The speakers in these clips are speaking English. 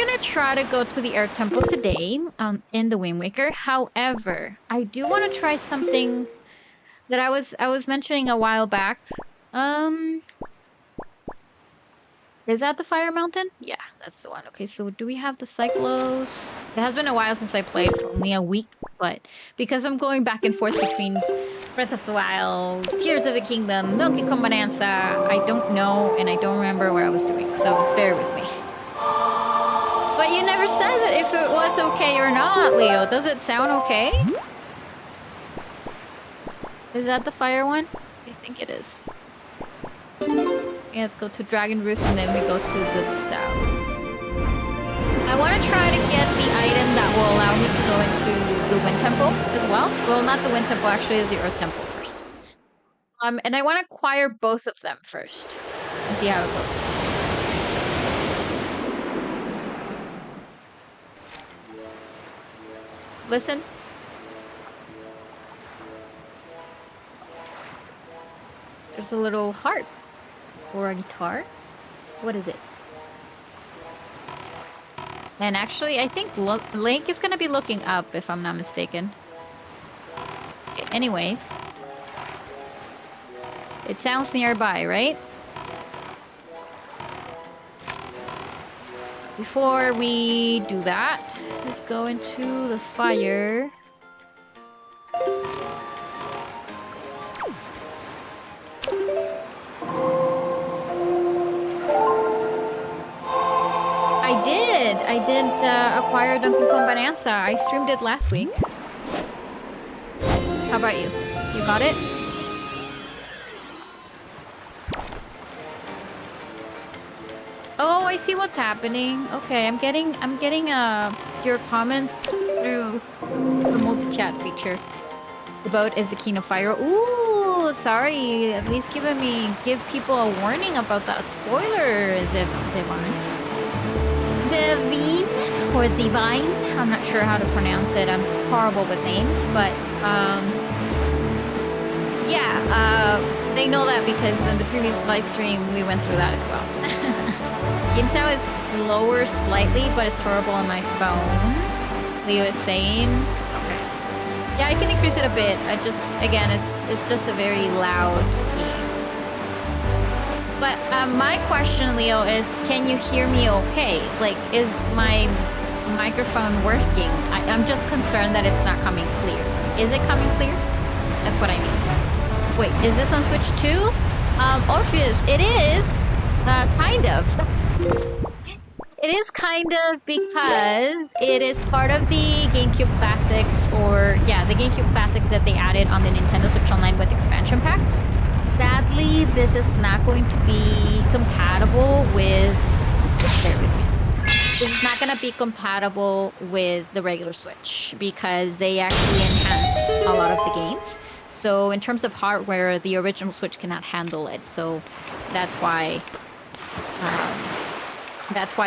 gonna try to go to the Air Temple today, in the Wind Waker. However, I do want to try something that I was mentioning a while back. Is that the Fire Mountain? Yeah, that's the one. Okay, so do we have the Cyclos? It has been a while since I played, for only a week, but because I'm going back and forth between Breath of the Wild, Tears of the Kingdom, Donkey Kong Bonanza, I don't know and I don't remember what I was doing, so bear with me. But you never said that if it was okay or not, Leo. Does it sound okay? Is that the fire one? I think it is. Yeah, let's go to Dragon Roost and then we go to the south. I want to try to get the item that will allow me to go into the Wind Temple as well. Well, not the Wind Temple, actually, it's the Earth Temple first. And I want to acquire both of them first and see how it goes. Listen. There's a little harp. Or a guitar? What is it? And actually, I think Link is gonna be looking up, if I'm not mistaken. Okay, anyways. It sounds nearby, right? Before we do that, let's go into the fire. I did acquire Donkey Kong Bonanza. I streamed it last week. How about you? You got it? Oh, I see what's happening. Okay, I'm getting your comments through the multi-chat feature. The boat is the King of Fire. Ooh, sorry. At least give people a warning about that spoiler, Devine. Divine or Divine. I'm not sure how to pronounce it. I'm horrible with names, but yeah, they know that because in the previous live stream we went through that as well. Game sound is slower slightly, but it's horrible on my phone. Leo is saying. Okay. Yeah, I can increase it a bit. Again, it's just a very loud game. But my question, Leo, is can you hear me okay? Like, is my microphone working? I'm just concerned that it's not coming clear. Is it coming clear? That's what I mean. Wait, is this on Switch too? Orpheus, it is. Kind of. It is kind of because it is part of the GameCube Classics, or yeah, the GameCube Classics that they added on the Nintendo Switch Online with expansion pack. Sadly, this is not going to be compatible with... Bear with me. This is not going to be compatible with the regular Switch because they actually enhance a lot of the games. So in terms of hardware, the original Switch cannot handle it. So that's why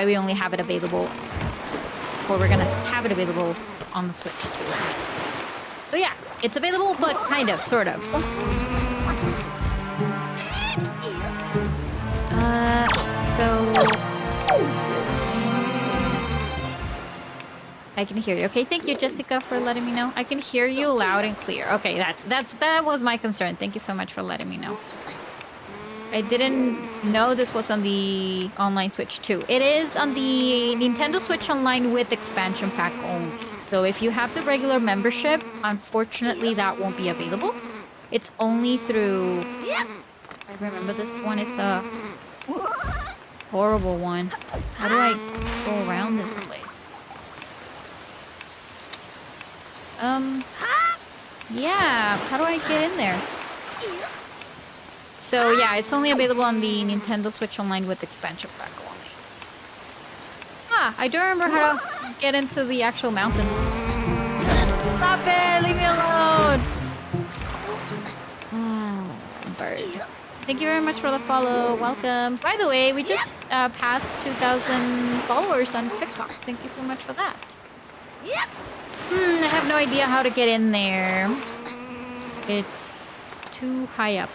we only have it available, or we're going to have it available on the Switch too. So yeah, it's available, but kind of, sort of. So I can hear you. Okay, thank you, Jessica, for letting me know. I can hear you loud and clear. Okay, that was my concern. Thank you so much for letting me know. I didn't know this was on the online Switch too. It is on the Nintendo Switch Online with expansion pack only. So if you have the regular membership, unfortunately that won't be available. It's only through... I remember this one is a horrible one. How do I go around this place? Yeah, how do I get in there? So yeah, it's only available on the Nintendo Switch Online with expansion pack only. Ah, I do remember how to get into the actual mountain. Stop it! Leave me alone! Bird. Thank you very much for the follow. Welcome. By the way, we just passed 2,000 followers on TikTok. Thank you so much for that. Yep. I have no idea how to get in there. It's too high up.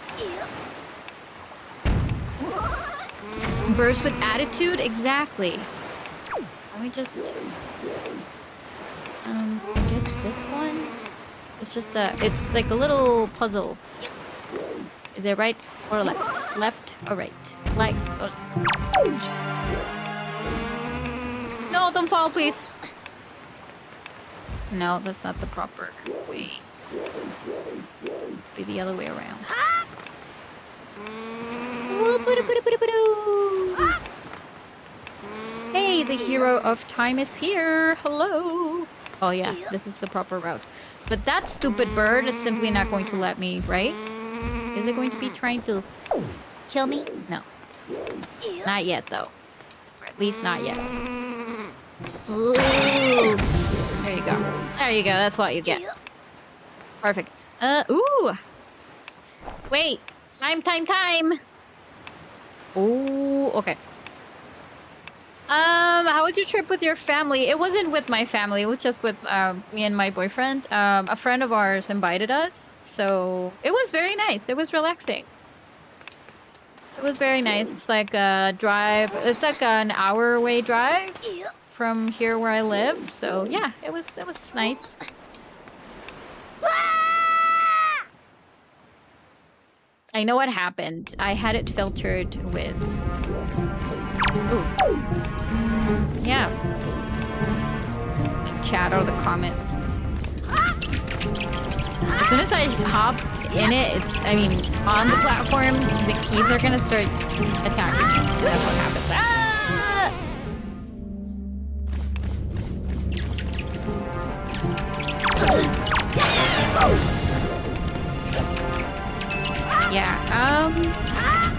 Burst with attitude? Exactly. Let me just... I guess this one? It's just it's like a little puzzle. Is it right or left? Left or right? Right or left? No, don't fall, please. No, that's not the proper way. Be the other way around. Hey, the hero of time is here. Hello. Oh yeah, this is the proper route. But that stupid bird is simply not going to let me, right? Is it going to be trying to kill me? No. Not yet, though. Or at least not yet. Ooh. There you go. There you go. That's what you get. Perfect. Ooh. Wait. Time. Oh, okay. How was your trip with your family? It wasn't with my family. It was just with me and my boyfriend. A friend of ours invited us, so it was very nice. It was relaxing. It was very nice. It's like a drive. It's like an hour-away drive from here where I live. So yeah, it was nice. I know what happened. I had it filtered with. Ooh. Yeah. The chat or the comments. As soon as I hop in it, I mean, on the platform, the keys are gonna start attacking me. That's what happens. Ah! Yeah,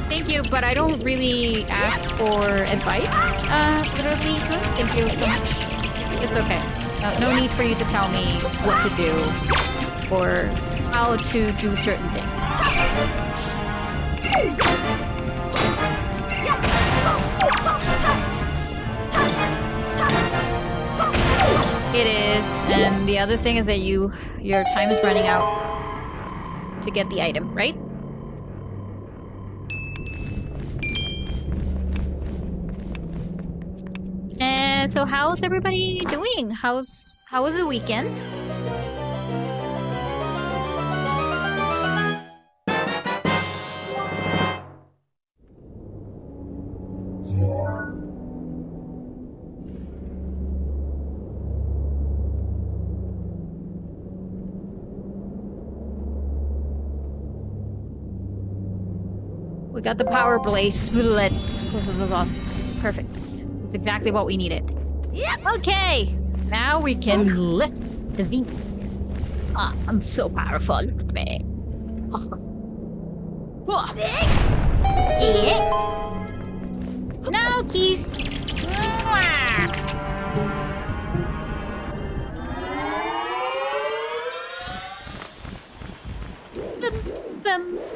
thank you, but I don't really ask for advice, literally. Thank you so much. It's okay. No need for you to tell me what to do or how to do certain things. It is, and the other thing is that your time is running out to get the item, right? And so how's everybody doing? How was the weekend? We got the power blaze. Let's perfect. It's exactly what we needed. Yep. Okay, now we can lift the vehicles. I'm so powerful. Look at me. Yeah. Now, keys.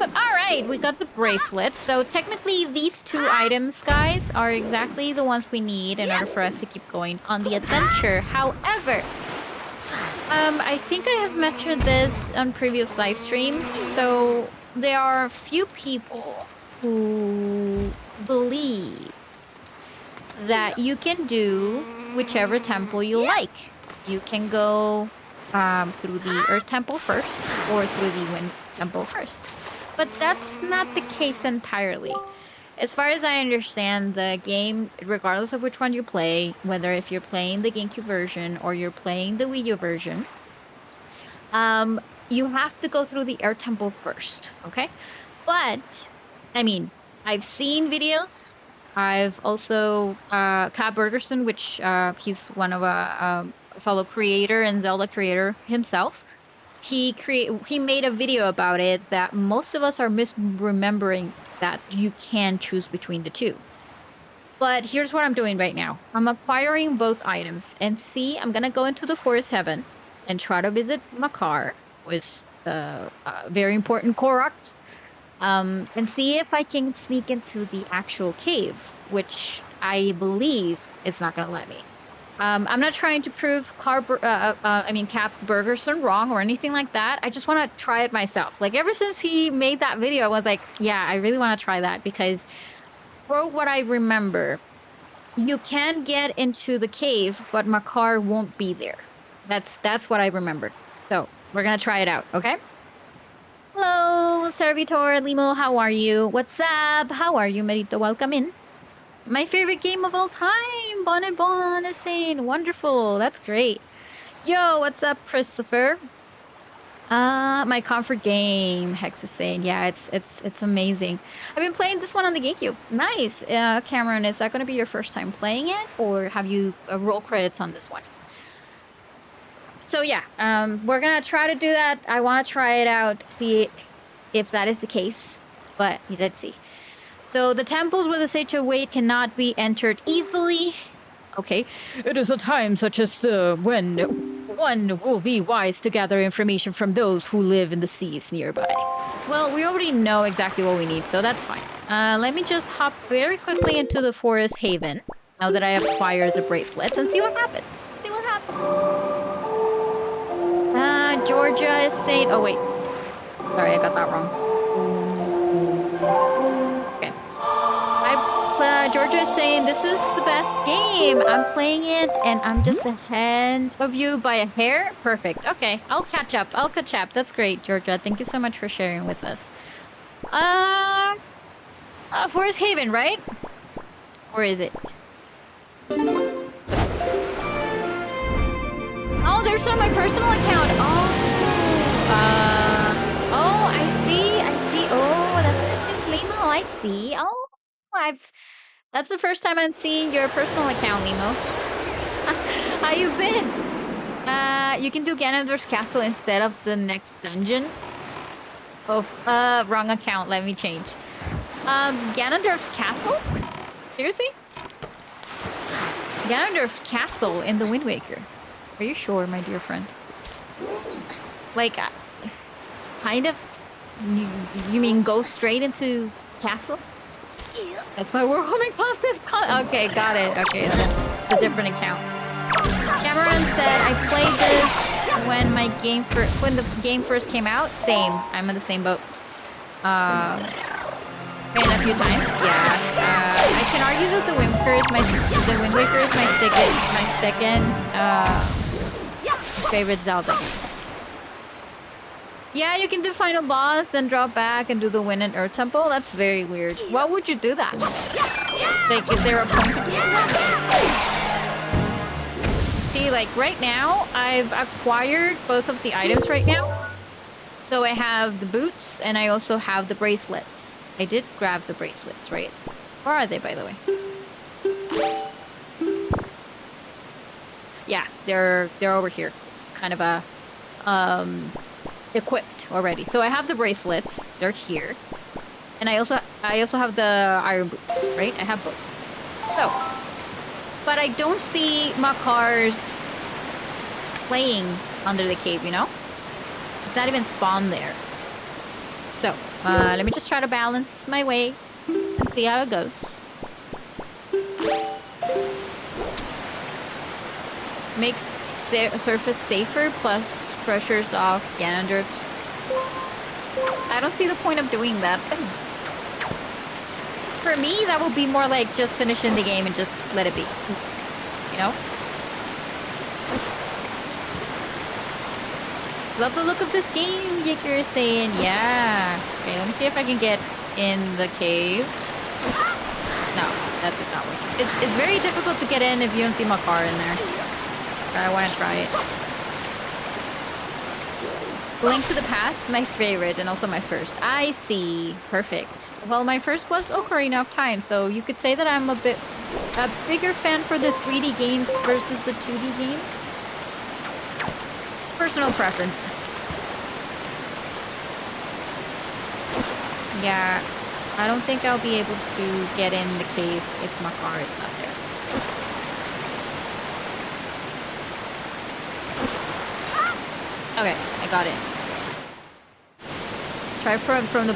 Alright, we got the bracelets. So technically these two items, guys, are exactly the ones we need in order for us to keep going on the adventure. However, I think I have mentioned this on previous live streams. So there are a few people who believes that you can do whichever temple you like. You can go through the Earth Temple first or through the Wind Temple first. But that's not the case entirely. As far as I understand, the game, regardless of which one you play, whether if you're playing the GameCube version or you're playing the Wii U version, you have to go through the Air Temple first, okay? But, I mean, I've seen videos. I've also, Kat Bergerson, which he's one of a fellow creator and Zelda creator himself. He made a video about it that most of us are misremembering that you can choose between the two. But here's what I'm doing right now. I'm acquiring both items. And see, I'm going to go into the Forest Heaven and try to visit Makar with very important Korok. And see if I can sneak into the actual cave, which I believe it's not going to let me. I'm not trying to prove Kat Bergerson wrong or anything like that. I just want to try it myself. Like, ever since he made that video, I was like, yeah, I really want to try that because, for what I remember, you can get into the cave, but Makar won't be there. That's what I remembered. So we're gonna try it out, okay? Hello, Servitor Limo. How are you? What's up? How are you, Merito? Welcome in. My favorite game of all time. Bon is saying wonderful. That's great. Yo, what's up, Christopher? My comfort game, Hex is saying. Yeah, it's amazing. I've been playing this one on the GameCube. Nice. Cameron, is that going to be your first time playing it, or have you roll credits on this one? So yeah, we're gonna try to do that. I want to try it out, see if that is the case. But let's see. So the temples with a sacred weight cannot be entered easily. Okay. It is a time such as when one will be wise to gather information from those who live in the seas nearby. Well, we already know exactly what we need, so that's fine. Let me just hop very quickly into the forest haven, now that I acquired the bracelets, and see what happens. See what happens. Georgia is saying... Oh, wait. Sorry, I got that wrong. Okay. Georgia is saying, this is the best game. I'm playing it, and I'm just ahead of you by a hair. Perfect. Okay, I'll catch up. That's great, Georgia. Thank you so much for sharing with us. Forest Haven, right? Or is it? Oh, there's on my personal account. Oh, I see. Oh, that's what it says, Limo. I see. Oh, that's the first time I'm seeing your personal account, Limo. How you been? You can do Ganondorf's Castle instead of the next dungeon. Oh, wrong account. Let me change. Ganondorf's Castle? Seriously? Ganondorf's Castle in the Wind Waker. Are you sure, my dear friend? Like, kind of? You mean go straight into castle? That's my warhoming content. Okay, got it. Okay, it's a different account. Cameron said, I played this when the game first came out. Same. I'm in the same boat. Played a few times. Yeah. I can argue that the Wind Waker is my second favorite Zelda. Yeah, you can do final boss, then drop back and do the Wind and Earth Temple. That's very weird. Why would you do that? Like, is there a point? See, like, right now, I've acquired both of the items right now. So I have the boots, and I also have the bracelets. I did grab the bracelets, right? Where are they, by the way? Yeah, they're over here. It's kind of a, equipped already. So I have the bracelets. They're here. And I also have the iron boots, right? I have both. So, but I don't see Makar's playing under the cave, you know? It's not even spawned there. So, let me just try to balance my way and see how it goes. Makes surface safer, plus pressures off Ganondorf's. I don't see the point of doing that. For me, that would be more like just finishing the game and just let it be. You know? Love the look of this game, Yicker is saying. Yeah. Okay, let me see if I can get in the cave. No, that did not work. It's very difficult to get in if you don't see Makar in there. I want to try it. Link to the Past is my favorite and also my first. I see. Perfect. Well, my first was Ocarina of Time, so you could say that I'm a bigger fan for the 3D games versus the 2D games. Personal preference. Yeah, I don't think I'll be able to get in the cave if Makar is not there. Okay, I got it. Try from the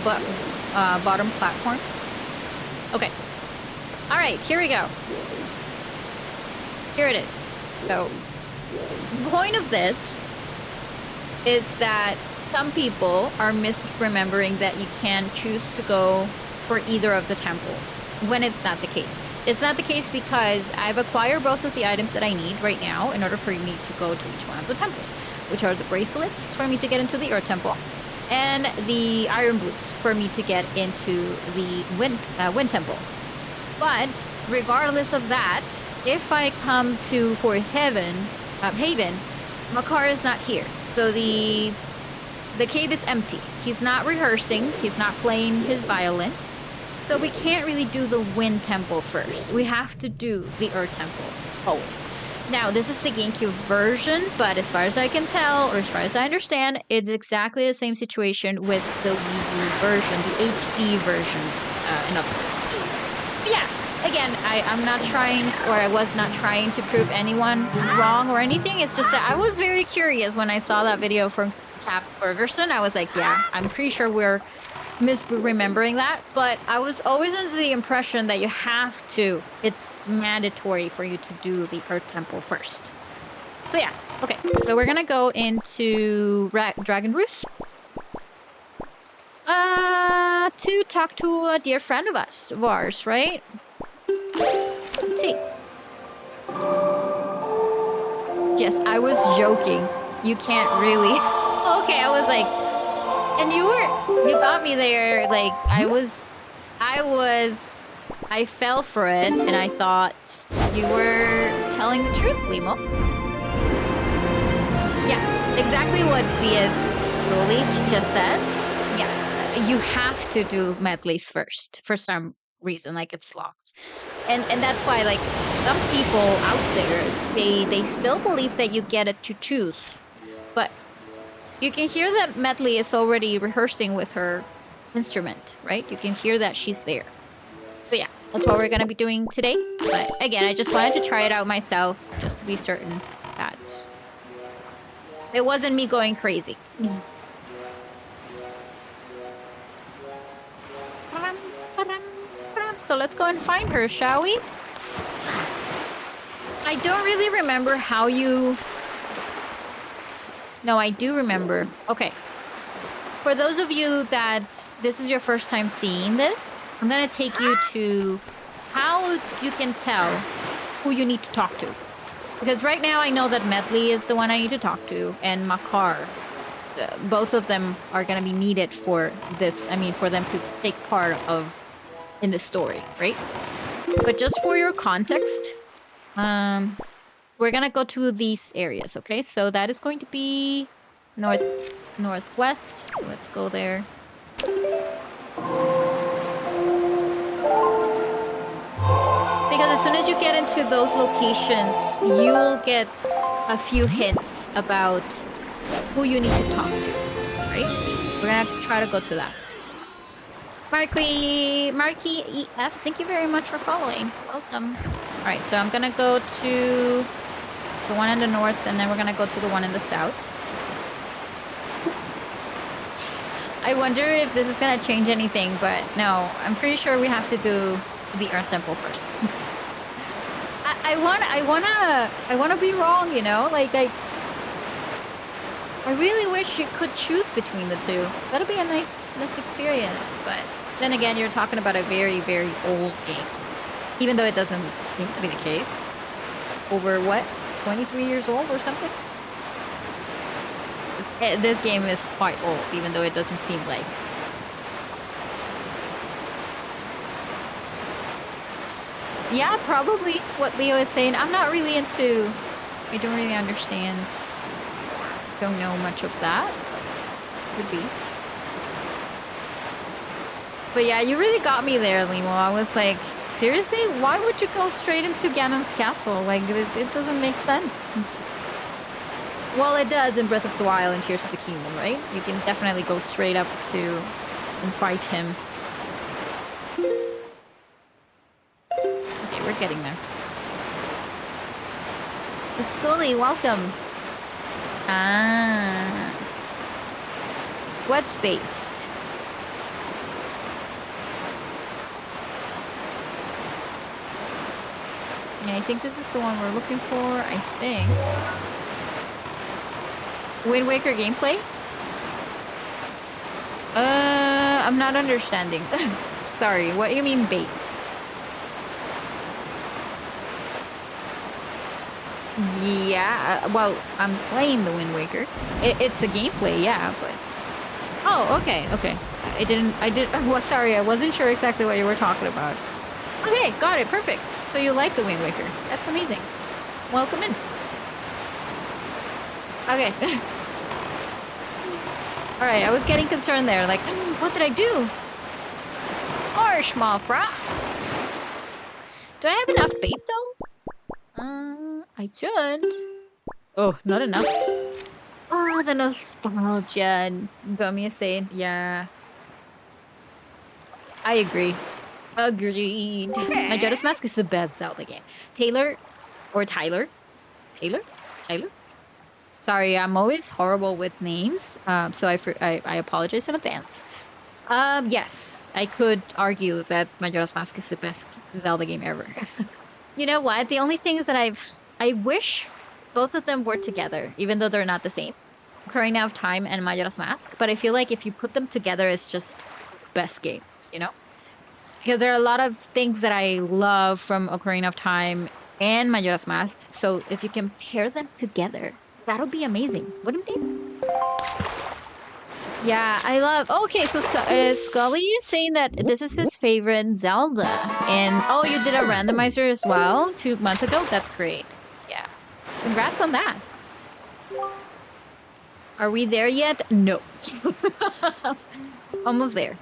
bottom platform. Okay. Alright, here we go. Here it is. So, the point of this is that some people are misremembering that you can choose to go for either of the temples. when it's not the case. It's not the case because I've acquired both of the items that I need right now in order for me to go to each one of the temples, which are the bracelets for me to get into the Earth Temple, and the iron boots for me to get into the Wind Temple. But regardless of that, if I come to Forest Haven, Makar is not here. So the cave is empty. He's not rehearsing. He's not playing his violin. So we can't really do the Wind Temple first. We have to do the Earth Temple, always. Now, this is the GameCube version, but as far as I can tell, or as far as I understand, it's exactly the same situation with the Wii U version, the HD version, in other words. But yeah, again, I'm not trying, or I was not trying to prove anyone wrong or anything. It's just that I was very curious when I saw that video from Cap Bergerson. I was like, yeah, I'm pretty sure we're misremembering that, but I was always under the impression that you have to. It's mandatory for you to do the Earth Temple first. So yeah, okay. So we're gonna go into Dragon Roost. To talk to a dear friend of ours, right? Let's see. Yes, I was joking. You can't really. Okay, I was like, and you got me there. Like, I fell for it, and I thought you were telling the truth, Limo. Yeah, exactly what B.S. Solik just said. Yeah, you have to do medleys first for some reason, like it's locked. And that's why, like, some people out there, they still believe that you get it to choose. But you can hear that Medley is already rehearsing with her instrument, right? You can hear that she's there. So yeah, that's what we're going to be doing today. But again, I just wanted to try it out myself, just to be certain that it wasn't me going crazy. So let's go and find her, shall we? I don't really remember how you... No, I do remember. Okay. For those of you that this is your first time seeing this, I'm going to take you to how you can tell who you need to talk to. Because right now I know that Medley is the one I need to talk to, and Makar. Both of them are going to be needed for this. I mean, for them to take part of in the story, right? But just for your context, we're gonna go to these areas, okay? So that is going to be northwest. So let's go there. Because as soon as you get into those locations, you'll get a few hints about who you need to talk to, right? We're gonna try to go to that. Marky EF, thank you very much for following. Welcome. Alright, so I'm gonna go to the one in the north, and then we're gonna go to the one in the south. I wonder if this is gonna change anything, but no, I'm pretty sure we have to do the Earth Temple first. I wanna be wrong, you know? Like, I really wish you could choose between the two. That'll be a nice experience, but then again, you're talking about a very, very old game. Even though it doesn't seem to be the case. Over, what, 23 years old or something? This game is quite old, even though it doesn't seem like. Yeah, probably what Leo is saying. I'm not really into... I don't really understand. Don't know much of that. Could be. But yeah, you really got me there, Limo. I was like, seriously? Why would you go straight into Ganon's castle? Like, it doesn't make sense. Well, it does in Breath of the Wild and Tears of the Kingdom, right? You can definitely go straight up to and fight him. Okay, we're getting there. Scully, welcome. Ah. What's based? Yeah, I think this is the one we're looking for, I think. Wind Waker gameplay? I'm not understanding. Sorry, what do you mean based? Yeah, well, I'm playing the Wind Waker. It's a gameplay, yeah, but... Oh, okay, okay. Well, sorry, I wasn't sure exactly what you were talking about. Okay, got it, perfect. So you like the Wind Waker. That's amazing. Welcome in. Okay. Alright, I was getting concerned there, like, what did I do? Harsh, Malfra. Do I have enough bait, though? I should. Oh, not enough. Oh, the nostalgia. Got me saying, yeah. I agree. Agreed. Majora's Mask is the best Zelda game. Taylor or Tyler? Taylor? Tyler? Sorry, I'm always horrible with names. So I apologize in advance. Yes, I could argue that Majora's Mask is the best Zelda game ever. You know what? The only thing is that I wish both of them were together, even though they're not the same. Ocarina of Time and Majora's Mask, but I feel like if you put them together, it's just best game, you know? Because there are a lot of things that I love from Ocarina of Time and Majora's Mask, so if you can pair them together, that'll be amazing, wouldn't it? Yeah, I love... Okay, so Scully is saying that this is his favorite Zelda. And, oh, you did a randomizer as well 2 months ago? That's great. Yeah. Congrats on that. Are we there yet? No. Almost there.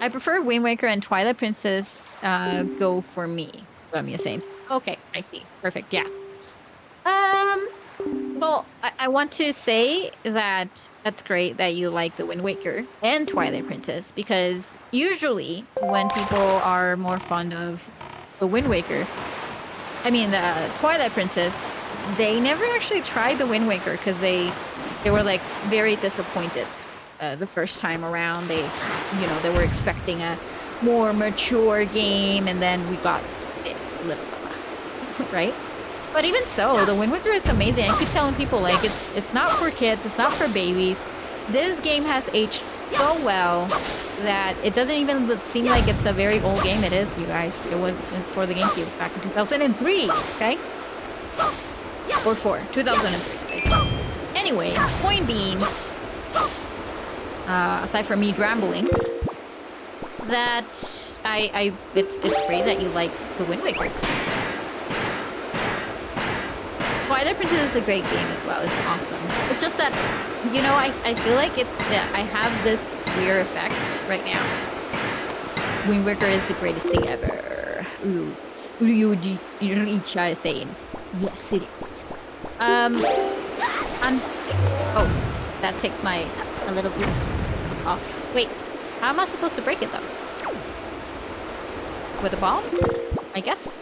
I prefer Wind Waker and Twilight Princess go for me. What am I saying? Okay, I see. Perfect, yeah. Well, I want to say that that's great that you like the Wind Waker and Twilight Princess, because usually when people are more fond of the Wind Waker, I mean the Twilight Princess, they never actually tried the Wind Waker because they were like very disappointed the first time around. They were expecting a more mature game, and then we got this little fella, right? But even so, the Wind Waker is amazing. I keep telling people, like, it's not for kids, it's not for babies. This game has aged so well that it doesn't even seem like it's a very old game. It is, you guys. It was for the GameCube back in 2003, okay? Or 2003. Anyways, point being, aside from me rambling, that it's great that you like the Wind Waker. Twilight Princess is a great game as well. It's awesome. It's just that, you know, I feel like I have this weird effect right now. Wind Waker is the greatest thing ever. Ooh. Ryuji Richa is saying. Yes, it is. Oh, that takes a little bit off. Wait, how am I supposed to break it though? With a ball? I guess.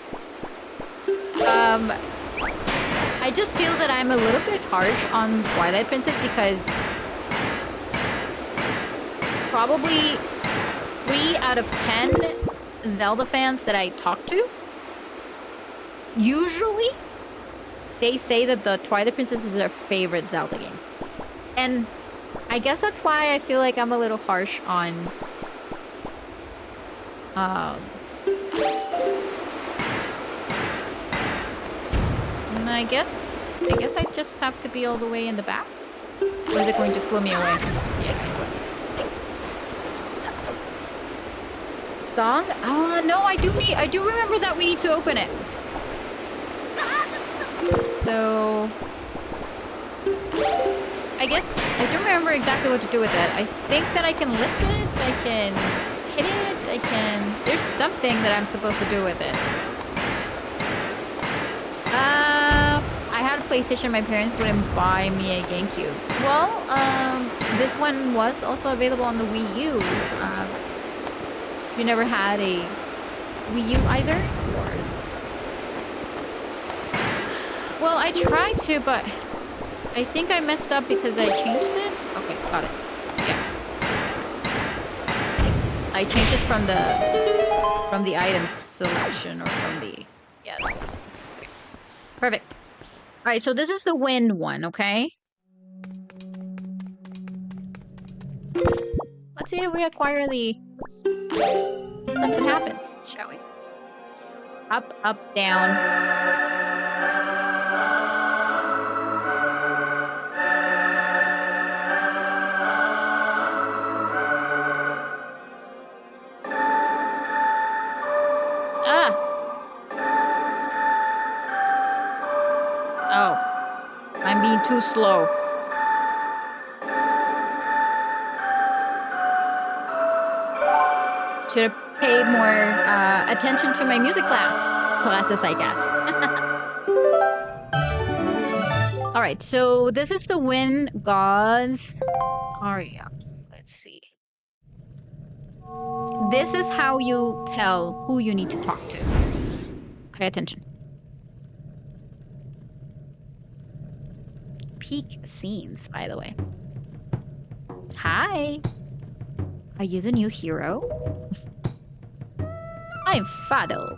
I just feel that I'm a little bit harsh on Twilight Princess because probably 3 out of 10 Zelda fans that I talk to, usually they say that the Twilight Princess is their favorite Zelda game. And I guess that's why I feel like I'm a little harsh on I guess I just have to be all the way in the back. Or is it going to flew me away? Song? No, I do remember that we need to open it. So I guess I don't remember exactly what to do with it. I think that I can lift it, I can hit it, there's something that I'm supposed to do with it. I had a PlayStation. My parents wouldn't buy me a GameCube. Well, this one was also available on the Wii U. You never had a Wii U either? Or... Well, I tried to, but I think I messed up because I changed it. Okay, got it. Yeah. I changed it from the items selection or from the... Yeah. Okay. Perfect. Alright, so this is the wind one, okay? Let's see if we acquire the... Something happens, shall we? Up, up, down. Oh, I'm being too slow. Should have paid more attention to my music classes, I guess. All right, so this is the Wind God's aria. Let's see. This is how you tell who you need to talk to. Pay attention. Peak scenes, by the way. Hi. Are you the new hero? I'm Fado.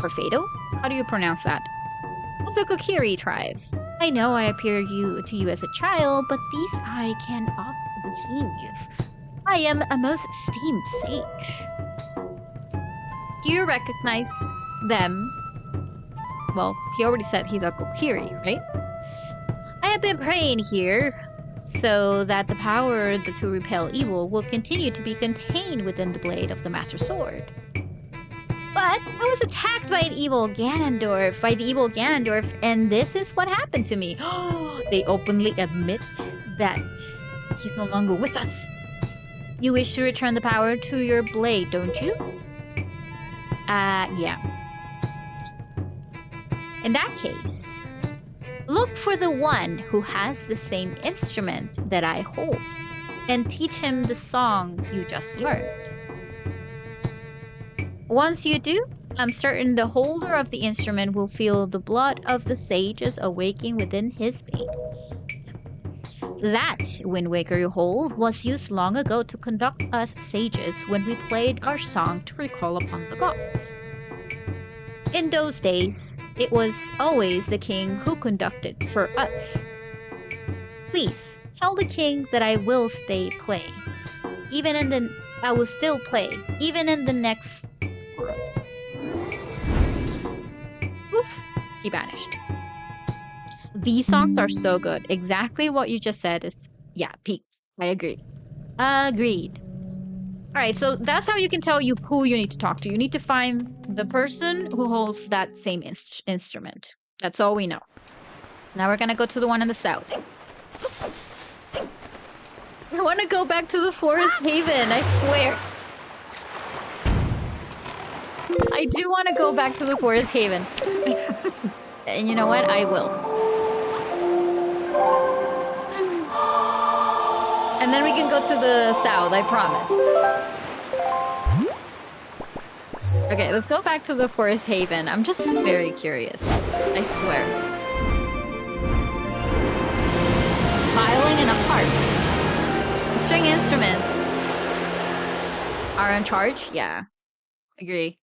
Or Fado? How do you pronounce that? Of the Kokiri tribe. I know I appeared to you as a child, but these I can often deceive. I am a most esteemed sage. Do you recognize them? Well, he already said he's a Kokiri, right? I have been praying here so that the power to repel evil will continue to be contained within the blade of the Master Sword. But I was attacked by the evil Ganondorf, and this is what happened to me. They openly admit that he's no longer with us. You wish to return the power to your blade, don't you? Yeah. In that case, look for the one who has the same instrument that I hold, and teach him the song you just learned. Once you do, I'm certain the holder of the instrument will feel the blood of the sages awaking within his veins. That Wind Waker you hold was used long ago to conduct us sages when we played our song to recall upon the gods. In those days, it was always the king who conducted for us. Please, tell the king that I will still play, even in the next world. Oof, he vanished. These songs are so good. Exactly what you just said is, yeah, peak. I agree. Agreed. Alright, so that's how you can tell who you need to talk to. You need to find the person who holds that same instrument. That's all we know. Now we're gonna go to the one in the south. I want to go back to the Forest Haven, I swear. I do want to go back to the Forest Haven. And you know what? I will. And then we can go to the south, I promise. Okay, let's go back to the Forest Haven. I'm just very curious. I swear. Violin and a harp. String instruments are in charge? Yeah. Agree.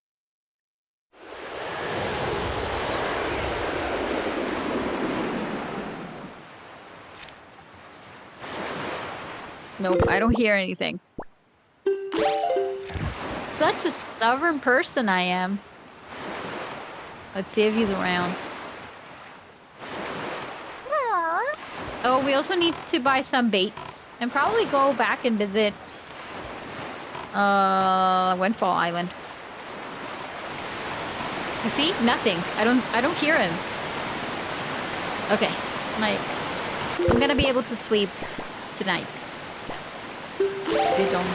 Nope, I don't hear anything. Such a stubborn person I am. Let's see if he's around. Oh, we also need to buy some bait and probably go back and visit Windfall Island. You see? Nothing. I don't hear him. Okay. I'm gonna be able to sleep tonight. They don't.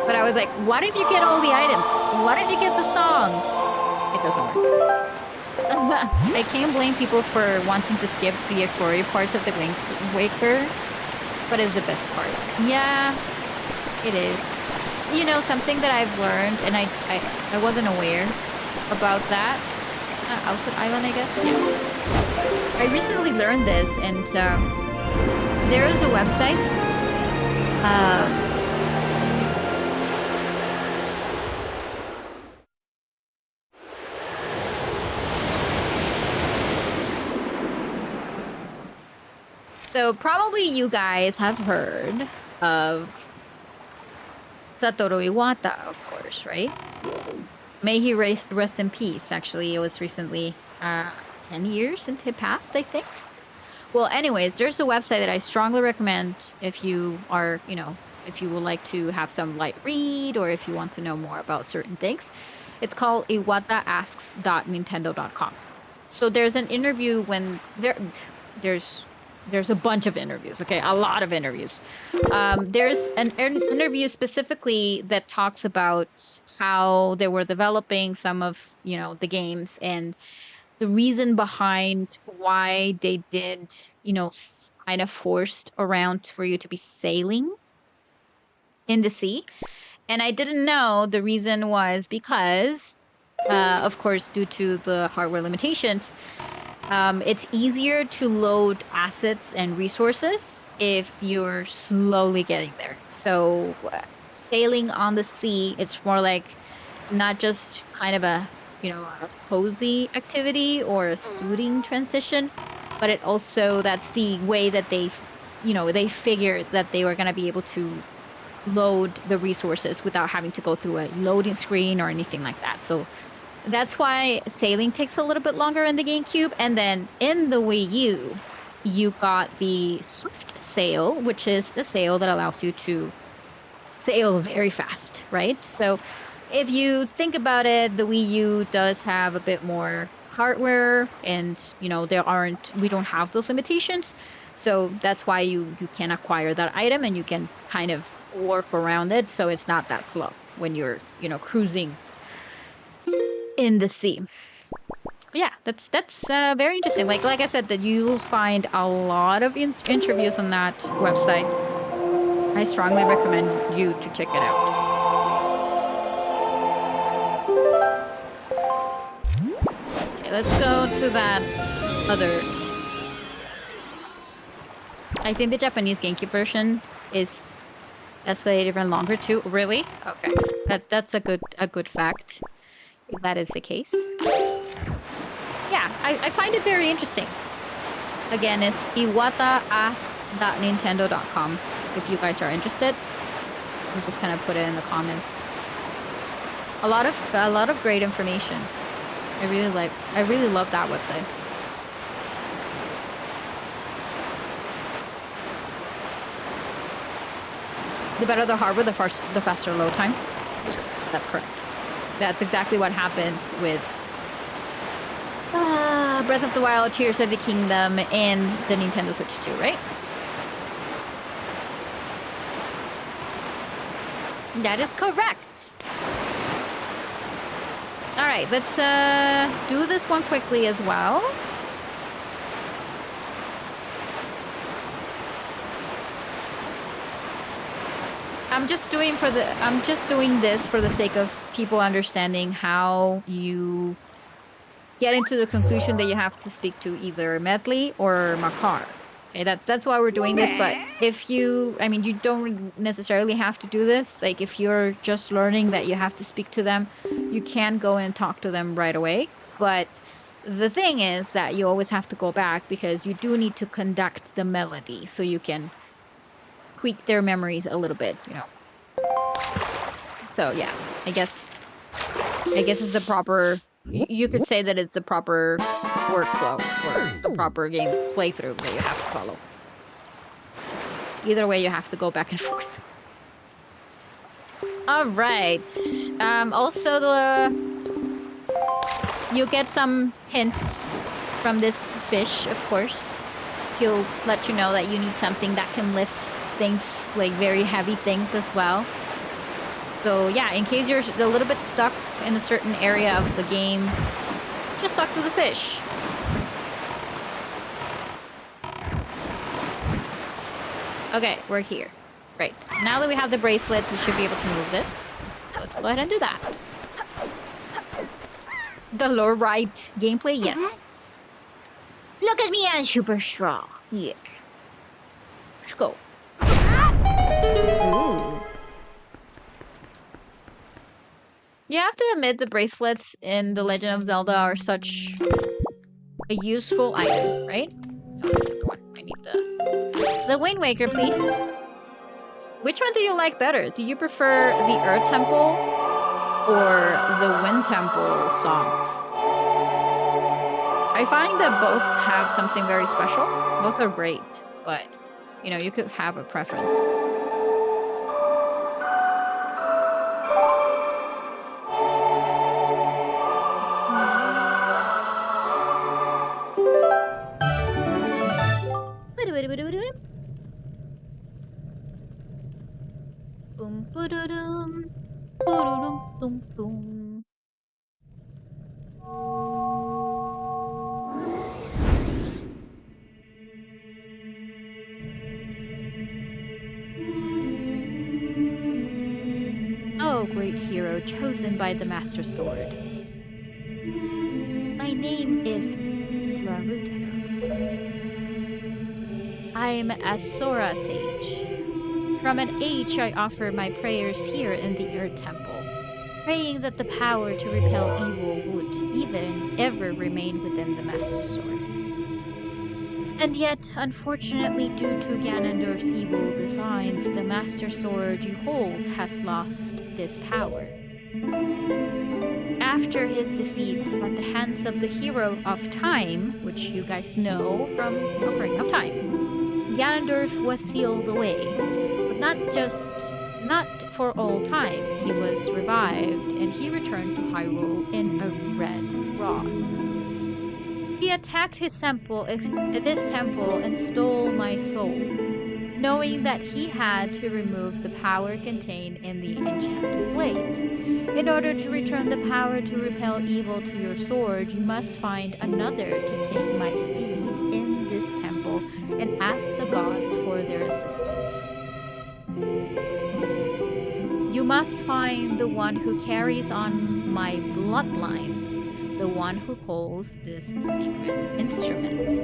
But I was like, what if you get all the items? What if you get the song? It doesn't work. I can't blame people for wanting to skip the exploring parts of the Wind Waker, but it's the best part. Yeah, it is. You know, something that I've learned, and I wasn't aware about that. Outside Island, I guess? Yeah. I recently learned this, and there is a website. So probably you guys have heard of Satoru Iwata, of course, right? May he rest in peace. Actually, it was recently 10 years since he passed, I think. Well, anyways, there's a website that I strongly recommend if you are, if you would like to have some light read or if you want to know more about certain things. It's called iwataasks.nintendo.com. So there's an interview when there's a bunch of interviews, okay? A lot of interviews. There's an interview specifically that talks about how they were developing some of, the games and the reason behind why they did, kind of forced around for you to be sailing in the sea. And I didn't know the reason was because, of course, due to the hardware limitations, it's easier to load assets and resources if you're slowly getting there. So sailing on the sea, it's more like not just kind of a cozy activity or a soothing transition, but it also, that's the way that they figured that they were going to be able to load the resources without having to go through a loading screen or anything like that. So that's why sailing takes a little bit longer in the GameCube. And then in the Wii U, you got the Swift Sail, which is a sail that allows you to sail very fast, right? So if you think about it, the Wii U does have a bit more hardware and, we don't have those limitations. So that's why you can acquire that item and you can kind of work around it. So it's not that slow when you're, cruising in the sea. But yeah, that's very interesting. Like I said, that you will find a lot of interviews on that website. I strongly recommend you to check it out. Okay, let's go to that other. I think the Japanese GameCube version is escalated even longer too. Really? Okay, that's a good fact. If that is the case. Yeah, I find it very interesting. Again, it's iwataasks.nintendo.com if you guys are interested. I'm just gonna put it in the comments. A lot of great information. I really love that website. The better the hardware, the faster load times. That's correct. That's exactly what happened with Breath of the Wild, Tears of the Kingdom, and the Nintendo Switch 2, right? That is correct. Alright, let's do this one quickly as well. I'm just doing this for the sake of people understanding how you get into the conclusion that you have to speak to either Medley or Makar. Okay, that's why we're doing this. But if you don't necessarily have to do this. Like if you're just learning that you have to speak to them, you can go and talk to them right away. But the thing is that you always have to go back because you do need to conduct the melody so you can tweak their memories a little bit, So yeah, I guess it's the proper. You could say that it's the proper workflow or the proper game playthrough that you have to follow. Either way, you have to go back and forth. All right. Also, you get some hints from this fish, of course. He'll let you know that you need something that can lift things, like very heavy things as well. So yeah, in case you're a little bit stuck in a certain area of the game, just talk to the fish. Okay, we're here. Great. Now that we have the bracelets, we should be able to move this. Let's go ahead and do that. The lower right gameplay, yes. Look at me, I'm super strong. Yeah. Let's go. Ooh. You have to admit the bracelets in The Legend of Zelda are such a useful item, right? Oh, this is the one. I need the Wind Waker, please. Which one do you like better? Do you prefer the Earth Temple or the Wind Temple songs? I find that both have something very special. Both are great, but, you could have a preference. chosen by the Master Sword. My name is Naruto. I'm a Sora sage. From an age, I offer my prayers here in the Earth Temple, praying that the power to repel evil would even ever remain within the Master Sword. And yet, unfortunately, due to Ganondorf's evil designs, the Master Sword you hold has lost this power. After his defeat at the hands of the Hero of Time, which you guys know from Ocarina of Time, Ganondorf was sealed away. But not for all time. He was revived, and he returned to Hyrule in a red wrath. He attacked this temple and stole my soul, knowing that he had to remove the power contained in the enchanted blade. In order to return the power to repel evil to your sword, you must find another to take my steed in this temple and ask the gods for their assistance. You must find the one who carries on my bloodline, the one who holds this sacred instrument.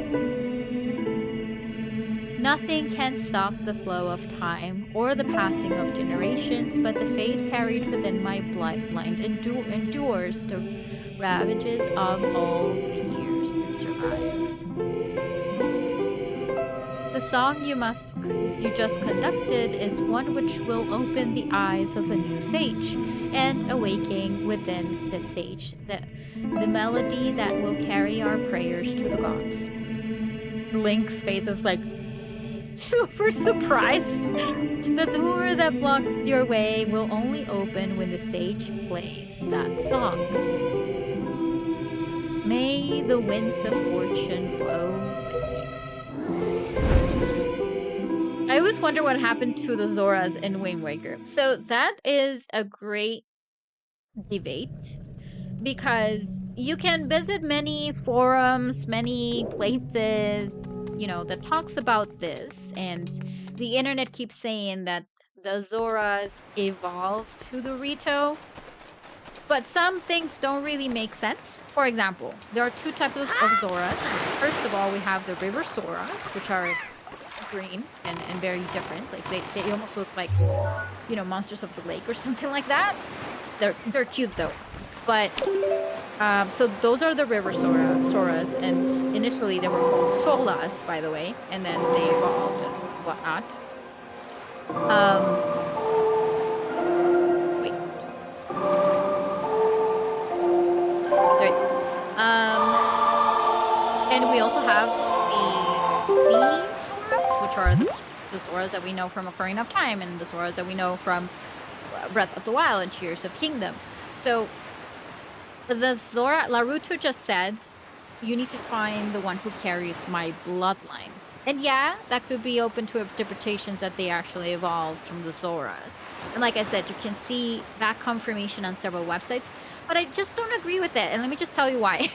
Nothing can stop the flow of time or the passing of generations, but the fate carried within my bloodline endures the ravages of all the years it survives. The song you just conducted is one which will open the eyes of a new sage and awaken within the sage the melody that will carry our prayers to the gods. Link's face is like super surprised. The door that blocks your way will only open when the sage plays that song. May the winds of fortune blow with you. I always wonder what happened to the Zoras in Wind Waker. So that is a great debate, because you can visit many forums, many places, that talks about this, and the internet keeps saying that the Zoras evolved to the Rito, but some things don't really make sense. For example, there are two types of Zoras. First of all, we have the River Zoras, which are green and very different. Like they almost look like, monsters of the lake or something like that. They're cute though. But so those are the River Soras, and initially they were called Solas, by the way, and then they evolved and whatnot. Wait. There. And we also have the Sea Soras, which are the Soras that we know from Ocarina of Time, and the Soras that we know from Breath of the Wild and Tears of Kingdom. So the Zora Naruto just said, you need to find the one who carries my bloodline. And yeah, that could be open to interpretations that they actually evolved from the Zoras. And like I said, you can see that confirmation on several websites, but I just don't agree with it. And let me just tell you why.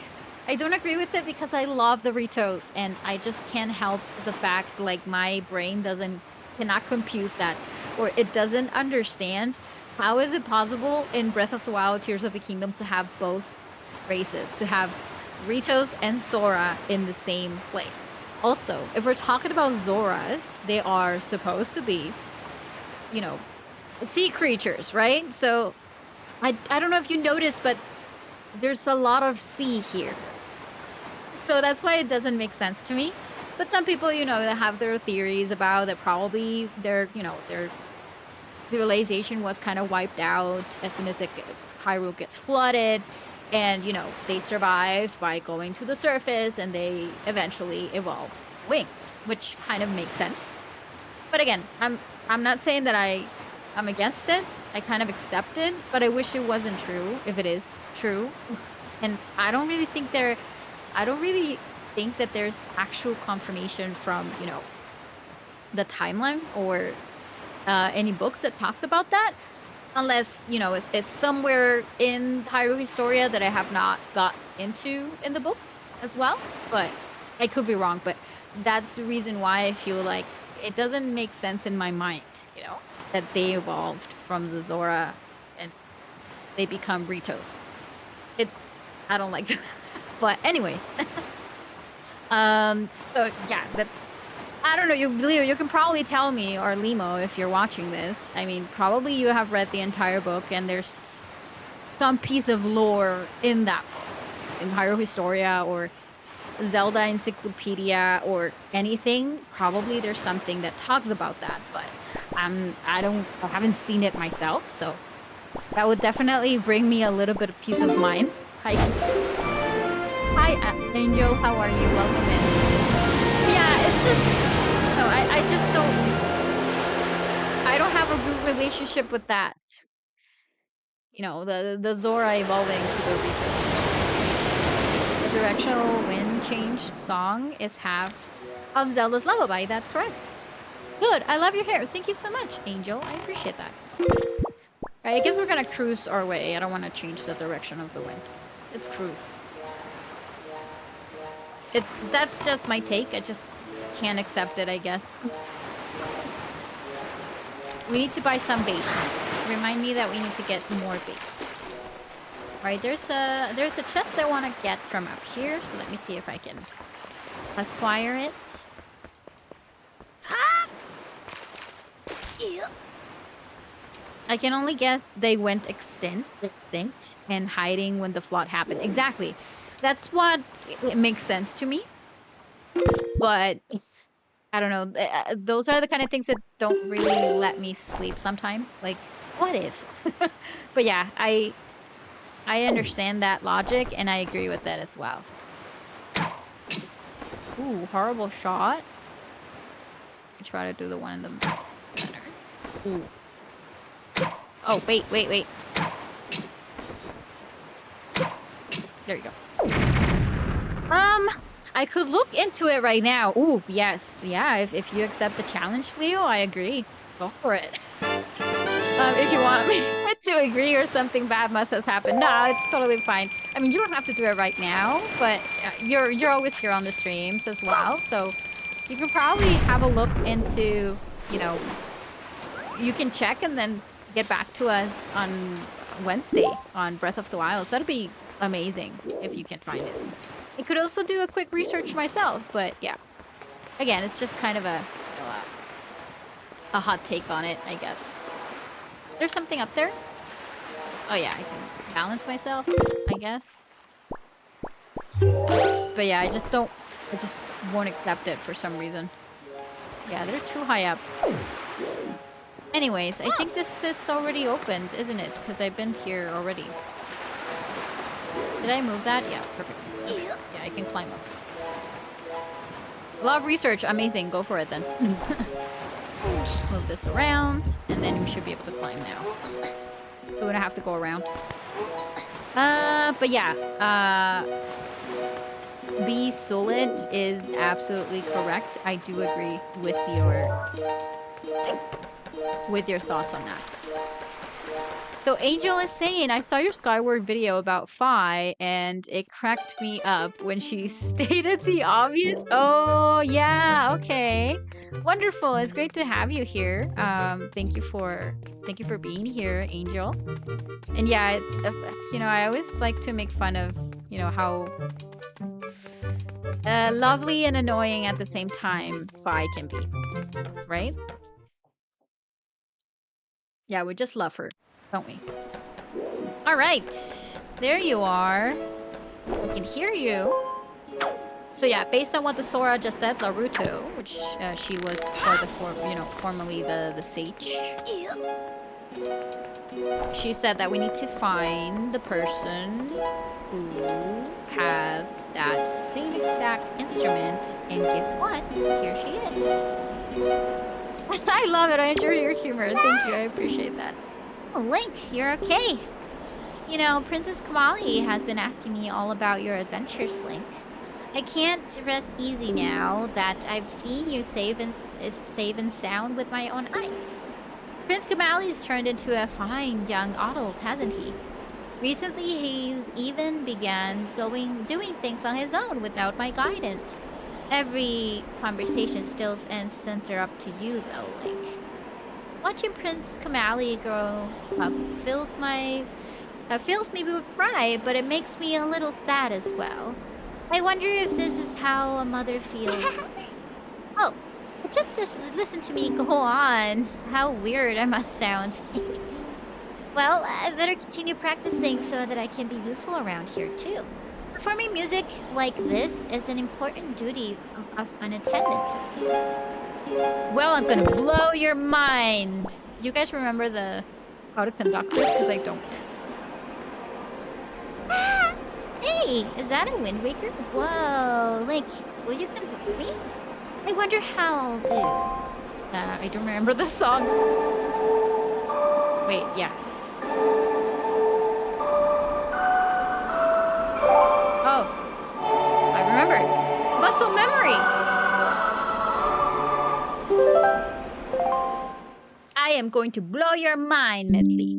I don't agree with it because I love the Ritos, and I just can't help the fact, like, my brain cannot compute that, or it doesn't understand. How is it possible in Breath of the Wild, Tears of the Kingdom to have both races, to have Ritos and Zora in the same place? Also, if we're talking about Zoras, they are supposed to be, sea creatures, right? So I don't know if you noticed, but there's a lot of sea here. So that's why it doesn't make sense to me. But some people, they have their theories about that. Probably their civilization was kind of wiped out as soon as Hyrule gets flooded, and they survived by going to the surface, and they eventually evolved wings, which kind of makes sense. But again, I'm not saying that I'm against it. I kind of accept it, but I wish it wasn't true if it is true. And I don't really think that there's actual confirmation from the timeline or any books that talks about that, unless it's somewhere in Hyrule Historia that I have not got into in the book as well. But I could be wrong, but that's the reason why I feel like it doesn't make sense in my mind, that they evolved from the Zora, and they become Ritos. I don't like that. But anyways. So yeah, that's... I don't know, Leo, you can probably tell me, or Limo, if you're watching this. I mean, probably you have read the entire book, and there's some piece of lore in that book. In Hyrule Historia, or Zelda Encyclopedia, or anything. Probably there's something that talks about that, but I haven't seen it myself, so that would definitely bring me a little bit of peace of mind. Hi, Angel, how are you? Welcome in. Yeah, it's just... No, I just don't... I don't have a good relationship with that. You know, the Zora evolving to the Ritos. The directional wind changed song is half of Zelda's Lullaby. That's correct. Good. I love your hair. Thank you so much, Angel. I appreciate that. Right, I guess we're gonna cruise our way. I don't want to change the direction of the wind. It's cruise. That's just my take. I just can't accept it, I guess. We need to buy some bait. Remind me that we need to get more bait. Right, there's a chest I want to get from up here, so let me see if I can acquire it. I can only guess they went extinct and hiding when the flood happened. Exactly. That's what it makes sense to me. But I don't know. Those are the kind of things that don't really let me sleep sometimes. Like, what if? But yeah, I understand that logic, and I agree with that as well. Ooh, horrible shot. I try to do the one in the center. Ooh. Oh, wait. There you go. I could look into it right now. Ooh, yes. Yeah, if you accept the challenge, Leo, I agree. Go for it. If you want me to agree or something bad must have happened. No, it's totally fine. I mean, you don't have to do it right now, but you're always here on the streams as well, so you can probably have a look into, you know, you can check and then get back to us on Wednesday on Breath of the Wild. That'd be amazing if you can find it. I could also do a quick research myself, but yeah. Again, it's just kind of a hot take on it, I guess. Is there something up there? Oh yeah, I can balance myself, I guess. But yeah, I just won't accept it for some reason. Yeah, they're too high up. Anyways, I think this is already opened, isn't it? Because I've been here already. Did I move that? Yeah, perfect. Yeah, I can climb up. Love research. Amazing. Go for it then. Let's move this around, and then we should be able to climb now. So we don't have to go around. But yeah. B Solid is absolutely correct. I do agree with your thoughts on that. So Angel is saying, I saw your Skyward video about Fi, and it cracked me up when she stated the obvious. Oh, yeah, okay. Wonderful. It's great to have you here. Thank you for being here, Angel. And yeah, it's, you know, I always like to make fun of, you know, how lovely and annoying at the same time Fi can be, right? Yeah, we just love her, don't we? All right, there you are. I can hear you. So yeah, based on what the Sora just said, Naruto, which she was formerly the sage. She said that we need to find the person who has that same exact instrument, and guess what? Here she is. I love it. I enjoy your humor. Thank you. I appreciate that. Oh, Link, you're okay. You know, Princess Kamali has been asking me all about your adventures, Link. I can't rest easy now that I've seen you safe and sound with my own eyes. Prince Kamali's turned into a fine young adult, hasn't he? Recently, he's even began doing things on his own without my guidance. Every conversation still ends center up to you, though, Link. Watching Prince Kamali grow up fills my It fills me with pride, but it makes me a little sad as well. I wonder if this is how a mother feels. Oh, just listen to me go on. How weird I must sound. Well, I better continue practicing so that I can be useful around here too. Performing music like this is an important duty of an attendant. Well, I'm gonna blow your mind. Do you guys remember how to conduct this? Because I don't. Hey, is that a Wind Waker? Whoa, Link, will you conduct me? I wonder how I'll do. I don't remember the song. Wait, yeah. Oh, I remember. Muscle memory. I am going to blow your mind, Medley.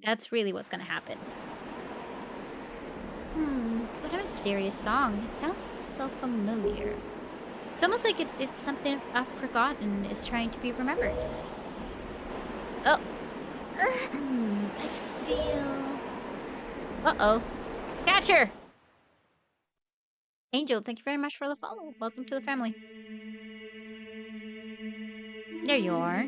That's really what's gonna happen. What a mysterious song. It sounds so familiar. It's almost like it's something I've forgotten is trying to be remembered. Oh. I feel... Uh-oh. Catcher! Angel, thank you very much for the follow. Welcome to the family. There you are.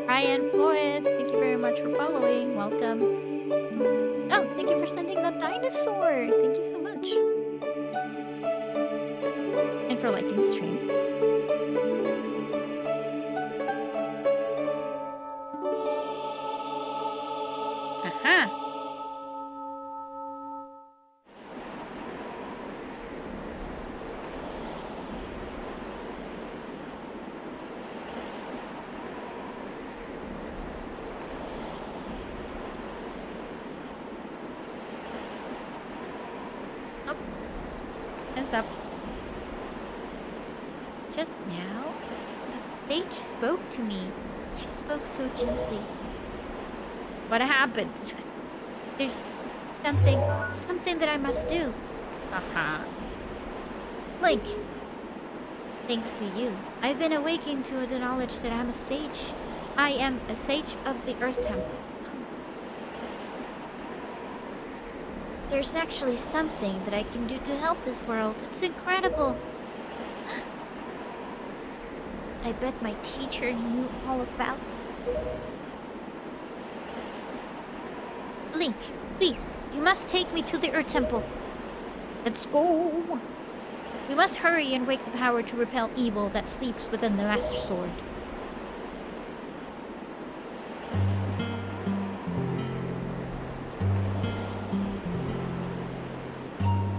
Ryan Flores, thank you very much for following. Welcome. Oh, thank you for sending that dinosaur. Thank you so much. And for liking the stream. Aha. Up. Just now, a sage spoke to me. She spoke so gently. What happened? There's something that I must do. Link, thanks to you, I've been awakened to the knowledge that I'm a sage. I am a sage of the Earth Temple. There's actually something that I can do to help this world. It's incredible. I bet my teacher knew all about this. Link, please, you must take me to the Earth Temple. Let's go. We must hurry and wake the power to repel evil that sleeps within the Master Sword.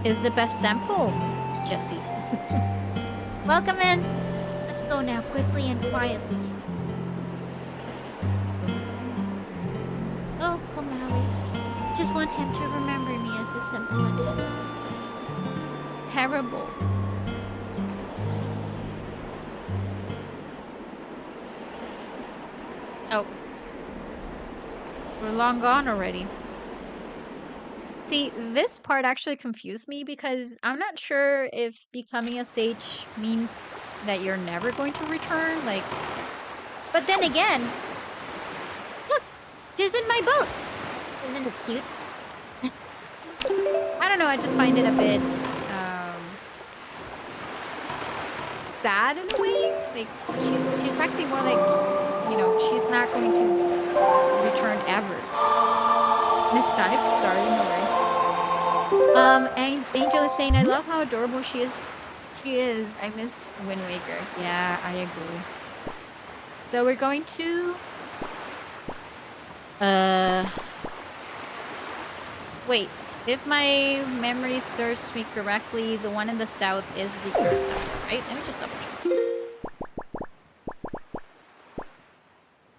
Is the best temple, Jesse. Welcome in. Let's go now, quickly and quietly. Oh, Kamali. Just want him to remember me as a simple attendant. Terrible. Oh. We're long gone already. See, this part actually confused me because I'm not sure if becoming a sage means that you're never going to return, like... But then again... Look! He's in my boat! Isn't it cute? I don't know, I just find it a bit... sad in a way. Like, she's acting more like, you know, she's not going to return ever. Mistyped, sorry, no worries. Angel is saying, I love how adorable she is. She is. I miss Wind Waker. Yeah, I agree. So we're going to... Wait. If my memory serves me correctly, the one in the south is the Earth Temple, right? Let me just double check.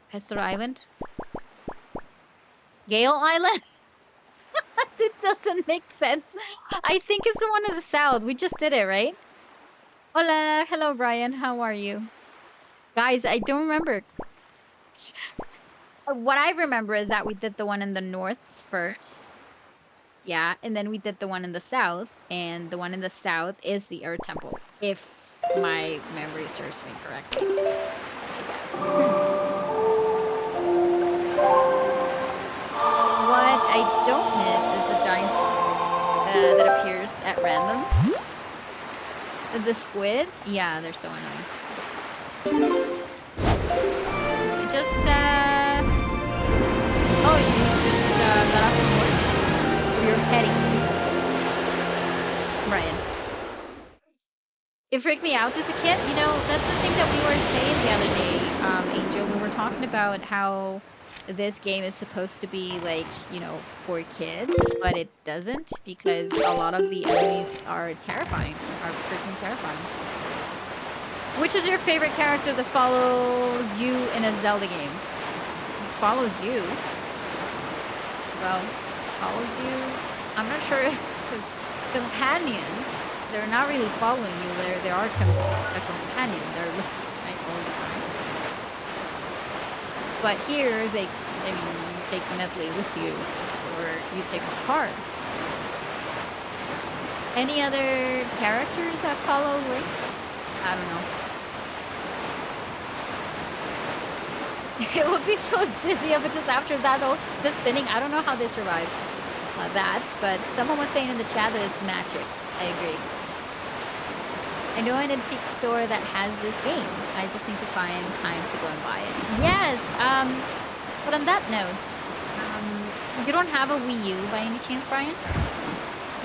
Hester Island? Gale Island? It doesn't make sense. I think it's the one in the south. We just did it, right? Hola. Hello, Brian. How are you? Guys, I don't remember. What I remember is that we did the one in the north first. Yeah, and then we did the one in the south, and the one in the south is the Earth Temple, if my memory serves me correctly. I guess. What I don't miss is the giant that appears at random. The squid? Yeah, they're so annoying. It just, oh, you just got off of work? Or you're heading to Brian. It freaked me out as a kid. You know, that's the thing that we were saying the other day, Angel. We were talking about how this game is supposed to be, like, you know, for kids, but it doesn't, because a lot of the enemies are terrifying, are freaking terrifying. Which is your favorite character that follows you in a Zelda game? Follows you? Well, follows you? I'm not sure if, because companions, they're not really following you. They are a companion. They're with you, right, all the time. But here, I mean, you take Medley with you, or you take a card. Any other characters that follow Link? I don't know. It would be so dizzy, but just after that, the spinning, I don't know how they survive that, but someone was saying in the chat that it's magic. I agree. I know an antique store that has this game. I just need to find time to go and buy it. Yes, but on that note, you don't have a Wii U by any chance, Brian?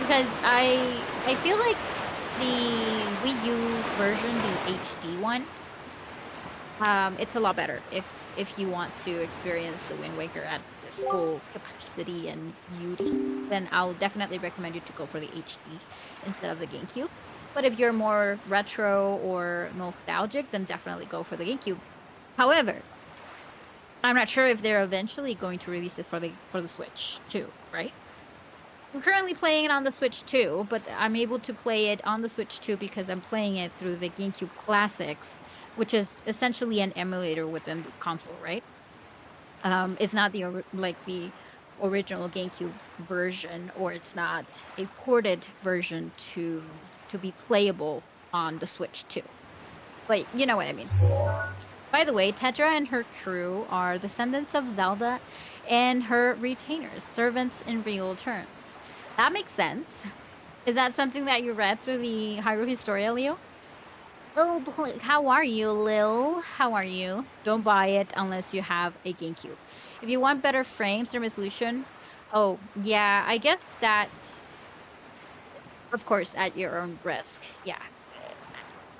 Because I feel like the Wii U version, the HD one, it's a lot better if you want to experience the Wind Waker at its full capacity and beauty. Then I'll definitely recommend you to go for the HD instead of the GameCube. But if you're more retro or nostalgic, then definitely go for the GameCube. However, I'm not sure if they're eventually going to release it for the Switch too, right? I'm currently playing it on the Switch too, but I'm able to play it on the Switch too because I'm playing it through the GameCube Classics, which is essentially an emulator within the console, right? It's not the original GameCube version, or it's not a ported version to be playable on the Switch too. But you know what I mean. By the way, Tetra and her crew are descendants of Zelda and her retainers, servants in real terms. That makes sense. Is that something that you read through the Hyrule Historia, Leo? Oh, how are you, Lil? How are you? Don't buy it unless you have a GameCube. If you want better frames and resolution, oh, yeah, I guess that, of course, at your own risk. Yeah.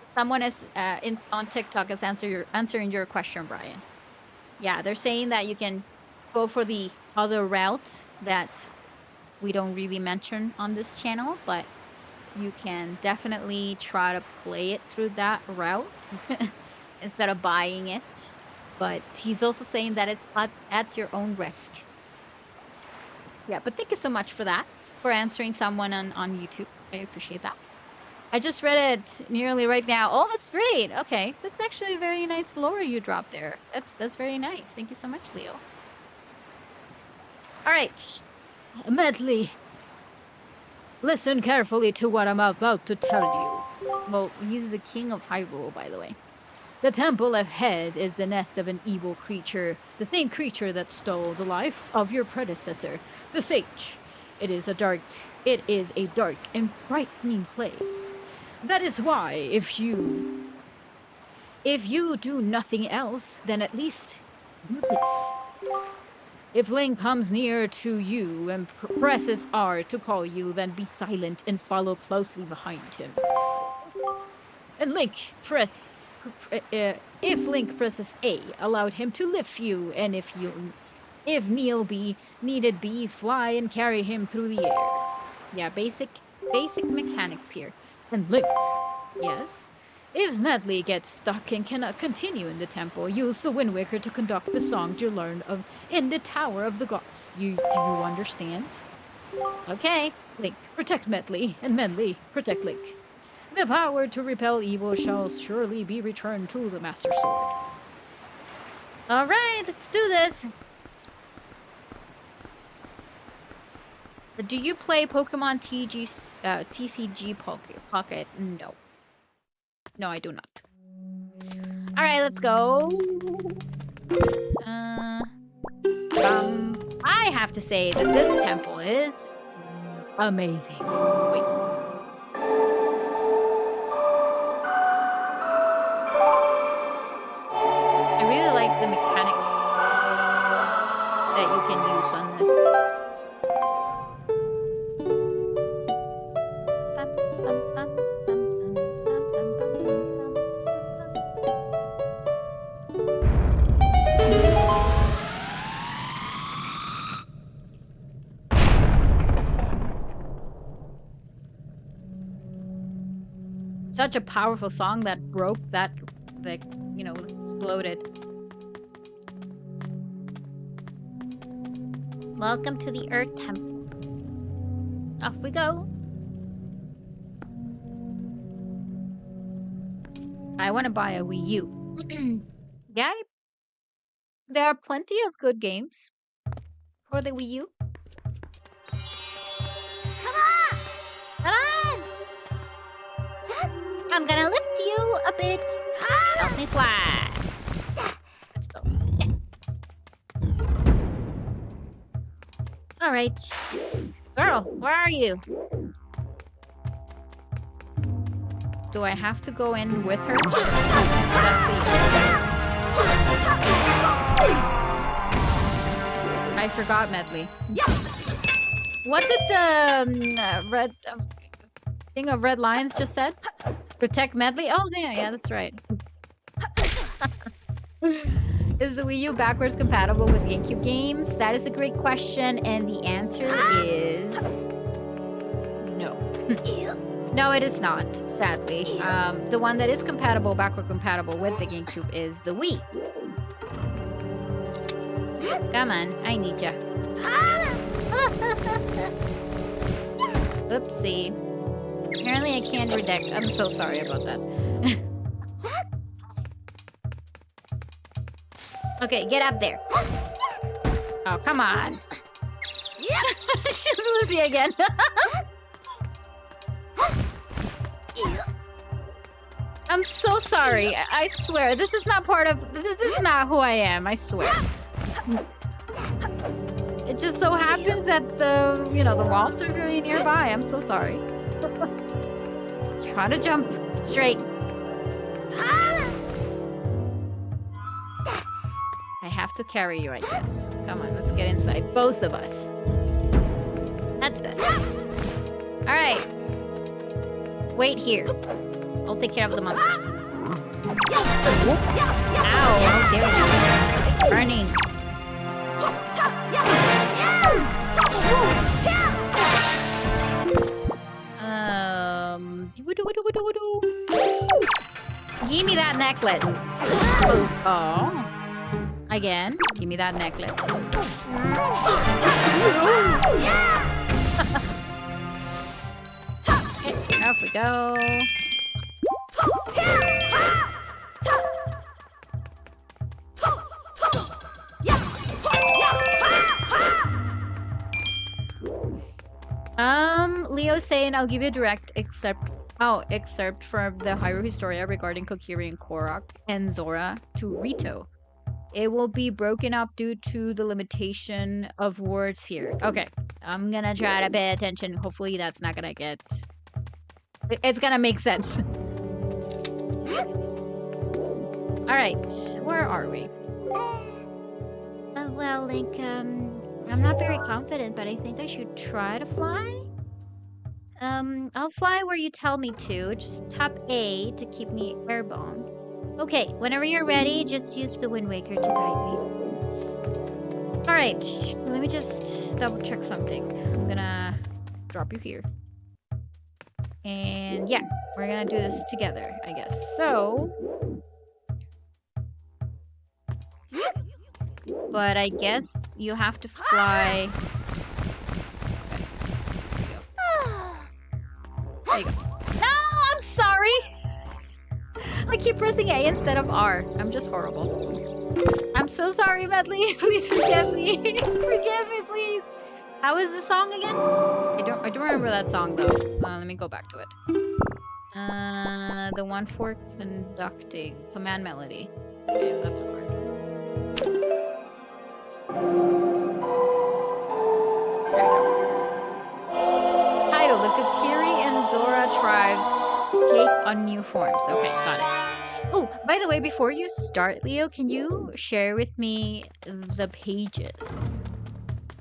Someone is on TikTok is answering your question, Brian. Yeah, they're saying that you can go for the other route that we don't really mention on this channel, but you can definitely try to play it through that route instead of buying it. But he's also saying that it's at your own risk. Yeah, but thank you so much for that, for answering someone on YouTube. I appreciate that. I just read it nearly right now. Oh, that's great. Okay, that's actually a very nice lore you dropped there. That's very nice. Thank you so much, Leo. All right, Medley. Listen carefully to what I'm about to tell you. Well, he's the king of Hyrule, by the way. The temple ahead is the nest of an evil creature, the same creature that stole the life of your predecessor, the sage. It is a dark and frightening place. That is why, if you do nothing else, then at least do this. If Link comes near to you and presses R to call you, then be silent and follow closely behind him. And if Link presses A, allow him to lift you, and if If needed be, fly and carry him through the air. Yeah, basic mechanics here. And Link, yes? If Medley gets stuck and cannot continue in the temple, use the Wind Waker to conduct the song you learned of in the Tower of the Gods. Do you understand? Okay. Link, protect Medley, and Medley, protect Link. The power to repel evil shall surely be returned to the Master Sword. Alright, let's do this. Do you play Pokemon TCG Pocket? No. No, I do not. Alright, let's go. I have to say that this temple is amazing. Wait. I really like the mechanics that you can use on this. Such a powerful song that broke that, like, you know, exploded. Welcome to the Earth Temple. Off we go. I want to buy a Wii U. Yeah, there are plenty of good games for the Wii U. Come on! Come on! I'm gonna lift you a bit. Help me fly. Let's go. Yeah. All right. Girl, where are you? Do I have to go in with her? Let's see. I forgot Medley. What did the thing of red lions just said? Protect Medley? Oh, yeah, that's right. Is the Wii U backwards compatible with GameCube games? That is a great question, and the answer is no. No, it is not, sadly. The one that is backward compatible with the GameCube is the Wii. Come on, I need ya. Oopsie. Apparently I can't redact. I'm so sorry about that. Okay, get up there. Oh, come on. She's Lucy again. I'm so sorry. I swear. This is not who I am. I swear. It just so happens that the walls are very nearby. I'm so sorry. Try to jump straight. I have to carry you, I guess. Come on, let's get inside. Both of us. That's better. Alright. Wait here. I'll take care of the monsters. Ow, how dare you. Burning. Give me that necklace. Oh. Again. Give me that necklace. Okay, off we go. Leo's saying I'll give you a direct excerpt from the Hyrule Historia regarding Kokiri and Korok and Zora to Rito. It will be broken up due to the limitation of words here. Okay, I'm gonna try to pay attention. Hopefully that's not gonna get... It's gonna make sense. Alright, where are we? Well, Link, I'm not very confident, but I think I should try to fly? I'll fly where you tell me to. Just tap A to keep me airborne. Okay, whenever you're ready, just use the Wind Waker to guide me. Alright, let me just double check something. I'm gonna drop you here. And yeah, we're gonna do this together, I guess. So... But I guess you have to fly... There you go. No, I'm sorry! I keep pressing A instead of R. I'm just horrible. I'm so sorry, Medley. Please forgive me. Forgive me, please. How is the song again? I don't remember that song though. Let me go back to it. The one for conducting command melody. Okay, is that the word? There you go. Title: The Kokiri and Zora tribes take on new forms. Okay, got it. Oh, by the way, before you start, Leo, can you share with me the pages?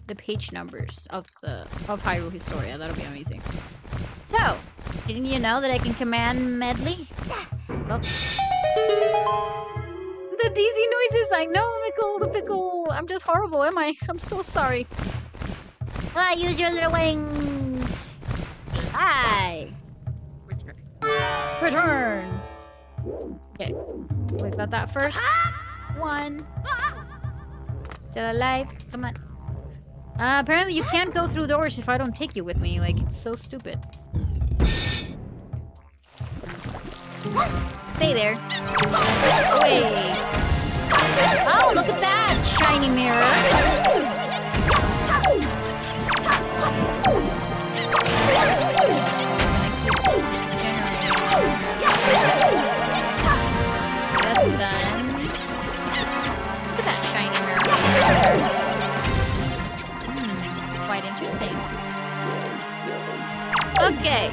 The page numbers of Hyrule Historia. That'll be amazing. So, didn't you know that I can command medley? Well, the DC noises, I know, Mickle, the pickle. I'm just horrible, am I? I'm so sorry. Use your little wings. Fly. Return. Okay, we got that first one. Still alive. Come on. Apparently you can't go through doors if I don't take you with me. Like, it's so stupid. Stay there. Wait. Oh, look at that shiny mirror. That's done. Look at that shiny mirror. Quite interesting. Okay.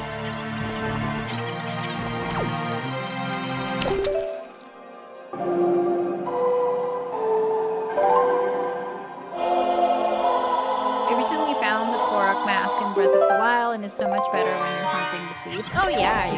I recently found the Korok mask in Breath of the Wild and is so much better when you're hunting the seeds. Oh yeah, I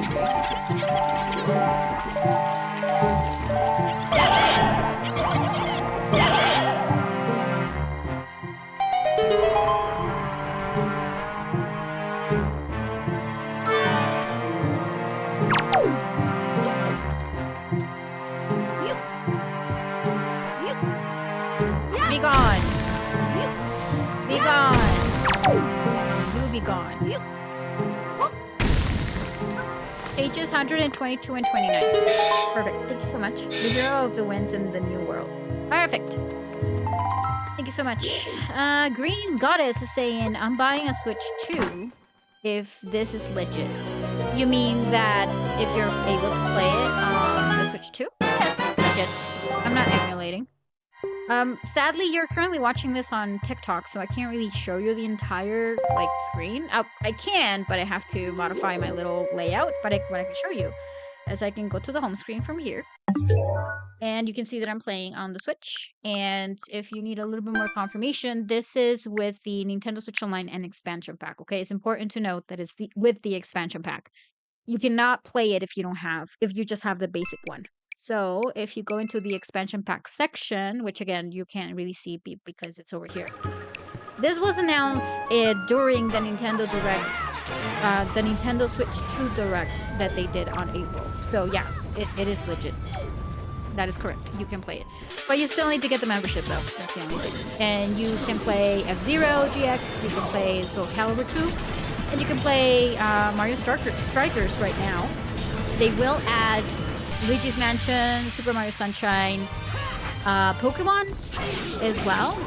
Be gone! Be gone! You be gone. Pages 122 and 29. Perfect. Thank you so much. The hero of the winds in the new world. Perfect. Thank you so much. Green Goddess is saying, I'm buying a Switch 2 if this is legit. You mean that if you're able to play it on the Switch 2? Yes, it's legit. I'm not emulating. Sadly, you're currently watching this on TikTok, so I can't really show you the entire, like, screen. I can, but I have to modify my little layout, but what I can show you is I can go to the home screen from here, and you can see that I'm playing on the Switch, and if you need a little bit more confirmation, this is with the Nintendo Switch Online and expansion pack, okay? It's important to note that it's with the expansion pack. You cannot play it if you just have the basic one. So, if you go into the expansion pack section, which again, you can't really see because it's over here. This was announced during the Nintendo Direct, the Nintendo Switch 2 Direct that they did on April. So yeah, it is legit. That is correct. You can play it. But you still need to get the membership though. That's the only thing. And you can play F-Zero GX, you can play Soul Calibur 2, and you can play Mario Strikers right now. They will add Luigi's Mansion, Super Mario Sunshine, Pokemon as well.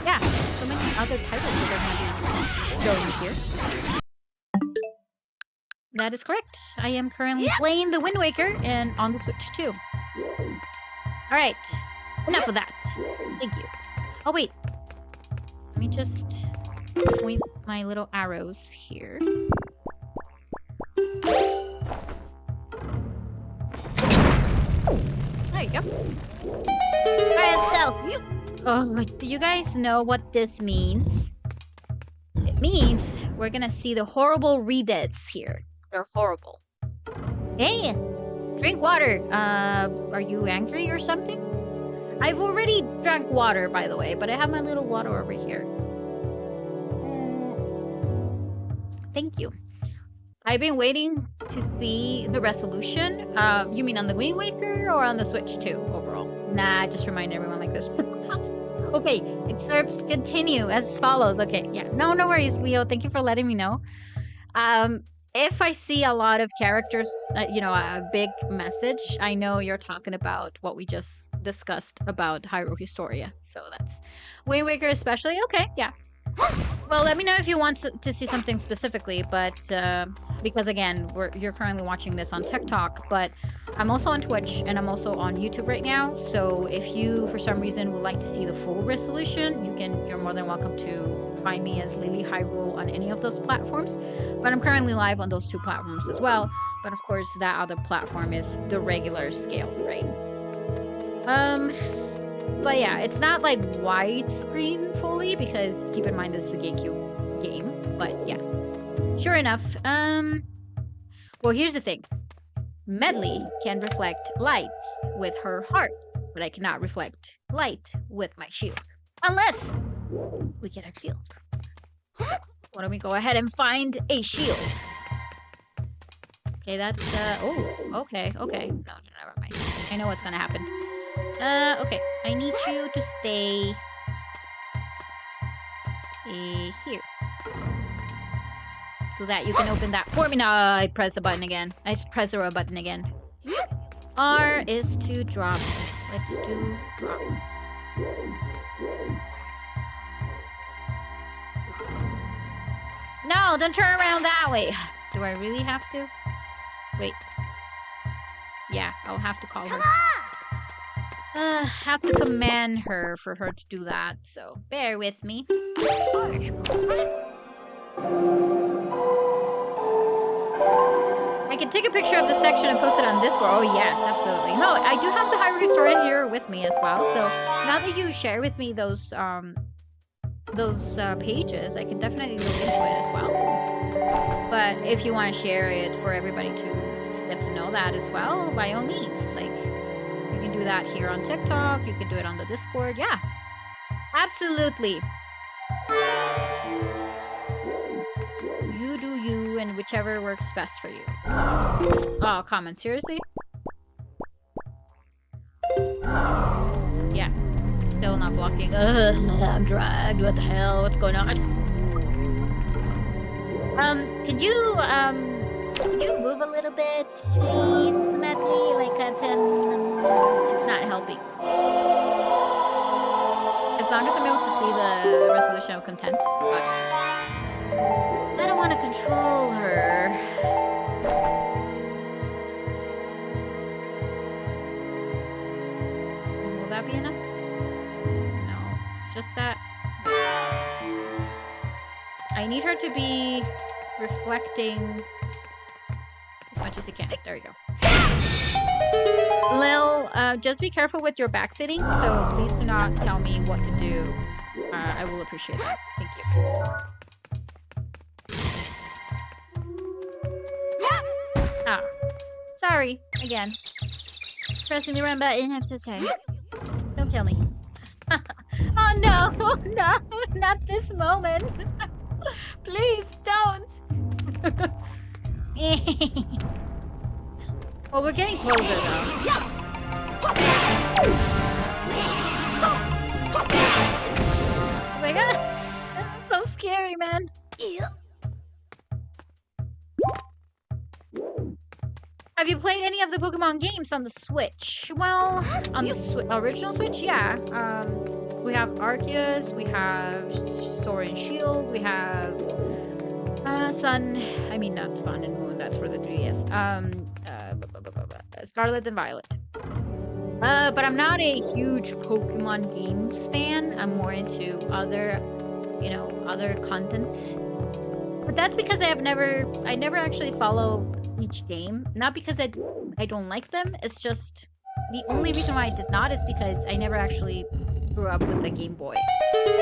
Yeah, so many other titles that they're going to be showing here. That is correct. I am currently playing the Wind Waker and on the Switch too. Alright, enough of that. Thank you. Oh wait, let me just point my little arrows here. There you go. Alright, so... Oh, do you guys know what this means? It means we're gonna see the horrible redeads here. They're horrible. Hey! Drink water! Are you angry or something? I've already drank water, by the way, but I have my little water over here. Thank you. I've been waiting to see the resolution. You mean on the Wind Waker or on the Switch too, overall? Nah, just remind everyone like this. Okay, it serves to continue as follows. Okay, yeah. No worries, Leo. Thank you for letting me know. If I see a lot of characters, you know, a big message, I know you're talking about what we just discussed about Hyrule Historia. So that's Wind Waker especially. Okay, yeah. Well, let me know if you want to see something specifically, but because again, you're currently watching this on TikTok, but I'm also on Twitch and I'm also on YouTube right now. So if you, for some reason, would like to see the full resolution, you're more than welcome to find me as Lily Hyrule on any of those platforms. But I'm currently live on those 2 platforms as well. But of course, that other platform is the regular scale, right? But yeah, it's not like widescreen fully because keep in mind this is a GameCube game. But yeah, sure enough. Well, here's the thing. Medley can reflect light with her heart, but I cannot reflect light with my shield. Unless we get a shield. Why don't we go ahead and find a shield? Okay, that's, oh, okay. No, never mind. I know what's gonna happen. Okay, I need you to stay here. So that you can open that for me. No, I pressed the button again. I just pressed the button again. R is to drop. Let's do drop. No, don't turn around that way. Do I really have to? Wait. Yeah, I'll have to call her. Have to command her for her to do that, so bear with me. I can take a picture of the section and post it on Discord. Oh yes, absolutely. No, I do have the Hyrule story here with me as well, so now that you share with me those pages, I can definitely look into it as well. But if you want to share it for everybody to get to know that as well, by all means, like, you can do that here on TikTok, you can do it on the Discord, yeah. Absolutely. You do you, and whichever works best for you. Oh, comment, seriously? Yeah, still not blocking. I'm dragged, what the hell, what's going on? Can you move a little bit, please, Medley? Like, it's not helping. As long as I'm able to see the resolution of content, but I don't want to control her. Will that be enough? No, it's just that I need her to be reflecting as much as you can. There we go. Lil, just be careful with your back sitting, so please do not tell me what to do. I will appreciate that. Thank you. Ah, sorry, again. Pressing the run button, I'm so sorry. Don't kill me. Oh no, no, not this moment. Please don't. Well, we're getting closer though. Oh my god, that's so scary, man. Have you played any of the Pokemon games on the Switch? Well, on the original Switch, yeah. We have Arceus, we have Sword and Shield, we have not Sun and Moon, that's for the 3DS. Scarlet and Violet. But I'm not a huge Pokemon games fan. I'm more into other content. But that's because I never actually follow each game. Not because I don't like them. It's just the only reason why I did not is because I never actually grew up with the Game Boy.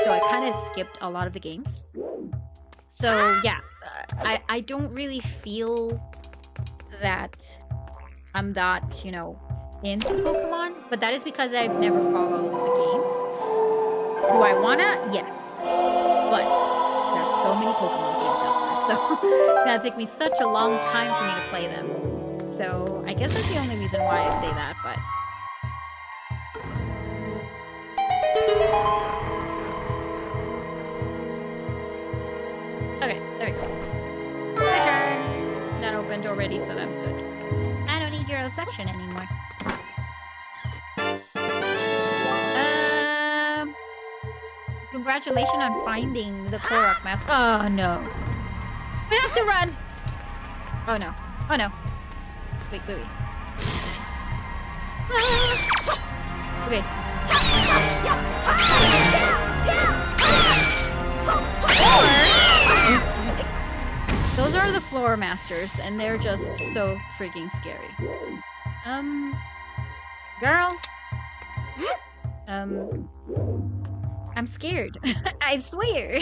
So I kind of skipped a lot of the games. So yeah, I don't really feel that I'm that, into Pokemon, but that is because I've never followed the games. Do I wanna? Yes. But there's so many Pokemon games out there, so it's gonna take me such a long time for me to play them. So I guess that's the only reason why I say that, but... Okay, there we go. My turn. That opened already, so that's good. I don't need your affection anymore. Congratulations on finding the Korok mask. Oh no. We have to run! Oh no. Oh no. Wait. Ah! Okay. Those are the floor masters, and they're just so freaking scary. Girl. I'm scared. I swear.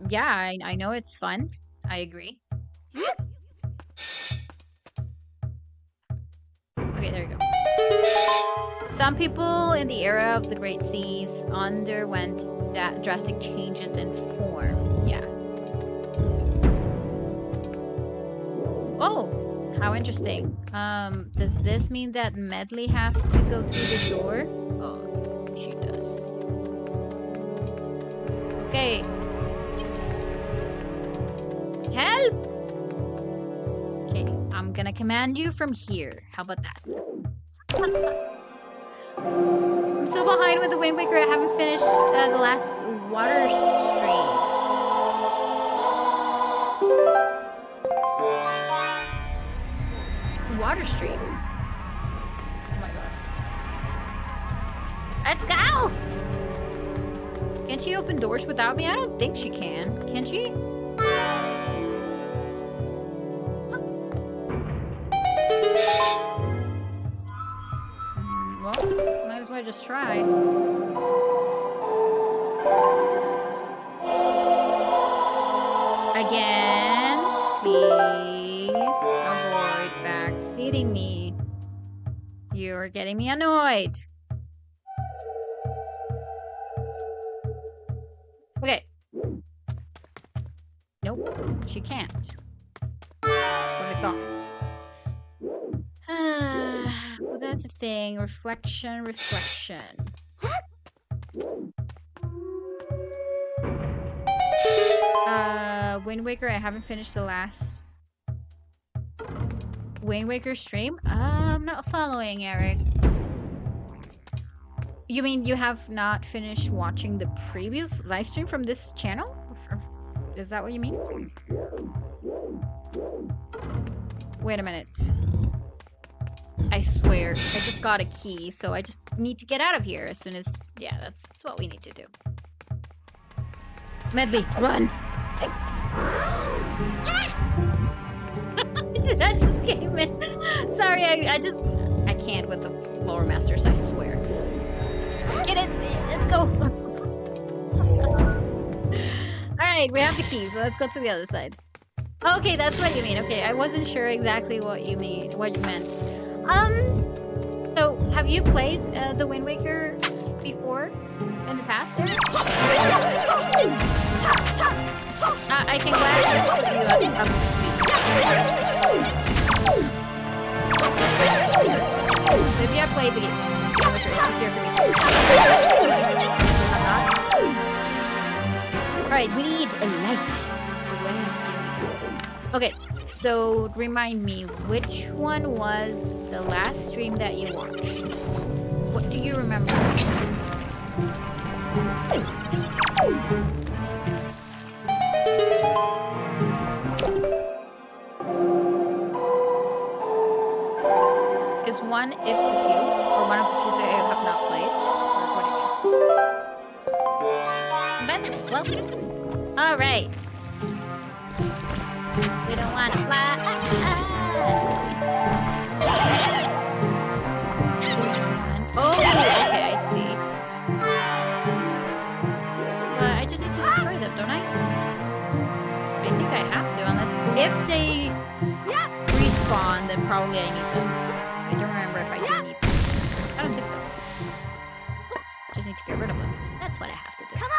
Yeah, I know it's fun. I agree. Okay, there you go. Some people in the era of the Great Seas underwent drastic changes in form. Yeah. Oh, how interesting. Does this mean that Medley have to go through the door? Oh, she does. Okay. Help! Okay, I'm gonna command you from here. How about that? I'm so behind with the Wind Waker. I haven't finished the last water stream. Water stream. Oh my god. Let's go! Can she open doors without me? I don't think she can. Can she? Well, might as well just try. Again, please avoid backseating me. You're getting me annoyed. Okay. Nope, she can't. That's what I thought. Well, that's the thing. Reflection. Wind Waker, I haven't finished the last Wind Waker stream. I'm not following, Eric. You mean you have not finished watching the previous live stream from this channel? Is that what you mean? Wait a minute. I swear, I just got a key, so I just need to get out of here as soon as... Yeah, that's what we need to do. Medley, run! That just came in. Sorry, I can't with the floor masters, I swear. Get it! Let's go! Alright, we have the keys, so let's go to the other side. Okay, that's what you mean. Okay, I wasn't sure exactly what you meant. So, have you played the Wind Waker before? In the past, there? I can gladly put you up to speed. So if you have played the Wind Waker, it's easier for me to Alright, we need a light. Okay, so remind me, which one was the last stream that you watched? What do you remember? Is one if the few, or one of the few that I have not played? Or what do you mean? Well, alright. We don't want to fly. Oh, okay, I see. I just need to destroy them, don't I? I think I have to, unless if they respawn, then probably I need them. I don't remember if I do need them. I don't think so. Just need to get rid of them. That's what I have to do. Come on!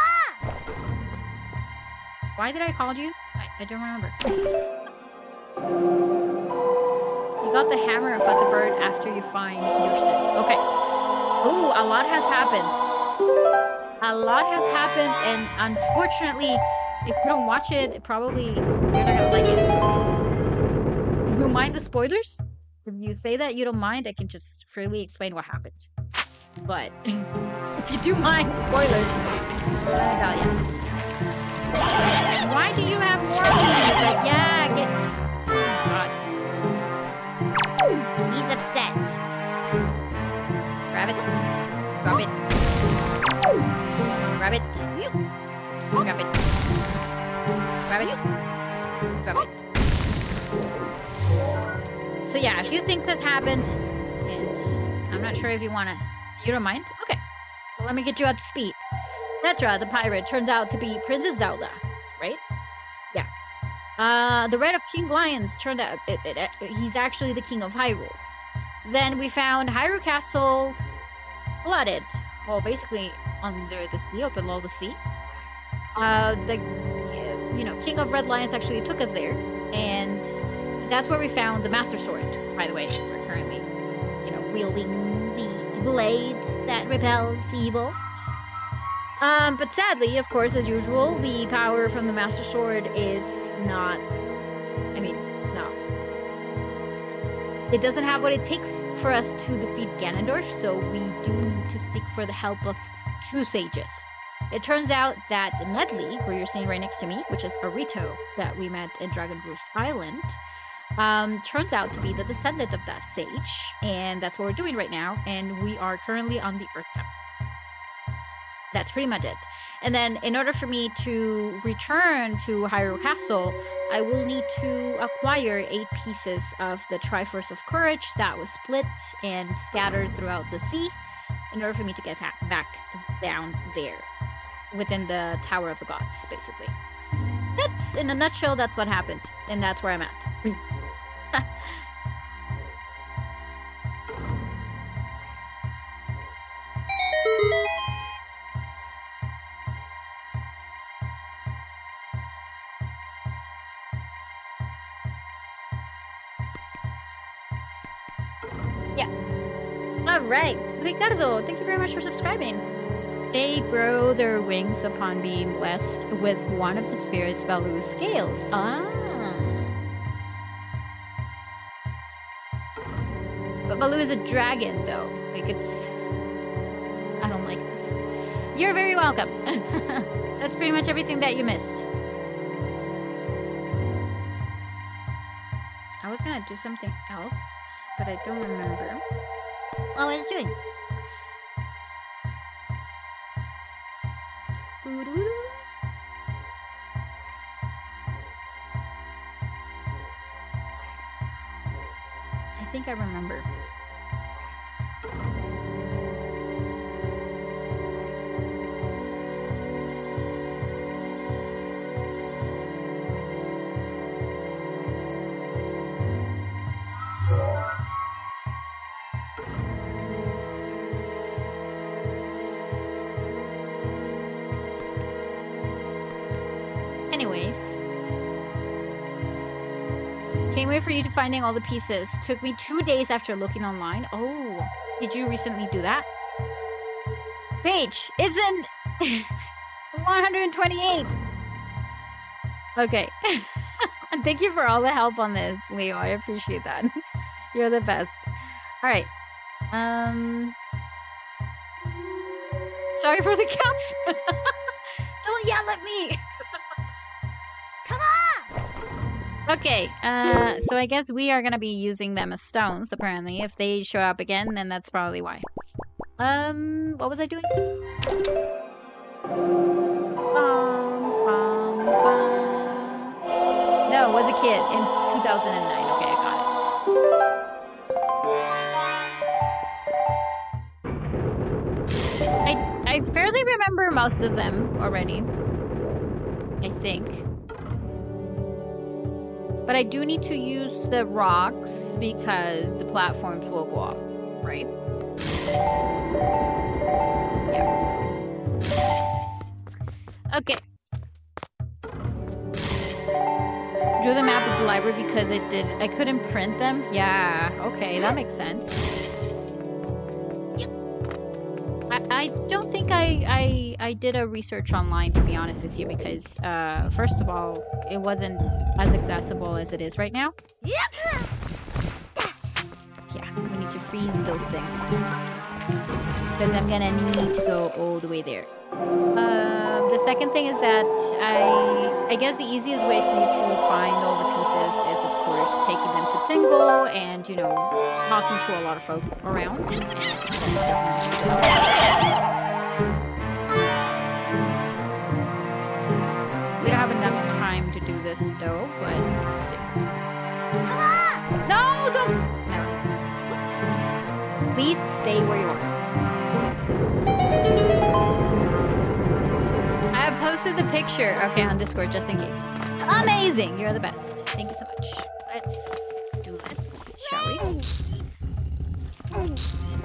Why did I call you? I don't remember. You got the hammer and fought the bird after you find your sis. Okay. Ooh, a lot has happened. A lot has happened, and unfortunately, if you don't watch it, probably you're not gonna like it. You mind the spoilers? If you say that you don't mind, I can just freely explain what happened. But if you do mind spoilers, let me tell you. Why do you have more of these? Like, yeah, get. Oh God. He's upset. Grab it. Drop it. Grab it. Grab it. Grab it. Grab it. So yeah, a few things has happened, and I'm not sure if you wanna. You don't mind? Okay. Well, let me get you up to speed. Xtra, the pirate, turns out to be Princess Zelda, right? Yeah. The Red of King Lions turned out he's actually the king of Hyrule. Then we found Hyrule Castle flooded. Well, basically under the sea, or below the sea. The King of Red Lions actually took us there, and that's where we found the Master Sword. By the way, we're currently, wielding the blade that repels evil. But sadly, of course, as usual, the power from the Master Sword is not. It's not. It doesn't have what it takes for us to defeat Ganondorf, so we do need to seek for the help of two sages. It turns out that Medley, who you're seeing right next to me, which is Arito that we met in Dragon Roost Island, turns out to be the descendant of that sage, and that's what we're doing right now, and we are currently on the Earth Temple. That's pretty much it. And then, in order for me to return to Hyrule Castle, I will need to acquire 8 pieces of the Triforce of Courage that was split and scattered throughout the sea, in order for me to get back down there, within the Tower of the Gods, basically. That's, in a nutshell, that's what happened, and that's where I'm at. Yeah. Alright. Ricardo, thank you very much for subscribing. They grow their wings upon being blessed with one of the spirits Baloo's scales. Ah. But Baloo is a dragon, though. Like, it's... I don't like this. You're very welcome. That's pretty much everything that you missed. I was gonna do something else, but I don't remember what I was doing. I think I remember. Anyways, can't wait for you to finding all the pieces. Took me 2 days after looking online. Oh, did you recently do that? Paige, isn't 128. Okay. Thank you for all the help on this, Leo. I appreciate that. You're the best. All right. Sorry for the counts. Don't yell at me. Okay, so I guess we are gonna be using them as stones, apparently. If they show up again, then that's probably why. What was I doing? No, it was a kid in 2009. Okay, I got it. I fairly remember most of them already. think. But I do need to use the rocks because the platforms will go up, right? Yeah. Okay. Drew the map of the library because I couldn't print them. Yeah, okay, that makes sense. I don't think I did a research online, to be honest with you, because first of all, it wasn't as accessible as it is right now. Yeah, we need to freeze those things because I'm gonna need to go all the way there. The second thing is that I guess the easiest way for you to find all the pieces is, of course, taking them to Tingle and, you know, talking to a lot of folk around. We don't have enough time to do this, though, but let's see. No, don't! No. Please stay where you are. I have posted the picture, okay, on Discord, just in case. Amazing! You're the best. Thank you so much. Let's do this, shall we?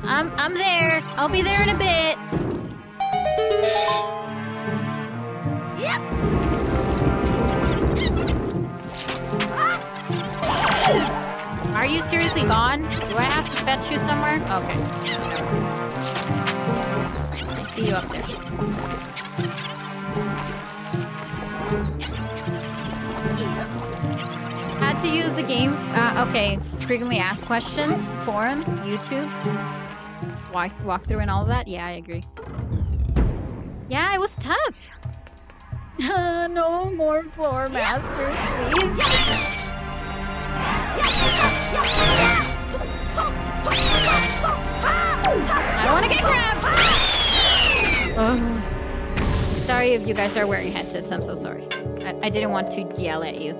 I'm there. I'll be there in a bit. Yep. Are you seriously gone? Do I have to fetch you somewhere? Okay. I see you up there. Had to use the game. Okay, frequently asked questions, forums, YouTube, walkthrough, and all of that. Yeah, I agree. Yeah, it was tough. No more floor masters, please. I don't want to get grabbed. Sorry if you guys are wearing headsets. I'm so sorry. I didn't want to yell at you.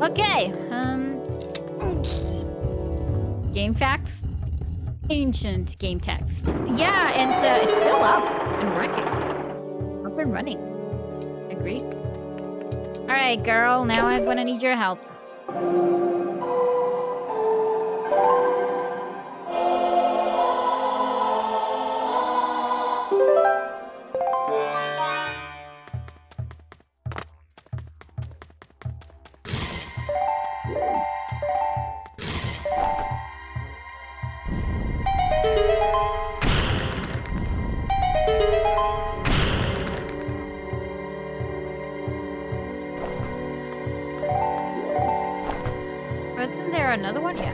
Okay. Game facts. Ancient game text. Yeah, and it's still up and working. Up and running. Agree. All right, girl. Now I'm gonna need your help. Another one? Yeah.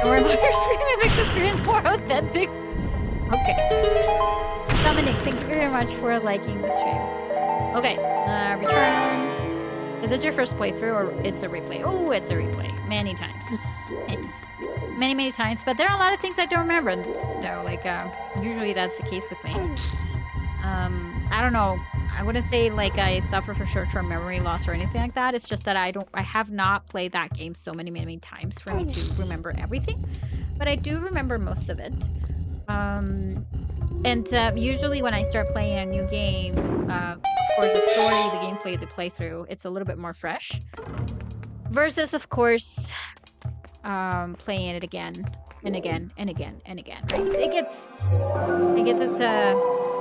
Don't worry about your stream, it makes the stream more authentic. Okay. Dominic, thank you very much for liking the stream. Okay, return. Is it your first playthrough or it's a replay? Oh, it's a replay. Many times. Many times, but there are a lot of things I don't remember. No, like, usually that's the case with me. I don't know. I wouldn't say like I suffer from short-term memory loss or anything like that. It's just that I have not played that game so many times for me to remember everything. But I do remember most of it. Usually when I start playing a new game, of course the story, the gameplay, the playthrough, it's a little bit more fresh. Versus, of course, playing it again and again and again and again, right? It gets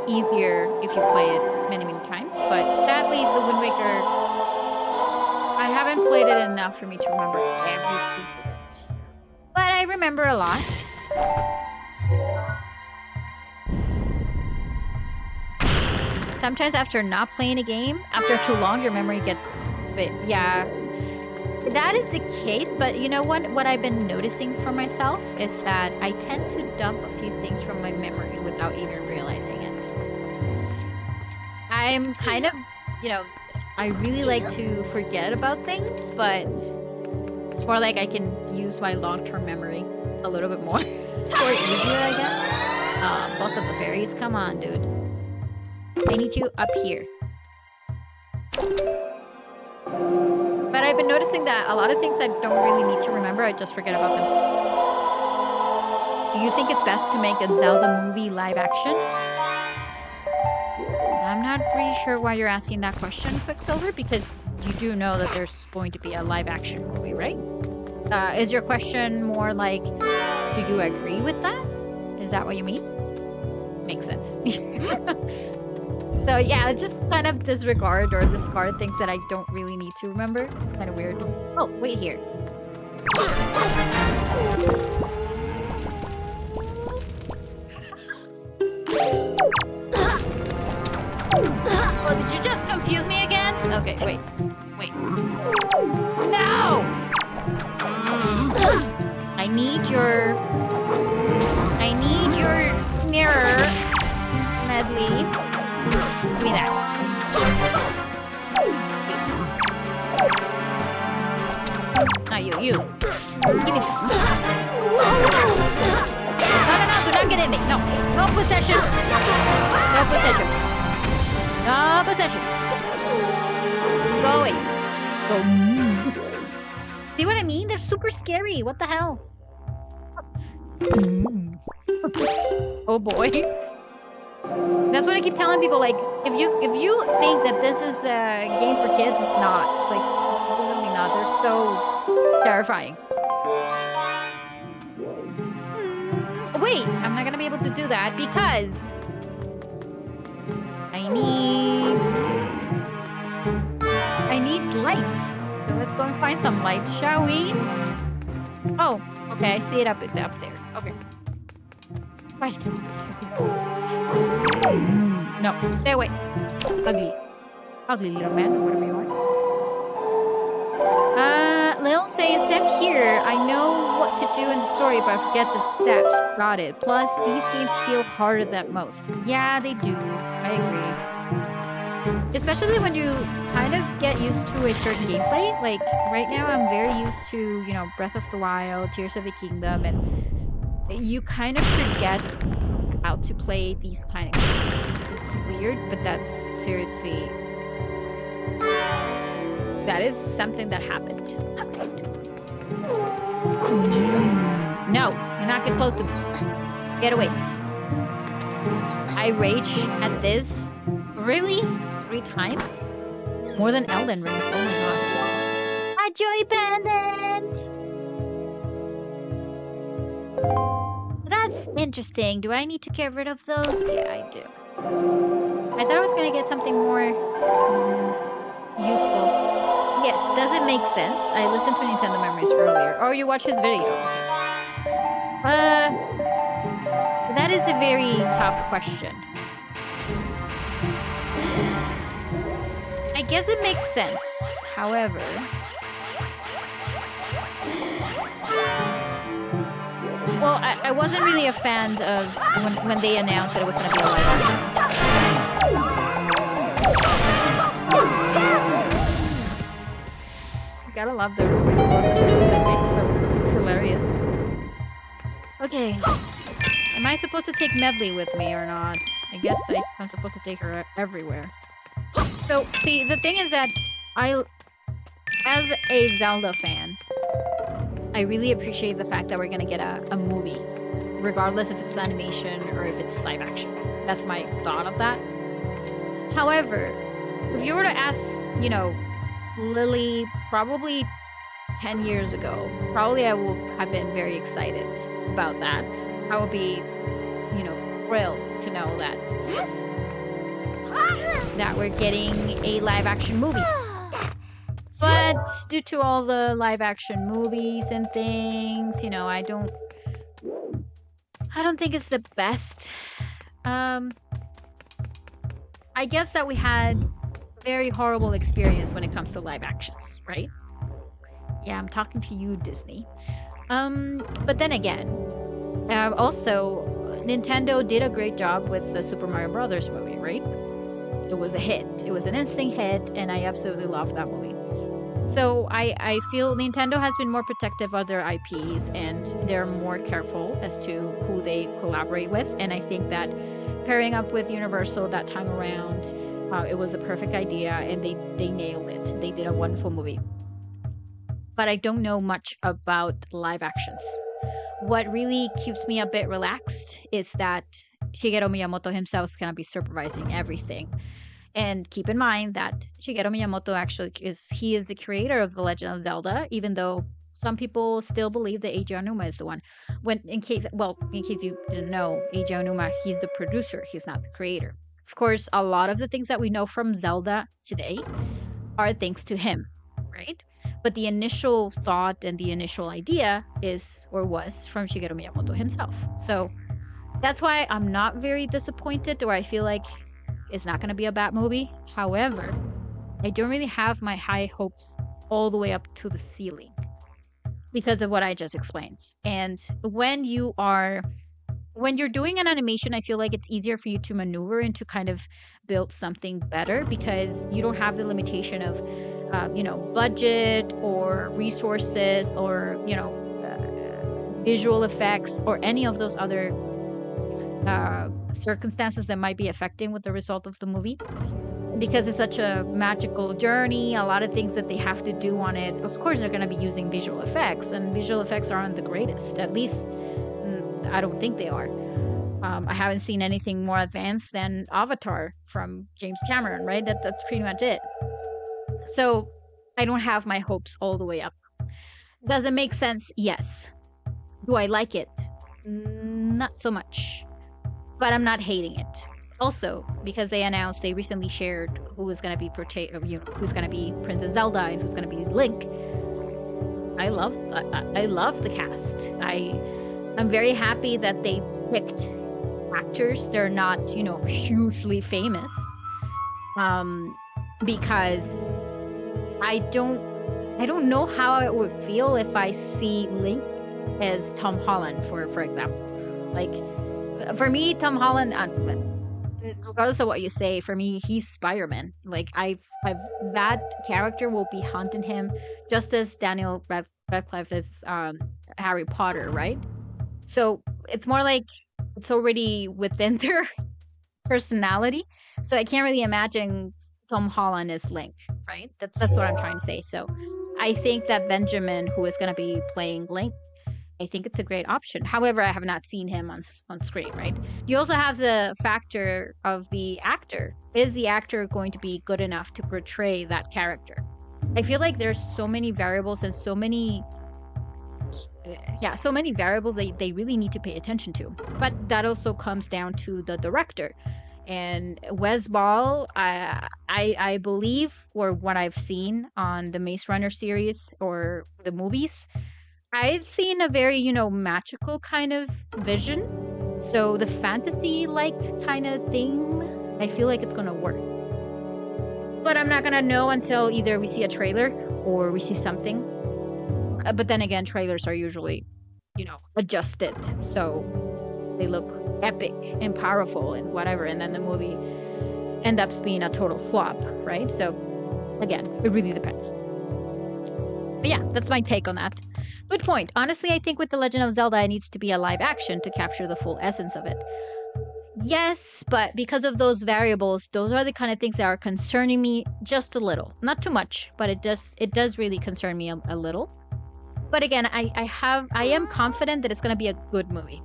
easier if you play it many times, but sadly the Wind Waker, I haven't played it enough for me to remember every piece of it, but I remember a lot. Sometimes after not playing a game, after too long, your memory gets a bit, yeah, that is the case. But you know what I've been noticing for myself is that I tend to dump a few things from my memory without even realizing it. I'm kind of, you know, I really like to forget about things, but it's more like I can use my long-term memory a little bit more. Or easier, I guess. Both of the fairies, come on, dude. I need you up here. But I've been noticing that a lot of things I don't really need to remember, I just forget about them. Do you think it's best to make a Zelda movie live action? I'm not really sure why you're asking that question, Quicksilver, because you do know that there's going to be a live-action movie, right? Is your question more like, do you agree with that? Is that what you mean? Makes sense. So yeah, just kind of disregard or discard things that I don't really need to remember. It's kind of weird. Oh, wait here. Oh, did you just confuse me again? Okay, wait. Wait. No! I need your mirror, Medley. Give me that. Not you. Give me that. No, do not get in me. No possession. No possession. No possession. Go away. Go. See what I mean? They're super scary. What the hell? Oh boy. That's what I keep telling people. Like, if you think that this is a game for kids, it's not. It's like, it's literally not. They're so terrifying. Wait, I'm not gonna be able to do that because I need lights. So let's go and find some lights, shall we? Oh, okay, I see it up there. Okay. Right. No, stay away. Ugly little man, whatever you are. Lil says, "Except here, I know what to do in the story, but I forget the steps." Got it. Plus, these games feel harder than most. Yeah, they do. I agree. Especially when you kind of get used to a certain gameplay. Like, right now I'm very used to, you know, Breath of the Wild, Tears of the Kingdom, and you kind of forget how to play these kind of games. It's weird, but that's seriously... that is something that happened. No, do not get close to me. Get away. I rage at this. Really? 3 times? More than Elden Ring. Oh my god. A joy pendant! That's interesting. Do I need to get rid of those? Yeah, I do. I thought I was gonna get something more useful. Yes, does it make sense? I listened to Nintendo Memories earlier. Or you watched his video. That is a very tough question. I guess it makes sense. However... well, I wasn't really a fan of when they announced that it was going to be a live action. Gotta love the it's hilarious. Okay. Am I supposed to take Medley with me or not? I guess I'm supposed to take her everywhere. So, see, the thing is that as a Zelda fan, I really appreciate the fact that we're gonna get a movie, regardless if it's animation or if it's live action. That's my thought of that. However, if you were to ask, you know, Lily probably 10 years ago, probably I would have been very excited about that. I would be, you know, thrilled to know that we're getting a live action movie. But due to all the live action movies and things, you know, I don't think it's the best. I guess that we had very horrible experience when it comes to live actions, right? Yeah, I'm talking to you, Disney. But then again, also, Nintendo did a great job with the Super Mario Brothers movie, right? It was a hit. It was an instant hit, and I absolutely loved that movie. So I feel Nintendo has been more protective of their IPs, and they're more careful as to who they collaborate with. And I think that pairing up with Universal that time around, it was a perfect idea, and they nailed it. They did a wonderful movie. But I don't know much about live actions. What really keeps me a bit relaxed is that Shigeru Miyamoto himself is going to be supervising everything. And keep in mind that Shigeru Miyamoto actually is the creator of The Legend of Zelda, even though some people still believe that Eiji Aonuma is the one. In case you didn't know, Eiji Aonuma, he's the producer, he's not the creator. Of course, a lot of the things that we know from Zelda today are thanks to him, right? But the initial thought and the initial idea was from Shigeru Miyamoto himself. So that's why I'm not very disappointed, or I feel like it's not going to be a bad movie. However, I don't really have my high hopes all the way up to the ceiling because of what I just explained. And when you're doing an animation, I feel like it's easier for you to maneuver and to kind of build something better because you don't have the limitation of, budget or resources or, visual effects or any of those other circumstances that might be affecting with the result of the movie. Because it's such a magical journey, a lot of things that they have to do on it. Of course, they're going to be using visual effects, and visual effects aren't the greatest. At least, I don't think they are. I haven't seen anything more advanced than Avatar from James Cameron, right? That's pretty much it. So I don't have my hopes all the way up. Does it make sense? Yes. Do I like it? Not so much. But I'm not hating it. Also, because they recently shared who is going to be who's going to be Princess Zelda and who's going to be Link. I love the cast. I'm very happy that they picked actors. They're not, hugely famous. Because I don't know how it would feel if I see Link as Tom Holland, for example. Like, for me, Tom Holland, regardless of what you say, for me, he's Spider-Man. Like, that character will be haunting him, just as Daniel Radcliffe is Harry Potter, right? So it's more like it's already within their personality. So I can't really imagine Tom Holland as Link, right? That's what I'm trying to say. So I think that Benjamin, who is going to be playing Link, I think it's a great option. However, I have not seen him on screen, right? You also have the factor of the actor. Is the actor going to be good enough to portray that character? I feel like there's so many variables and so many variables that they really need to pay attention to. But that also comes down to the director. And Wes Ball, I believe, or what I've seen on the Maze Runner series or the movies, I've seen a very, magical kind of vision. So the fantasy-like kind of thing, I feel like it's going to work. But I'm not going to know until either we see a trailer or we see something. But then again, trailers are usually, adjusted. So they look epic and powerful and whatever. And then the movie ends up being a total flop, right? So again, it really depends. But yeah, that's my take on that. Good point. Honestly, I think with The Legend of Zelda, it needs to be a live action to capture the full essence of it. Yes, but because of those variables, those are the kind of things that are concerning me just a little. Not too much, but it does really concern me a little. But again, I am confident that it's going to be a good movie.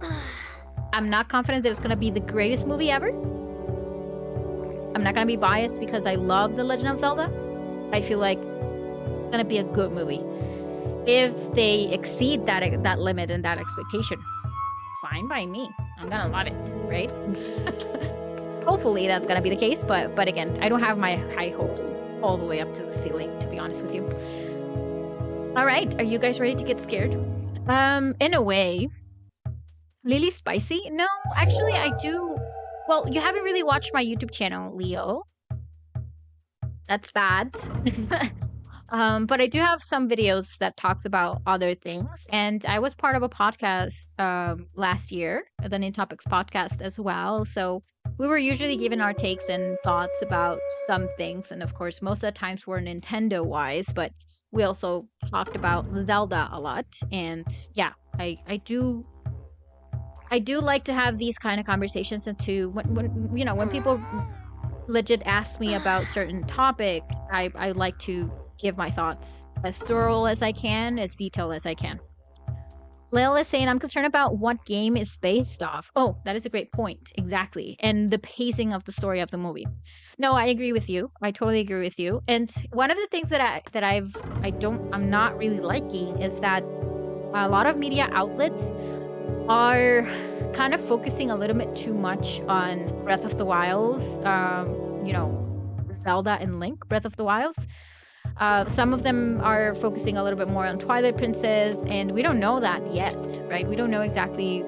I'm not confident that it's going to be the greatest movie ever. I'm not going to be biased because I love The Legend of Zelda. I feel like it's going to be a good movie. If they exceed that limit and that expectation, fine by me. I'm going to love it, right? Hopefully that's going to be the case. But again, I don't have my high hopes all the way up to the ceiling, to be honest with you. All right. Are you guys ready to get scared? In a way. Lily Spicy? No, actually I do. Well, you haven't really watched my YouTube channel, Leo. That's bad. But I do have some videos that talks about other things. And I was part of a podcast last year, the New Topics podcast as well. So we were usually given our takes and thoughts about some things. And of course, most of the times were Nintendo-wise. But we also talked about Zelda a lot. And yeah, I do like to have these kind of conversations. And to when people legit ask me about certain topic, I like to give my thoughts as thorough as I can, as detailed as I can. Lil is saying, I'm concerned about what game is based off. Oh, that is a great point. Exactly. And the pacing of the story of the movie. No, I agree with you. I totally agree with you. And one of the things I'm not really liking is that a lot of media outlets are kind of focusing a little bit too much on Breath of the Wilds, Zelda and Link, Breath of the Wilds. Some of them are focusing a little bit more on Twilight Princess, and we don't know that yet, right? We don't know exactly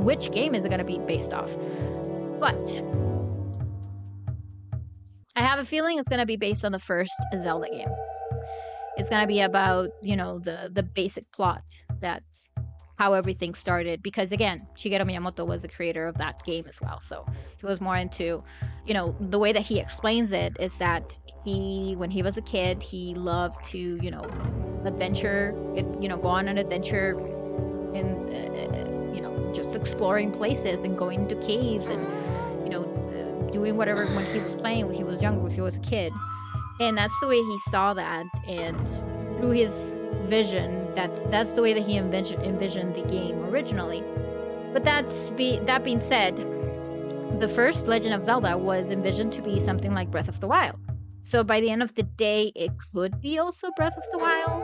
which game is it going to be based off. But I have a feeling it's going to be based on the first Zelda game. It's going to be about, the basic plot, that how everything started. Because again, Shigeru Miyamoto was the creator of that game as well. So he was more into, the way that he explains it is that when he was a kid, he loved to, adventure, go on an adventure in, just exploring places and going into caves and, doing whatever when he was playing, when he was younger, when he was a kid. And that's the way he saw that. And through his vision, that's the way that he envisioned the game originally. But that being said, the first Legend of Zelda was envisioned to be something like Breath of the Wild. So by the end of the day, it could be also Breath of the Wild.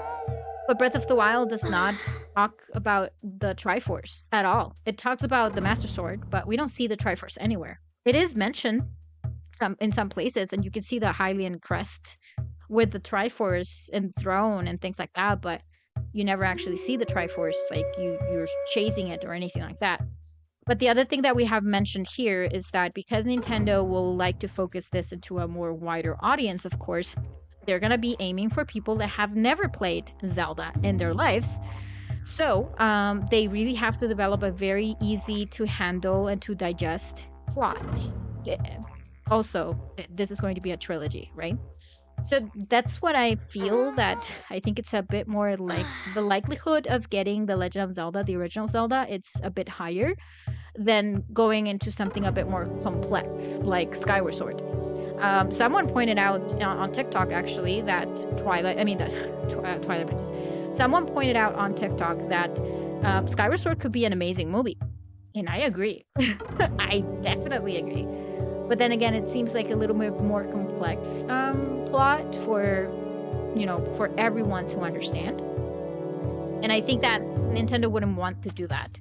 But Breath of the Wild does not talk about the Triforce at all. It talks about the Master Sword, but we don't see the Triforce anywhere. It is mentioned in some places, and you can see the Hylian crest with the Triforce enthroned and things like that, but you never actually see the Triforce, like you're chasing it or anything like that. But the other thing that we have mentioned here is that because Nintendo will like to focus this into a more wider audience, of course, they're going to be aiming for people that have never played Zelda in their lives. So they really have to develop a very easy to handle and to digest plot. Also, this is going to be a trilogy, right? So that's what I feel, that I think it's a bit more like the likelihood of getting the Legend of Zelda, the original Zelda, it's a bit higher than going into something a bit more complex like Skyward Sword. Someone pointed out on TikTok actually that Twilight Princess. Someone pointed out on TikTok that Skyward Sword could be an amazing movie. And I agree. I definitely agree. But then again, it seems like a little bit more complex plot for everyone to understand. And I think that Nintendo wouldn't want to do that.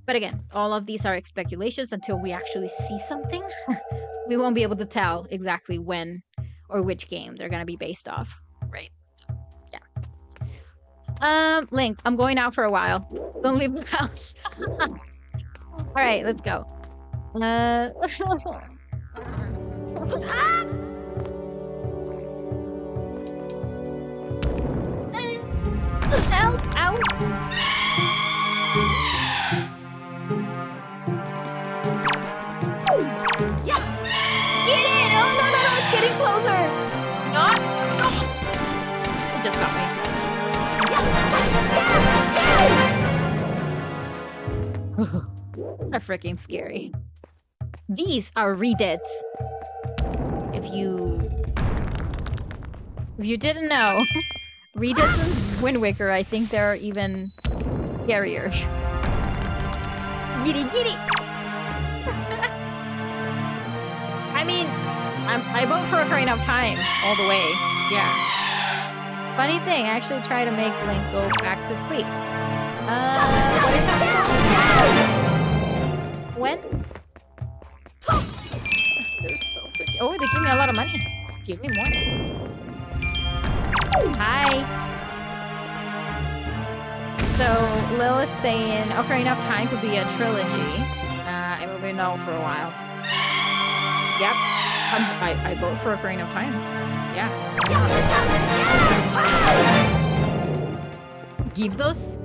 But again, all of these are speculations until we actually see something. We won't be able to tell exactly when or which game they're going to be based off, right? So, yeah. Link, I'm going out for a while. Don't leave the house. All right, let's go. Help! Ow! Yeah! Get it! Oh, no, it's getting closer! Not! No! It just got me. They're freaking scary. These are redeads. If you didn't know, redeads in Wind Waker, I think they're even scarier. Giddy giddy! I mean, I vote for Ocarina of Time all the way. Yeah. Funny thing, I actually try to make Link go back to sleep. When? They're so pretty. Oh, they give me a lot of money. Give me more. Hi. So, Lil is saying Ocarina of Time could be a trilogy. I will be no for a while. Yep. I vote for Ocarina of Time. Yeah. Give those?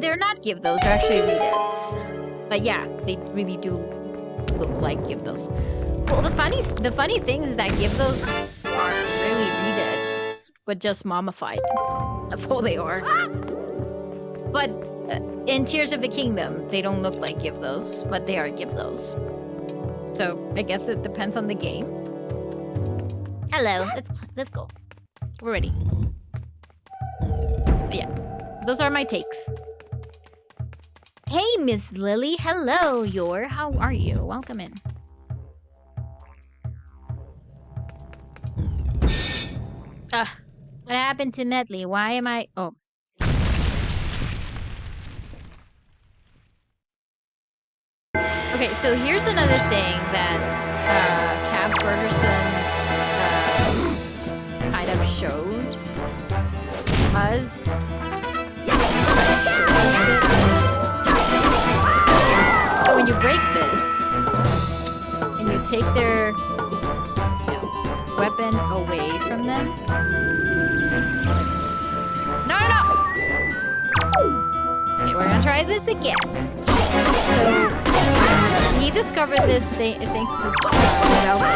They're not give those. They're actually readers. But yeah, they really do look like give those. Well, the funny thing is that give those are really readers, but just mummified. That's all they are. But in Tears of the Kingdom, they don't look like give those, but they are give those. So I guess it depends on the game. Hello, let's go. We're ready. But yeah. those are my takes. Hey, Miss Lily. Hello, how are you? Welcome in. What happened to Medley? Why am I... Oh. Okay, so here's another thing that Cab Ferguson kind of showed us. So when you break this, and you take their weapon away from them. No! Okay, we're gonna try this again. So, he discovered this thing thanks to Zelda.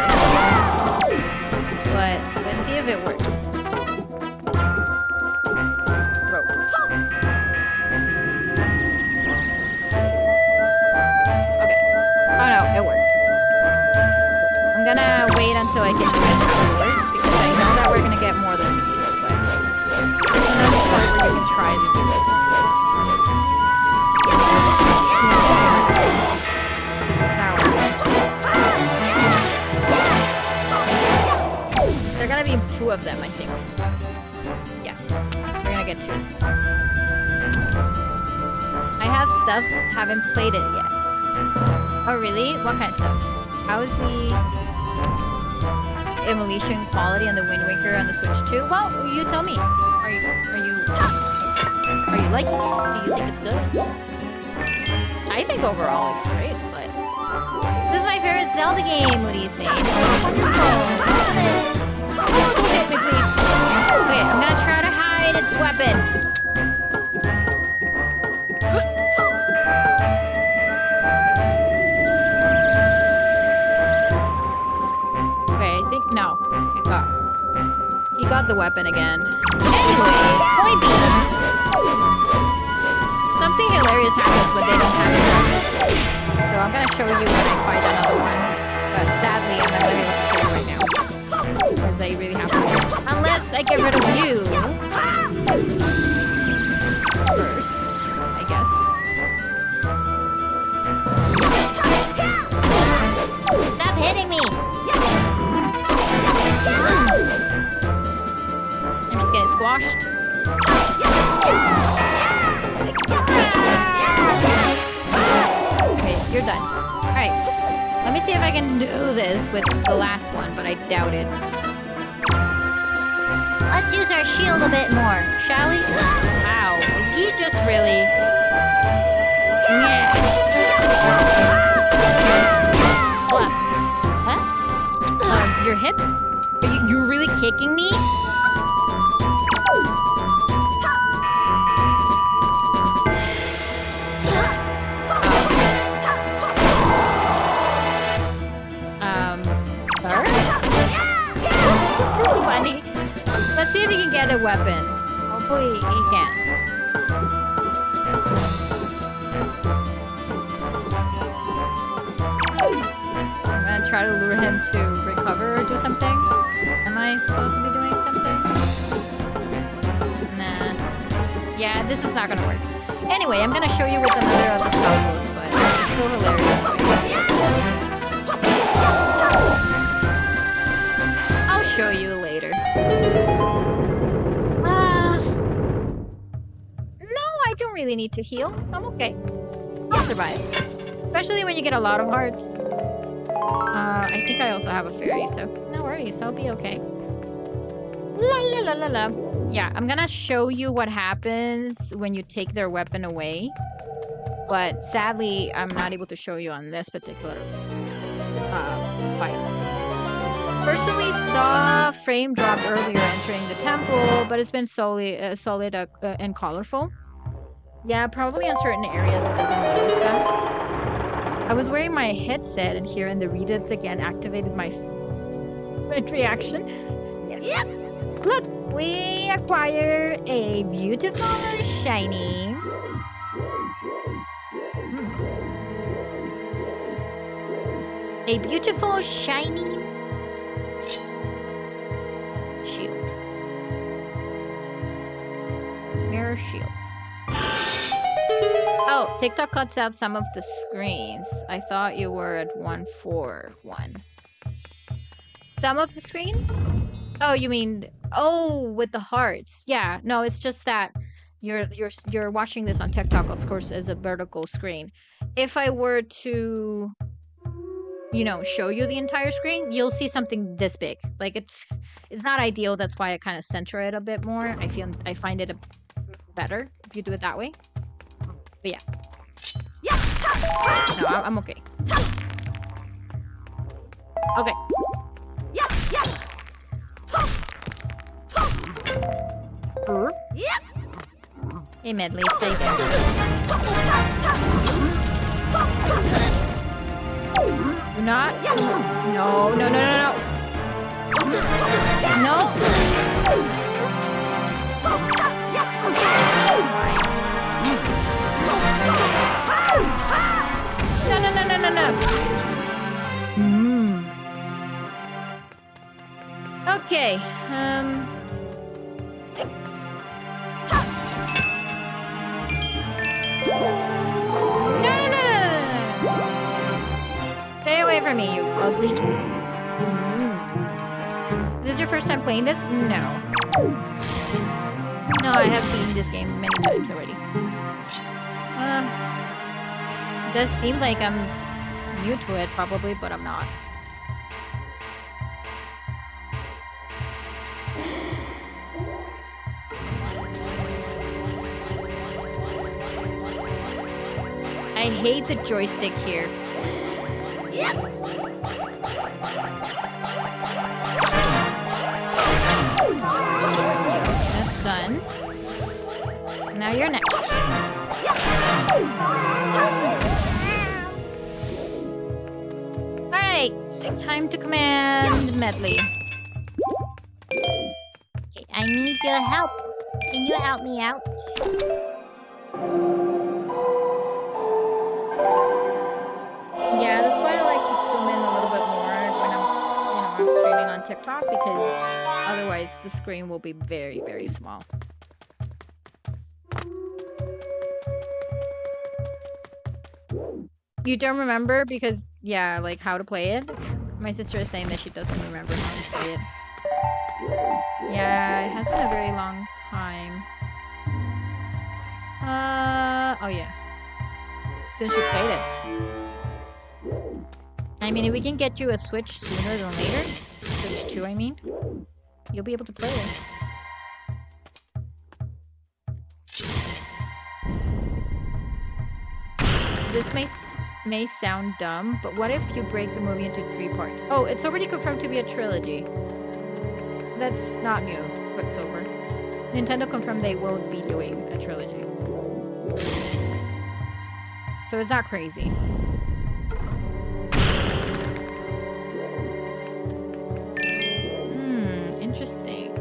But, let's see if it works. Rope. Okay. Oh no, it worked. I'm gonna wait until I can do it afterwards, because I know that we're gonna get more than these, but there's another part where you can try to do this. This is how there are gonna be 2 of them, I think. Yeah, we're gonna get 2. I have stuff, haven't played it yet. Oh really? What kind of stuff? How is the emulation quality on the Wind Waker on the Switch 2? Well, you tell me. Are you liking it? Do you think it's good? I think overall it's great, but this is my favorite Zelda game. What are you saying? Oh, don't hit me, please. Okay, I'm gonna try to hide its weapon. No, he got the weapon again. Anyways, point being, something hilarious happens when they don't have it. So I'm gonna show you when I find another one. But sadly, I'm not gonna be able to show you right now. Because I really have to do this. Unless I get rid of you. First, I guess. Stop hitting me! I'm just getting squashed. Okay, you're done. Alright. Let me see if I can do this with the last one, but I doubt it. Let's use our shield a bit more, shall we? Wow. He just really... Yeah. What? Your hips? Are you're really kicking me? Sorry? Funny. Let's see if he can get a weapon. Hopefully he can. I'm gonna try to lure him to recover or do something. Am I supposed to be doing something? Nah. Yeah, this is not gonna work. Anyway, I'm gonna show you with another of the stoppos, but it's so hilarious. I'll show you later. No, I don't really need to heal. I'm okay. I'll survive. Especially when you get a lot of hearts. I think I also have a fairy, so no worries. I'll be okay. La la la la la. Yeah, I'm gonna show you what happens when you take their weapon away. But sadly, I'm not able to show you on this particular fight. Personally saw frame drop earlier entering the temple, but it's been solid and colorful. Yeah, probably in certain areas it doesn't load as fast. I was wearing my headset and hearing the readouts again activated my reaction. Yes. Yep. Look, we acquire a beautiful shiny. A beautiful shiny shield. Mirror shield. Oh, TikTok cuts out some of the screens. I thought you were at 141. Some of the screen? Oh, you mean with the hearts? Yeah. No, it's just that you're watching this on TikTok, of course, as a vertical screen. If I were to, you know, show you the entire screen, you'll see something this big. Like it's not ideal. That's why I kind of center it a bit more. I find it better if you do it that way. But yeah. No, I'm okay. Okay. Hey, Medley, stay there. Do not. No. No. Okay. No. Stay away from me, you ugly. Is this your first time playing this? No. No, I have seen this game many times already. It does seem like I'm new to it, probably, but I'm not. I hate the joystick here. That's done. Now you're next. Alright, time to command Medley. Okay, I need your help. Can you help me out? Yeah, that's why I like to zoom in a little bit more when I'm streaming on TikTok, because otherwise the screen will be very, very small. You don't remember because, yeah, like how to play it? My sister is saying that she doesn't remember how to play it. Yeah, it has been a very long time. Oh yeah. Since you played it. I mean, if we can get you a Switch sooner than later, Switch 2 I mean, you'll be able to play it. This may sound dumb, but what if you break the movie into 3 parts? Oh, it's already confirmed to be a trilogy. That's not new, Quicksilver. Nintendo confirmed they will be doing a trilogy. So it's not crazy. Interesting.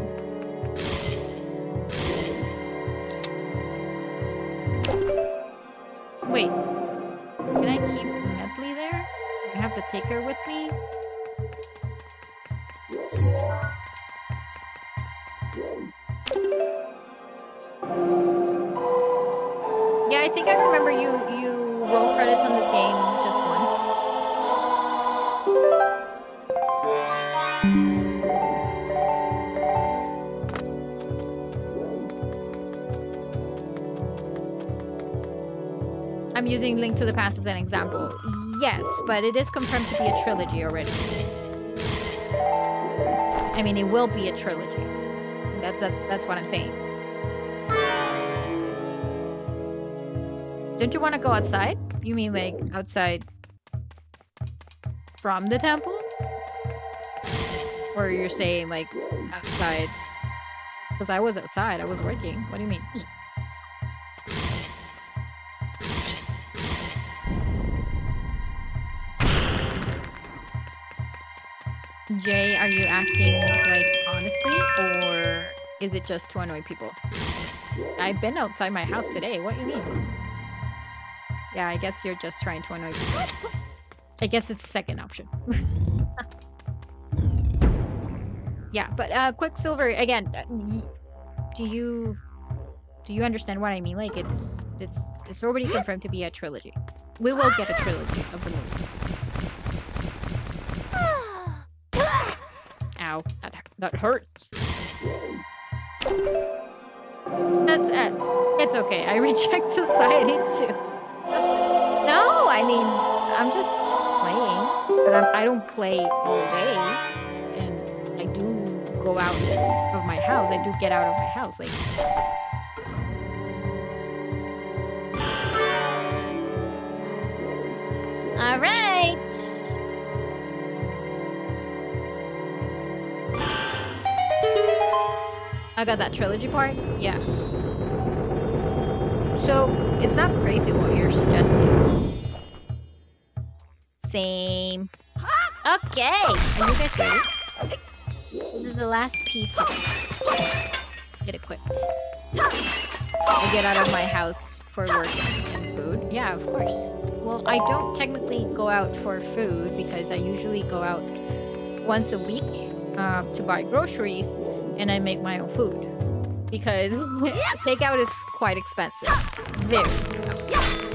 Wait. Can I keep Medley there? I have to take her with me? Yeah, I think I remember you roll credits on this game just once. I'm using Link to the Past as an example. Yes, but it is confirmed to be a trilogy already. I mean, it will be a trilogy. That's what I'm saying. Don't you want to go outside? You mean like outside from the temple? Or you're saying like outside? Because I was outside, I was working. What do you mean? Jay, are you asking like honestly, or is it just to annoy people? I've been outside my house today. What do you mean? Yeah, I guess you're just trying to annoy people. I guess it's the second option. Yeah, but Quicksilver, again, do you understand what I mean? Like it's It's already confirmed to be a trilogy. We will get a trilogy of the movies. Ow, that hurts. That's it. It's okay. I reject society too. No, I mean, I'm just playing, but I don't play all day, and I do go out of my house. I do get out of my house, like. All right. I got that trilogy part? Yeah. So, it's not crazy what you're suggesting. Same. Okay! Are you guys ready? This is the last piece of it. Let's get equipped. I get out of my house for work and food. Yeah, of course. Well, I don't technically go out for food because I usually go out once a week to buy groceries. And I make my own food because takeout is quite expensive.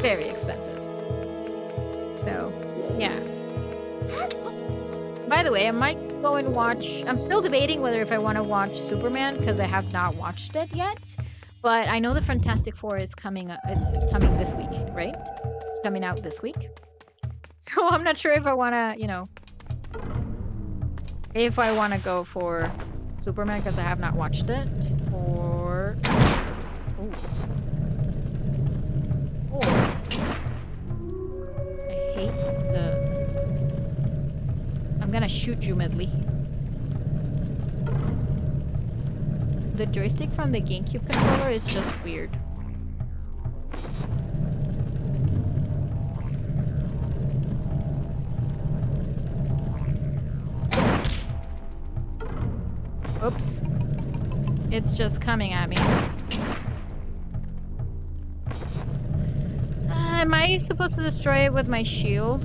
Very expensive. So, yeah. By the way, I might go and watch... I'm still debating whether if I want to watch Superman because I have not watched it yet. But I know the Fantastic Four is coming. It's coming this week, right? It's coming out this week. So I'm not sure if I want to, you know... If I want to go for... Superman because I have not watched it, or I hate I'm gonna shoot you, Medley. The joystick from the GameCube controller is just weird. Oops. It's just coming at me. Am I supposed to destroy it with my shield?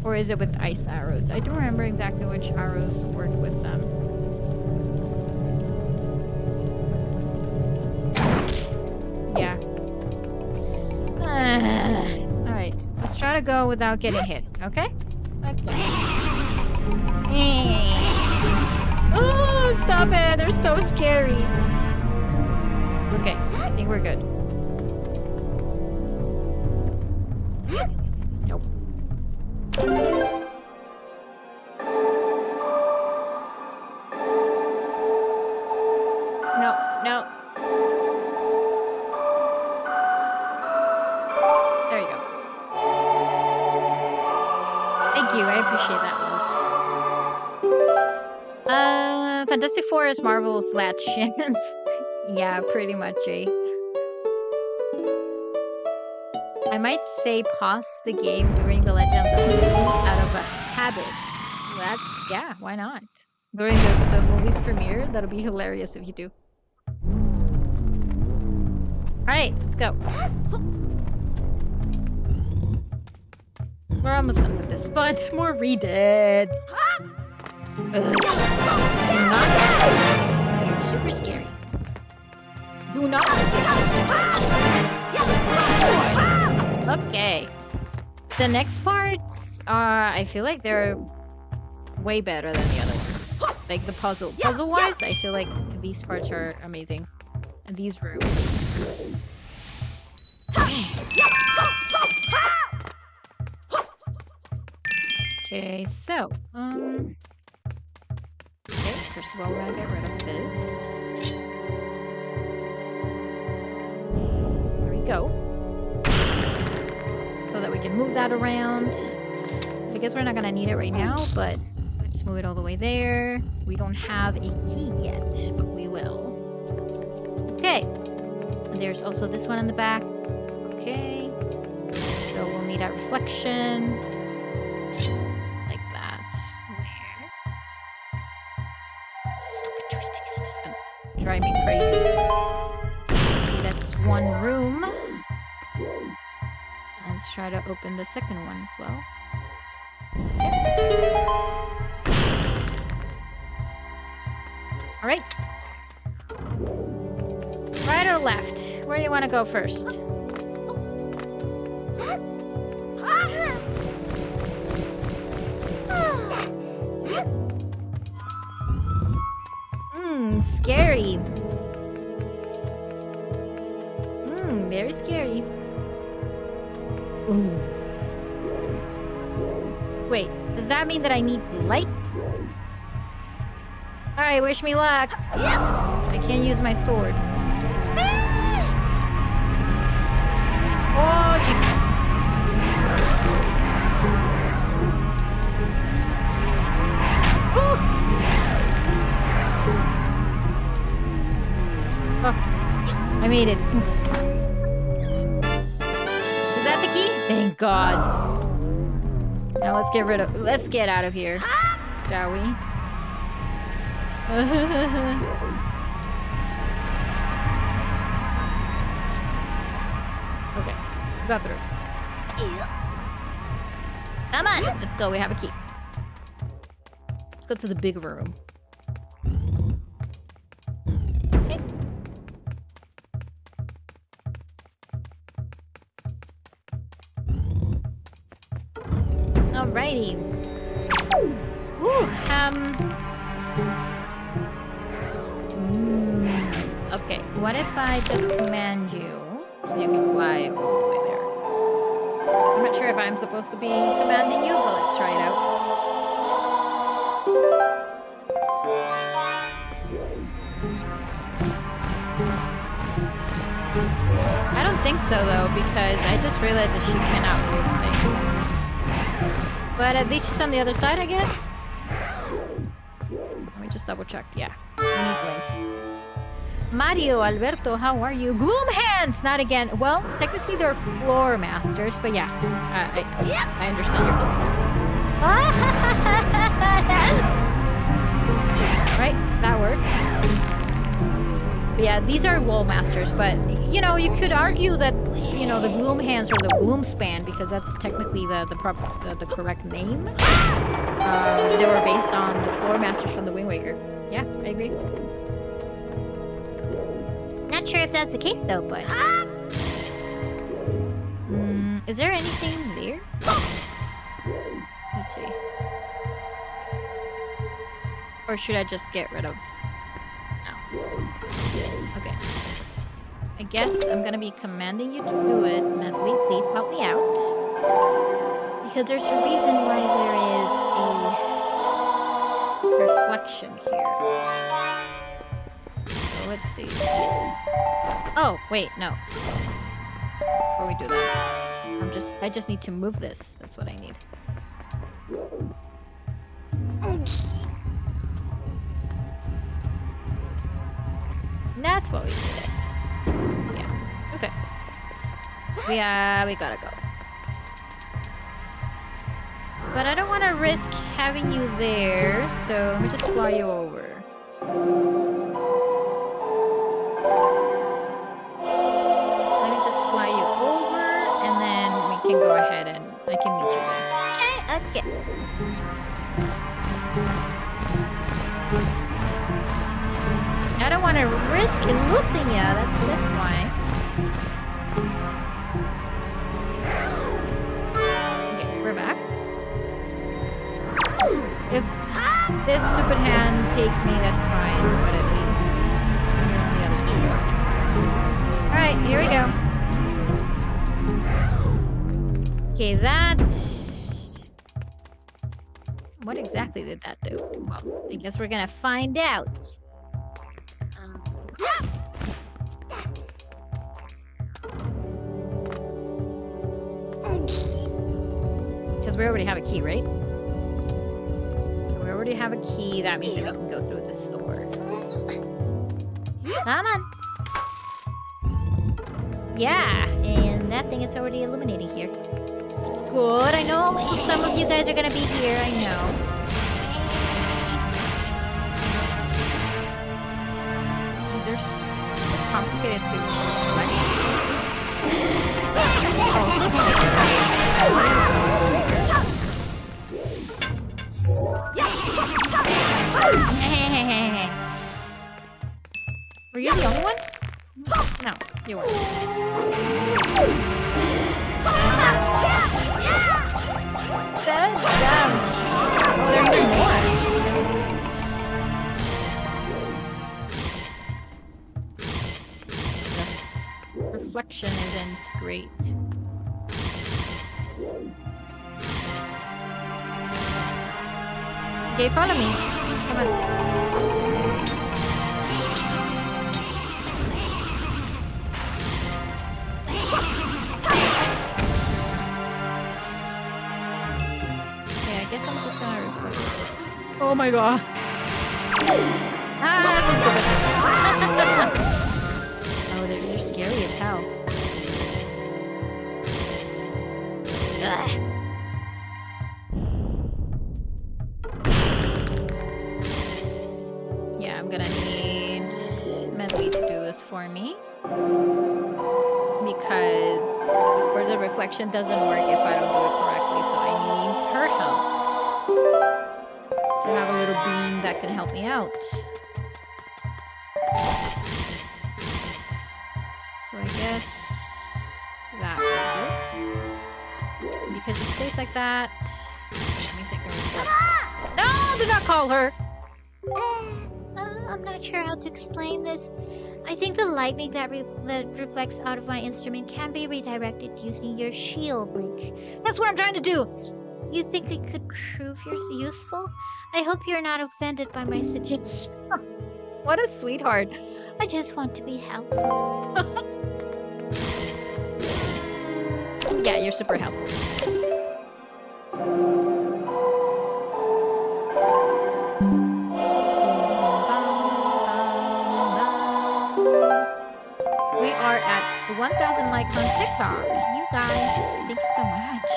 Or is it with ice arrows? I don't remember exactly which arrows work with them. Yeah. Alright. Let's try to go without getting hit, okay? Oh, stop it! They're so scary. Okay, I think we're good. Nope. No. There you go. Thank you, I appreciate that. Fantastic Four is Marvel's last chance. Yeah, pretty much, eh? I might say pause the game during the Legend of Zelda out of a habit. That, yeah, why not? During the movie's premiere, that'll be hilarious if you do. Alright, let's go. We're almost done with this, but more redeads. You're super scary. Do not Okay. The next parts, I feel like they're way better than the other ones. Like the puzzle-wise, I feel like these parts are amazing. And these rooms. Okay, so, okay, first of all, we're gonna get rid of this. There we go. So that we can move that around. I guess we're not gonna need it right now, but let's move it all the way there. We don't have a key yet, but we will. Okay. And there's also this one in the back. Okay. So we'll need our reflection. Drive me crazy. Okay, that's one room. Let's try to open the second one as well. Okay. Alright. Right or left? where do you want to go first? Scary. Very scary. Ooh. Wait, does that mean that I need light? Alright, wish me luck. I can't use my sword. Oh, Jesus. Oh, I made it. Is that the key? Thank God. Now let's get out of here. Shall we? Okay, we got through. Come on, let's go. We have a key. Let's go to the big room. Okay. Alrighty. Ooh, okay, what if I just command you so you can fly all the way there? I'm not sure if I'm supposed to be commanding you, but let's try it out. I don't think so though, because I just realized that she cannot move things. But at least she's on the other side, I guess? Let me just double check. Yeah. We need Link. Mario, Alberto, how are you? Gloom hands! Not again. Well, technically they're floor masters, but yeah. I understand your point. Right? That worked. But yeah, these are wall masters, but you know, you could argue that, you know, the gloom hands or the gloom span, because that's technically the correct name. They were based on the floor masters from the Wind Waker. Yeah, I agree. Not sure if that's the case though, but is there anything there? Let's see. Or should I just get rid of? No. Okay. I guess I'm gonna be commanding you to do it. Medley, please help me out. Because there's a reason why there is a reflection here. So let's see. Oh, wait, no. Before we do that, I just need to move this. That's what I need. That's what we did. Yeah. Okay. We gotta go. But I don't want to risk having you there, so let me just fly you over. Let me just fly you over, and then we can go ahead and I can meet you there. Okay. I don't want to risk losing ya. That's why. Okay, we're back. If this stupid hand takes me, that's fine. But at least you're on the other side. All right, here we go. Okay, that. What exactly did that do? Well, I guess we're gonna find out. Because we already have a key, right? So we already have a key. That means that we can go through this door. Come on. Yeah, and that thing is already illuminating here. It's good. I know some of you guys are gonna be here. I know. There's complicated too. Hey. Were you the only one? No, you weren't. great. Okay, follow me. Come on. Okay, I guess I'm just gonna record. Oh my god. Ah, that's so stupid. Oh, they're scary as hell. Ugh. Yeah, I'm gonna need Medley to do this for me. Because, of course, the reflection doesn't work if I don't do it correctly, so I need her help. To have a little beam that can help me out. So I guess that will do. Because it stays like that. That means I can reflect this. No, do not call her! I'm not sure how to explain this. I think the lightning that reflects out of my instrument can be redirected using your shield link. That's what I'm trying to do! You think it could prove you're useful? I hope you're not offended by my suggestion. What a sweetheart. I just want to be helpful. Yeah, you're super helpful. We are at 1,000 likes on TikTok. You guys, thank you so much.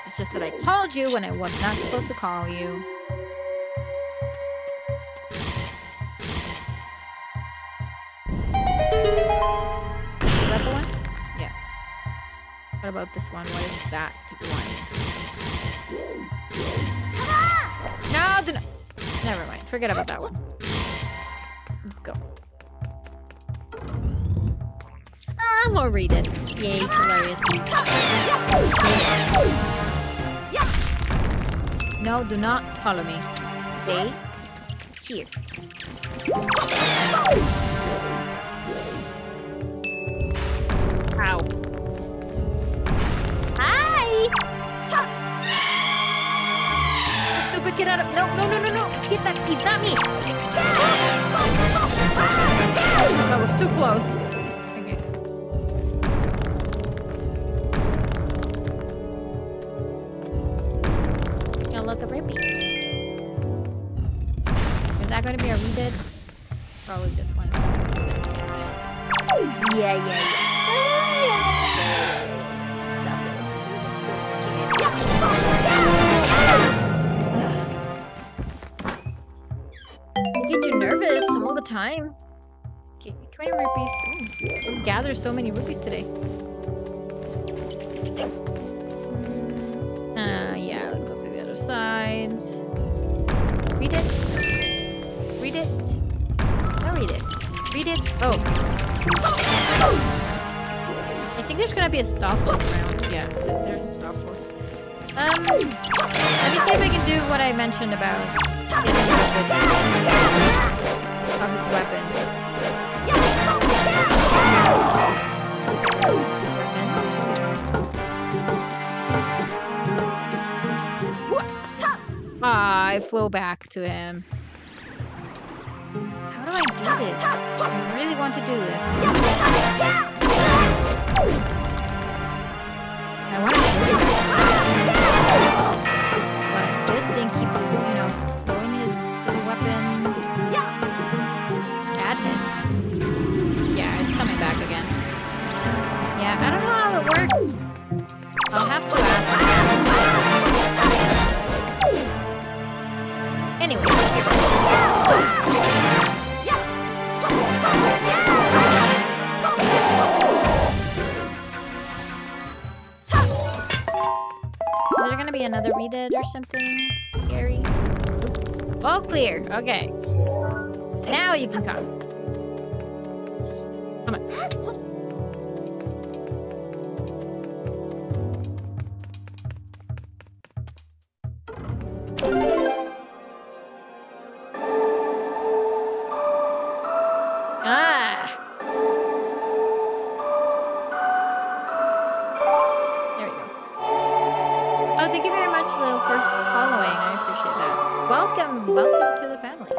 It's just that I called you when I was not supposed to call you. Is that the one? Yeah. What about this one? What is that one? No, do not. Never mind. Forget about that one. Go. I'm gonna read it. Yay, hilarious. No, do not follow me. Stay here. Ow. Hi! Stupid, get out of... No, no, no, no, no! Get that keys, not me! That was too close. Okay. Gonna look at Rippy. Is that gonna be a redid? Probably this one is gonna be a redid. Yeah, yeah, yeah. Stop it. I'm so scared. Get you nervous all the time. Okay, 20 rupees. Ooh, gather so many rupees today. Yeah, let's go to the other side. Read it. Read it. No, read it. Read it. Oh. I think there's gonna be a Stofflos round. Yeah, there's a Stofflos. Let me see if I can do what I mentioned about getting of his weapon. Ah, I flew back to him. How do I do this? I really want to do this. I want to shoot him. But this thing keeps, you know, throwing his weapon at him. Yeah, it's coming back again. Yeah, I don't know how it works. I'll have to ask him. Anyway, is there gonna be another redid or something scary? All clear. Okay. Now you can come. Come on. Thank you very much, Lil, for following. I appreciate that. Welcome to the family.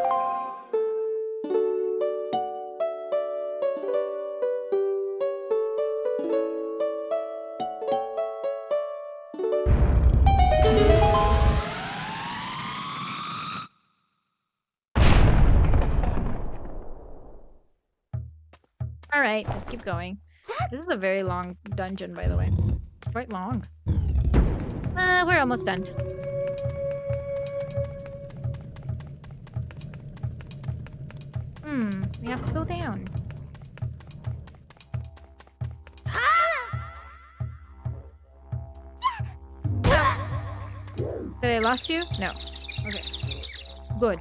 Alright, let's keep going. This is a very long dungeon, by the way. Quite long. We're almost done. We have to go down. Did I lost you? No. Okay. Good.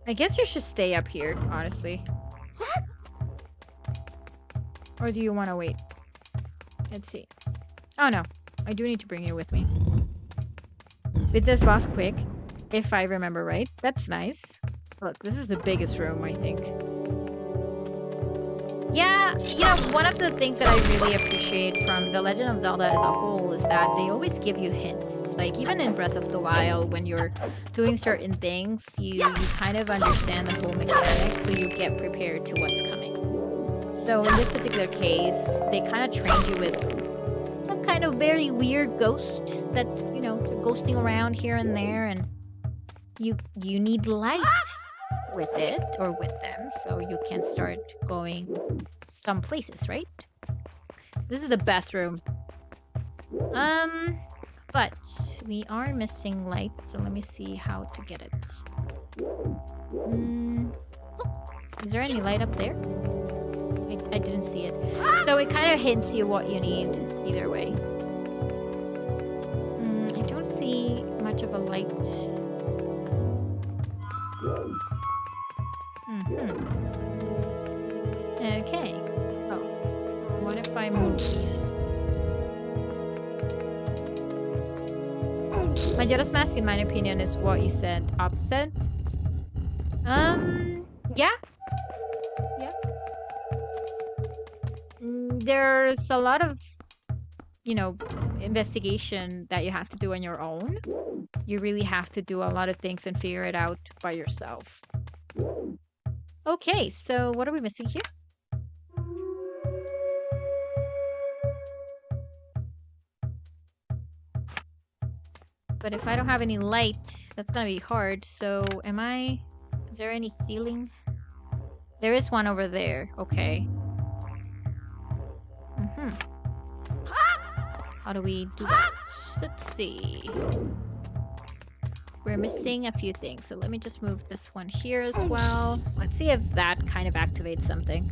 I guess you should stay up here, honestly. Or do you want to wait? Let's see. Oh no. I do need to bring you with me. Beat this boss quick, if I remember right. That's nice. Look, this is the biggest room, I think. Yeah, you know, one of the things that I really appreciate from The Legend of Zelda as a whole is that they always give you hints. Like, even in Breath of the Wild, when you're doing certain things, you kind of understand the whole mechanics, so you get prepared to what's coming. So in this particular case, they kind of trained you with some kind of very weird ghost that, you know, they're ghosting around here and there, and you need light with it or with them so you can start going some places, right? This is the best room. But we are missing light, so let me see how to get it. Is there any light up there? I didn't see it. So it kind of hints you what you need either way. I don't see much of a light. Okay. Oh. What if I move these? Majora's Mask, in my opinion, is what you said. Opposite. Yeah. Yeah. There's a lot of, you know, investigation that you have to do on your own. You really have to do a lot of things and figure it out by yourself. Okay, so what are we missing here? But if I don't have any light, that's gonna be hard. So is there any ceiling? There is one over there. Okay. How do we do that? Let's see. We're missing a few things, so let me just move this one here as well. Let's see if that kind of activates something.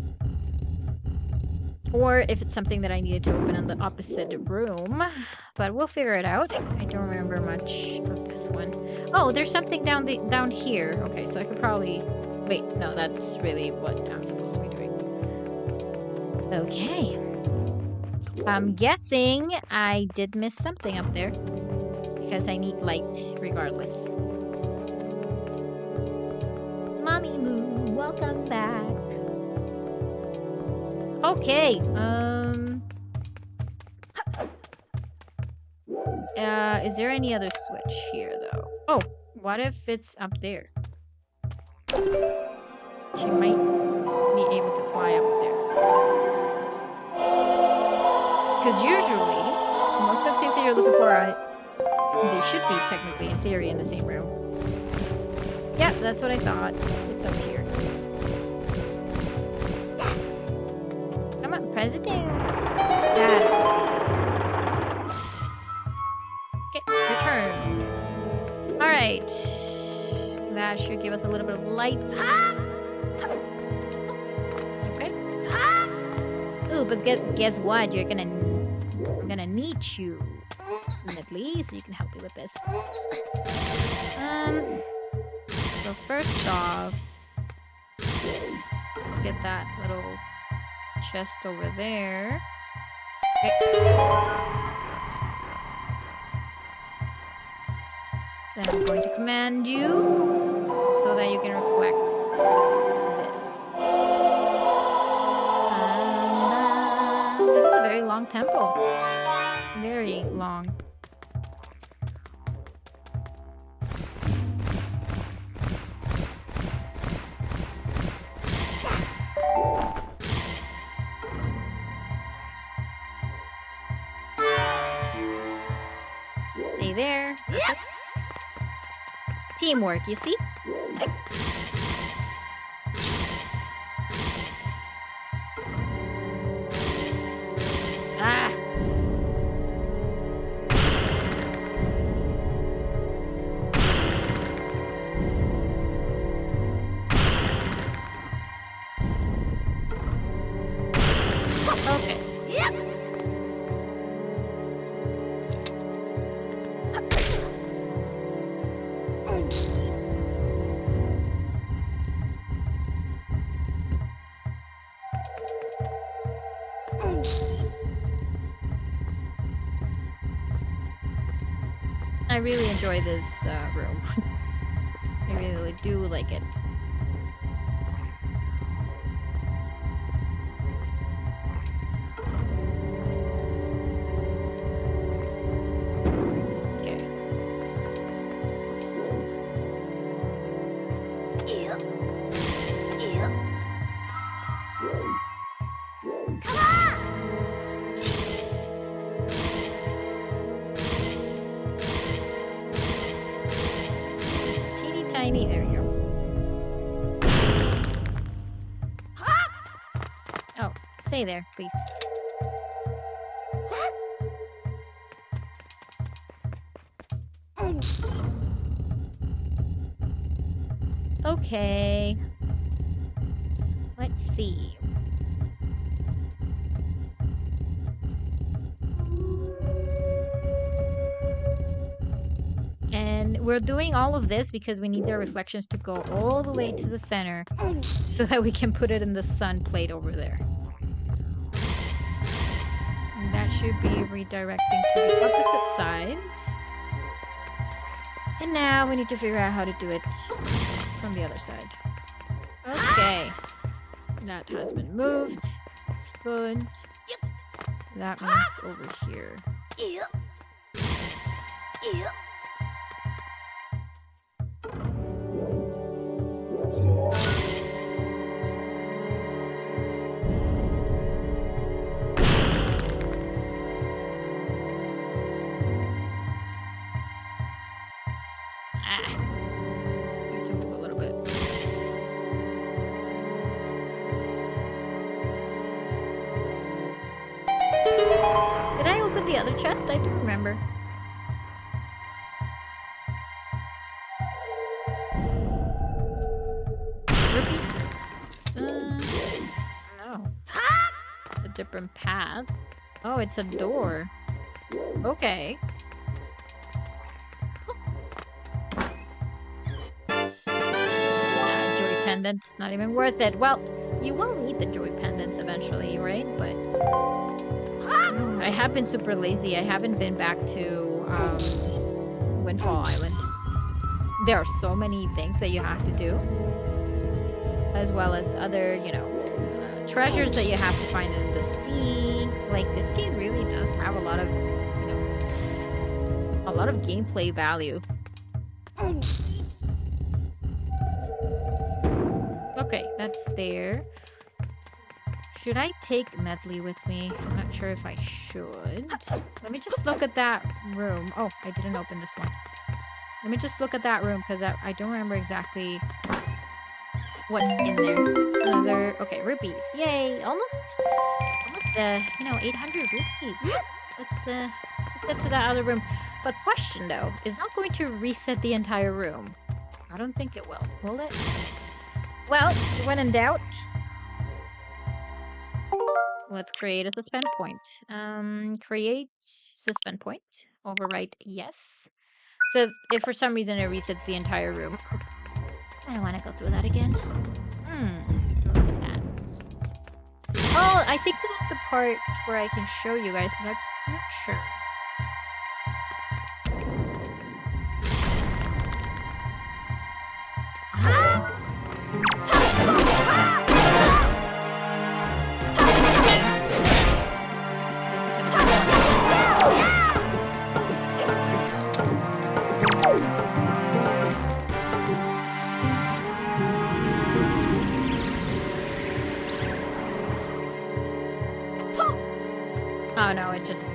Or if it's something that I needed to open in the opposite room. But we'll figure it out. I don't remember much of this one. Oh, there's something down here. Okay, so I could probably... Wait, no, that's really what I'm supposed to be doing. Okay. I'm guessing I did miss something up there. Because I need light, regardless. Mommy Moo, welcome back. Okay, is there any other switch here, though? Oh, what if it's up there? She might be able to fly up there. Because usually, most of the things that you're looking for they should be technically, in theory, in the same room. Yeah, that's what I thought. It's up here. Come on, President. Yes. Okay, your turn. Alright. That should give us a little bit of light. Okay. Ooh, but guess what? I'm gonna need you. Ultimately, so you can help me with this. So first off, let's get that little chest over there. Okay. Then I'm going to command you so that you can reflect this. This is a very long temple. Very long. Teamwork, you see? Ah! Okay. I really enjoy this room. I really do like it. Okay. Teeny tiny, there you go. Oh, stay there, please. Okay. Let's see. And we're doing all of this because we need the reflections to go all the way to the center so that we can put it in the sun plate over there. And that should be redirecting to the opposite side. And now we need to figure out how to do it from the other side. Okay. That has been moved. That's good. That means over here. Need to move a little bit. Did I open the other chest? I don't remember. Rupees? No. It's a different path. Oh, it's a door. Okay. Joy pendants, not even worth it. Well, you will need the joy pendants eventually, right? But I have been super lazy. I haven't been back to Windfall Island. There are so many things that you have to do, as well as other, you know, treasures that you have to find in the sea. Like, this game really does have a lot of, you know, a lot of gameplay value. Okay, that's there. Should I take Medley with me? I'm not sure if I should. Let me just look at that room. Oh, I didn't open this one. Let me just look at that room because I don't remember exactly what's in there. Another, okay, rupees. Yay! Almost, you know, 800 rupees. Let's head to that other room. But question though, is not going to reset the entire room. I don't think it will it? Well, when in doubt, let's create a suspend point. Create suspend point. Overwrite yes. So if for some reason it resets the entire room, I don't want to go through that again. Look at that. Oh, I think this is the part where I can show you guys, but I'm not sure. Oh no, it just...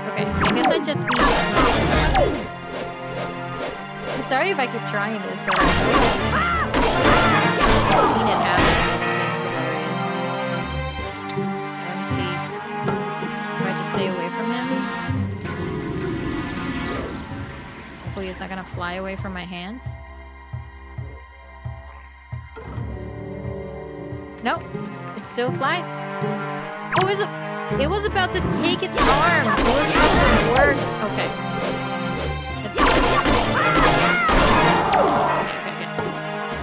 Okay, I guess I just need to... Sorry if I keep trying this, but I've seen it happen. It's just hilarious. Let me see. Do I just stay away from him? Hopefully it's not gonna fly away from my hands. Nope. It still flies. Oh, it was about to take its arm. It was about to work. Okay. Okay.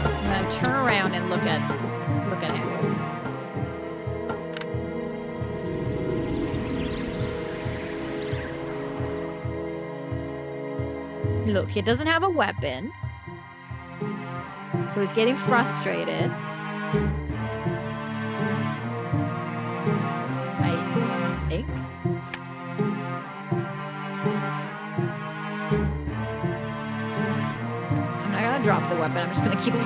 I'm gonna turn around and look at him. Look, he doesn't have a weapon. So he's getting frustrated. I think. I'm not gonna drop the weapon, I'm just gonna keep it.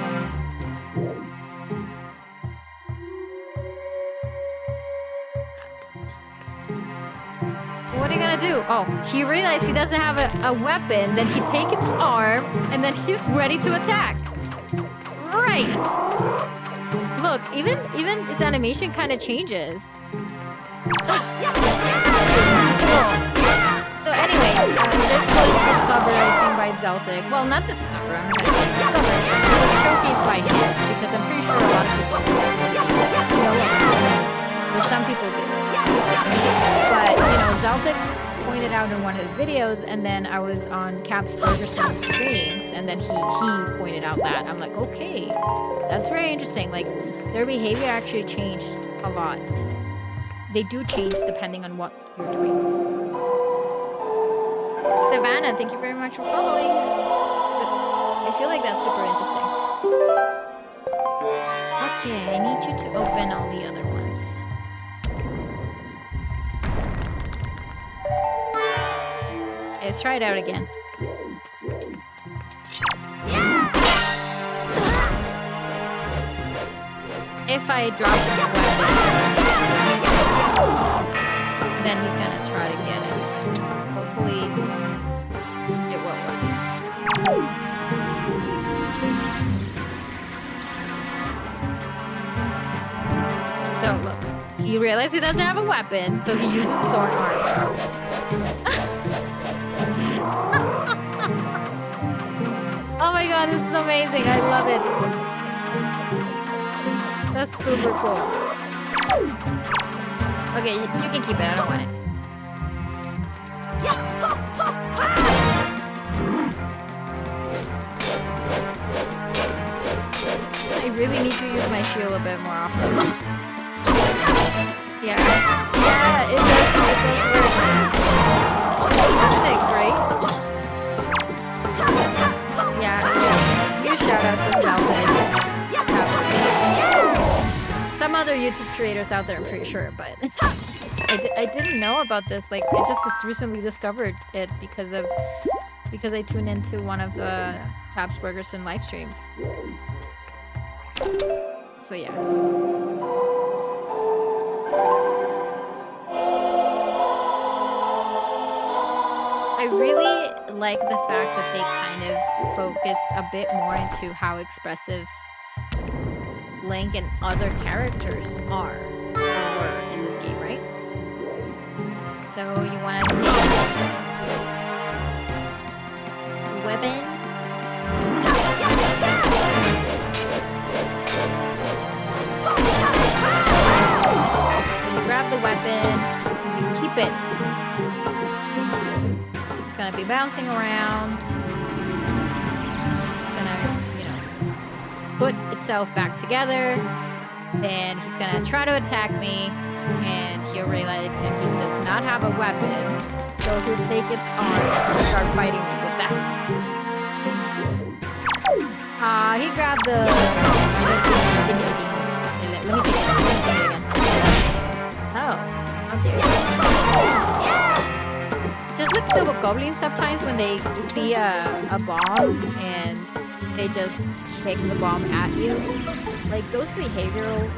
What are you gonna do? Oh, he realized he doesn't have a weapon, then he takes its arm, and then he's ready to attack. Right! Look, even his animation kind of changes. So anyways, this was discovered, I think, by Zeltic. Well, not discovered, I'm gonna say discovered. It was showcased by him, because I'm pretty sure a lot of people know about this. Or some people do. But, you know, Zeltic pointed out in one of his videos, and then I was on Caps Ferguson's streams, and then he pointed out that. I'm like, okay, that's very interesting. Like, their behavior actually changed a lot. They do change depending on what you're doing. Savannah, thank you very much for following. I feel like that's super interesting. Okay, I need you to open all the other ones. Okay, let's try it out again. If I drop this weapon, then he's gonna try to get it. Hopefully, it will work. So, look. He realized he doesn't have a weapon, so he uses his own arm. Oh my god, it's amazing. I love it. That's super cool. Okay, you can keep it. I don't want it. I really need to use my shield a bit more often. Yeah, it does work. Isn't it great? Yeah, huge shout out to Zelda. Some other YouTube creators out there, I'm pretty sure, but I didn't know about this. Like, I just recently discovered it because I tuned into one of the Caps Ferguson live streams. So yeah. I really like the fact that they kind of focused a bit more into how expressive Link and other characters are or were in this game, right? So you want to take this weapon. So you grab the weapon, you keep it. It's gonna be bouncing around. It's gonna, you know, put itself back together. Then he's gonna try to attack me, and he'll realize that he does not have a weapon, so he'll take its arm and start fighting me with that. He grabbed the... Let me take it again. Oh, okay. Just like the goblins sometimes when they see a bomb and they just kick the bomb at you. Like, those behaviors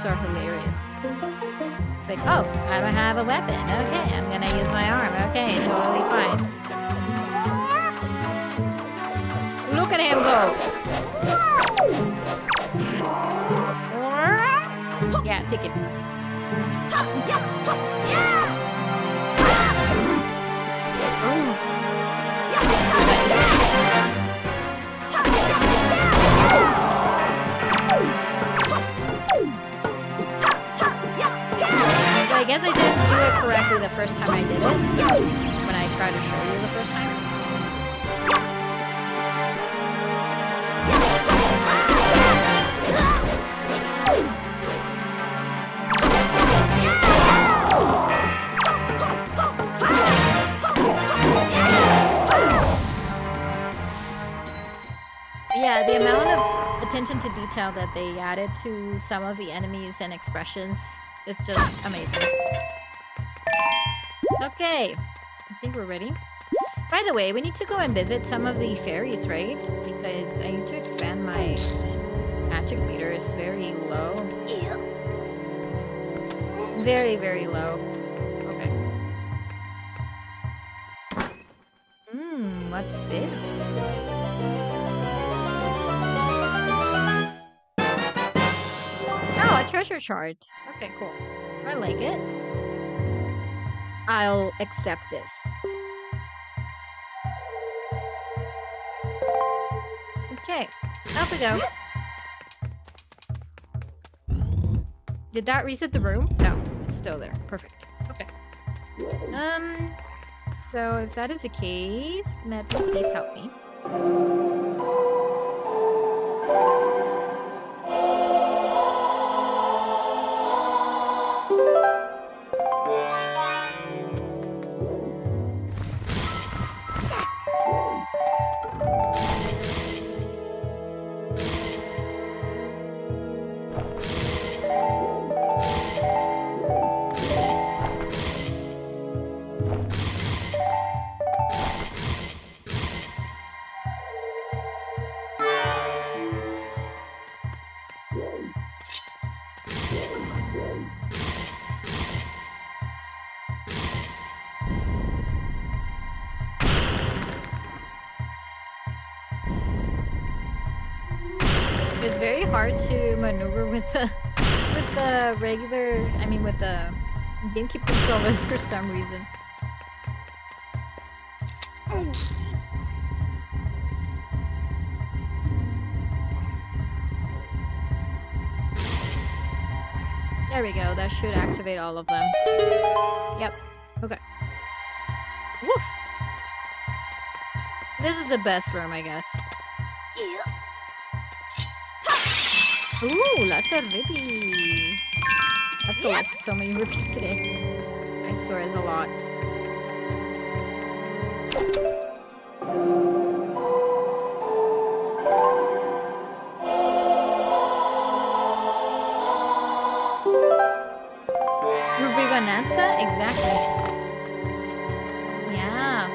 are hilarious. It's like, oh, I don't have a weapon. Okay, I'm gonna use my arm. Okay, totally fine. Look at him go. Yeah, take it. So I guess I didn't do it correctly the first time I did it, so when I tried to show you the first time. Yeah, the amount of attention to detail that they added to some of the enemies and expressions is just amazing. Okay, I think we're ready. By the way, we need to go and visit some of the fairies, right? Because I need to expand my magic meter. It's very low. Very, very low. Okay. What's this? Oh, a treasure chart. Okay, cool. I like it. I'll accept this. Okay, off we go. Did that reset the room? No, it's still there. Perfect. Okay. So if that is the case, Medley, please help me. It's very hard to maneuver with the regular, I mean with the GameCube controller for some reason. There we go, that should activate all of them. Yep, okay. Woo! This is the best room, I guess. Ooh, lots of ribbies. I've collected so many ribbies today. I swear it's a lot. Ruby Bonanza? Exactly. Yeah.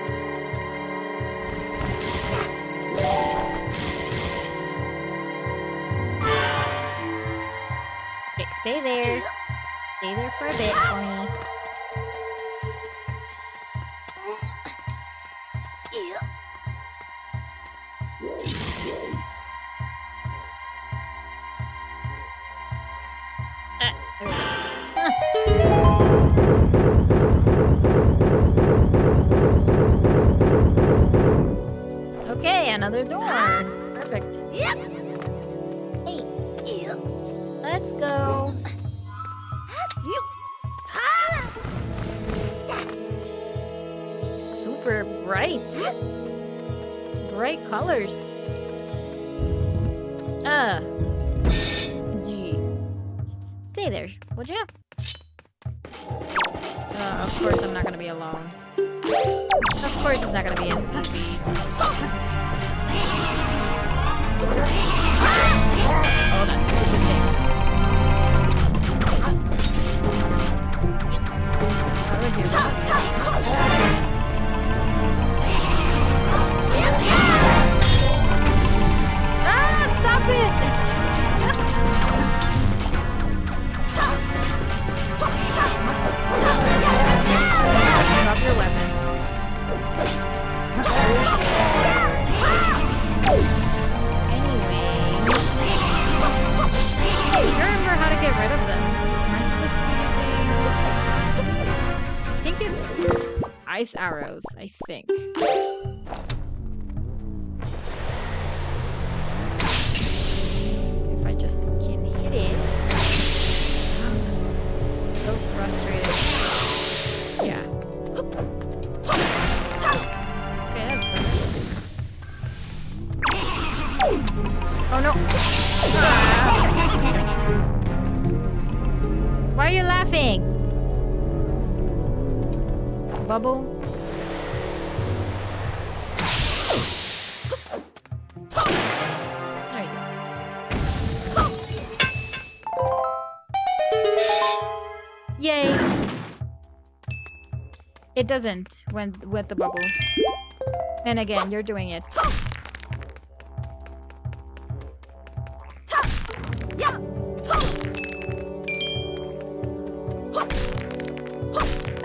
Okay, stay there. Stay there for a bit for me. There we go. Okay, another door. Perfect. Hey. Let's go. Super bright. Bright colors. Gee. Stay there, would ya? Of course I'm not gonna be alone. Of course it's not gonna be as easy. Oh, that stupid thing. How would you that? Ah, stop it! Drop your weapons. ice arrows, I think. If I just can hit it. So frustrated. Yeah. Okay, that's perfect. Oh no! Ah. Why are you laughing? Bubble? There you go. Yay! It doesn't when with the bubbles. And again, you're doing it.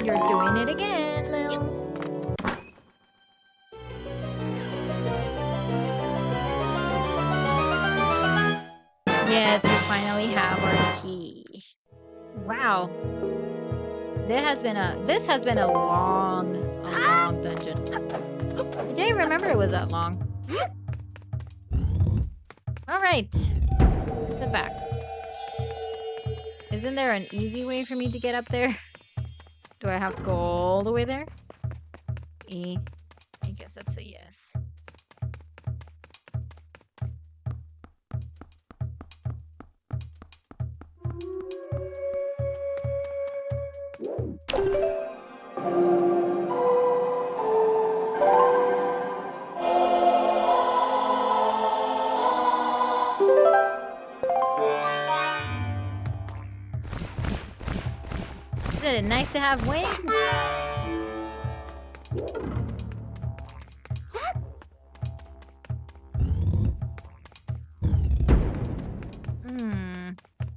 You're doing it again, Lil. Yes, we finally have our key. Wow. This has been a long dungeon. I didn't remember it was that long. Alright. Let's head back. Isn't there an easy way for me to get up there? Do I have to go all the way there? I guess that's a yes. Isn't it nice to have wings?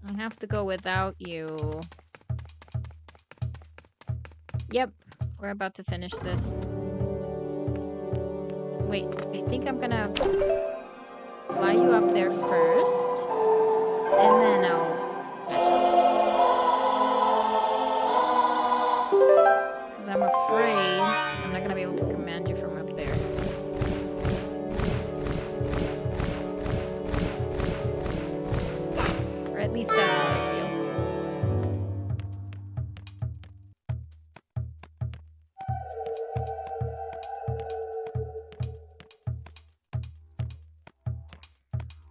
I have to go without you. Yep, we're about to finish this. Wait, I think I'm gonna fly you up there first, and then I'll catch up. Because I'm afraid I'm not gonna be able to command you from up there. Or at least that's how I feel.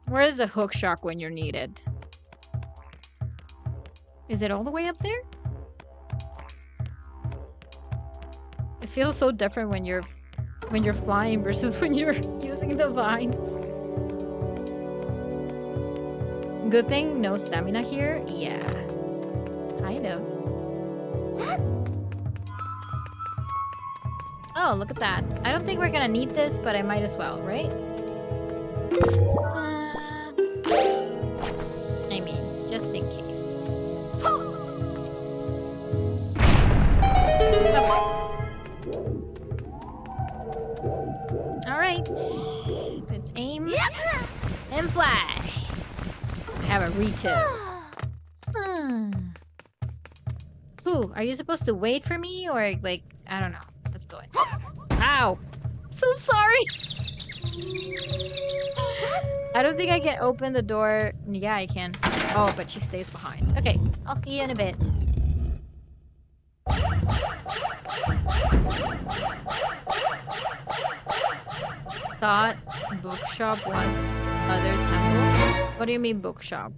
Where is the hook shock when you're needed? Is it all the way up there? It feels so different when you're flying versus when you're using the vines. Good thing no stamina here. Yeah, kind of. Oh, look at that. I don't think we're gonna need this, but I might as well, right? I mean, just in case. Alright. Let's aim and fly. Let's have a return. Ooh, are you supposed to wait for me or like, I don't know. Let's go in. Ow! So sorry! I don't think I can open the door. Yeah, I can. Oh, but she stays behind. Okay, I'll see you in a bit. Thought bookshop was other temple? What do you mean bookshop?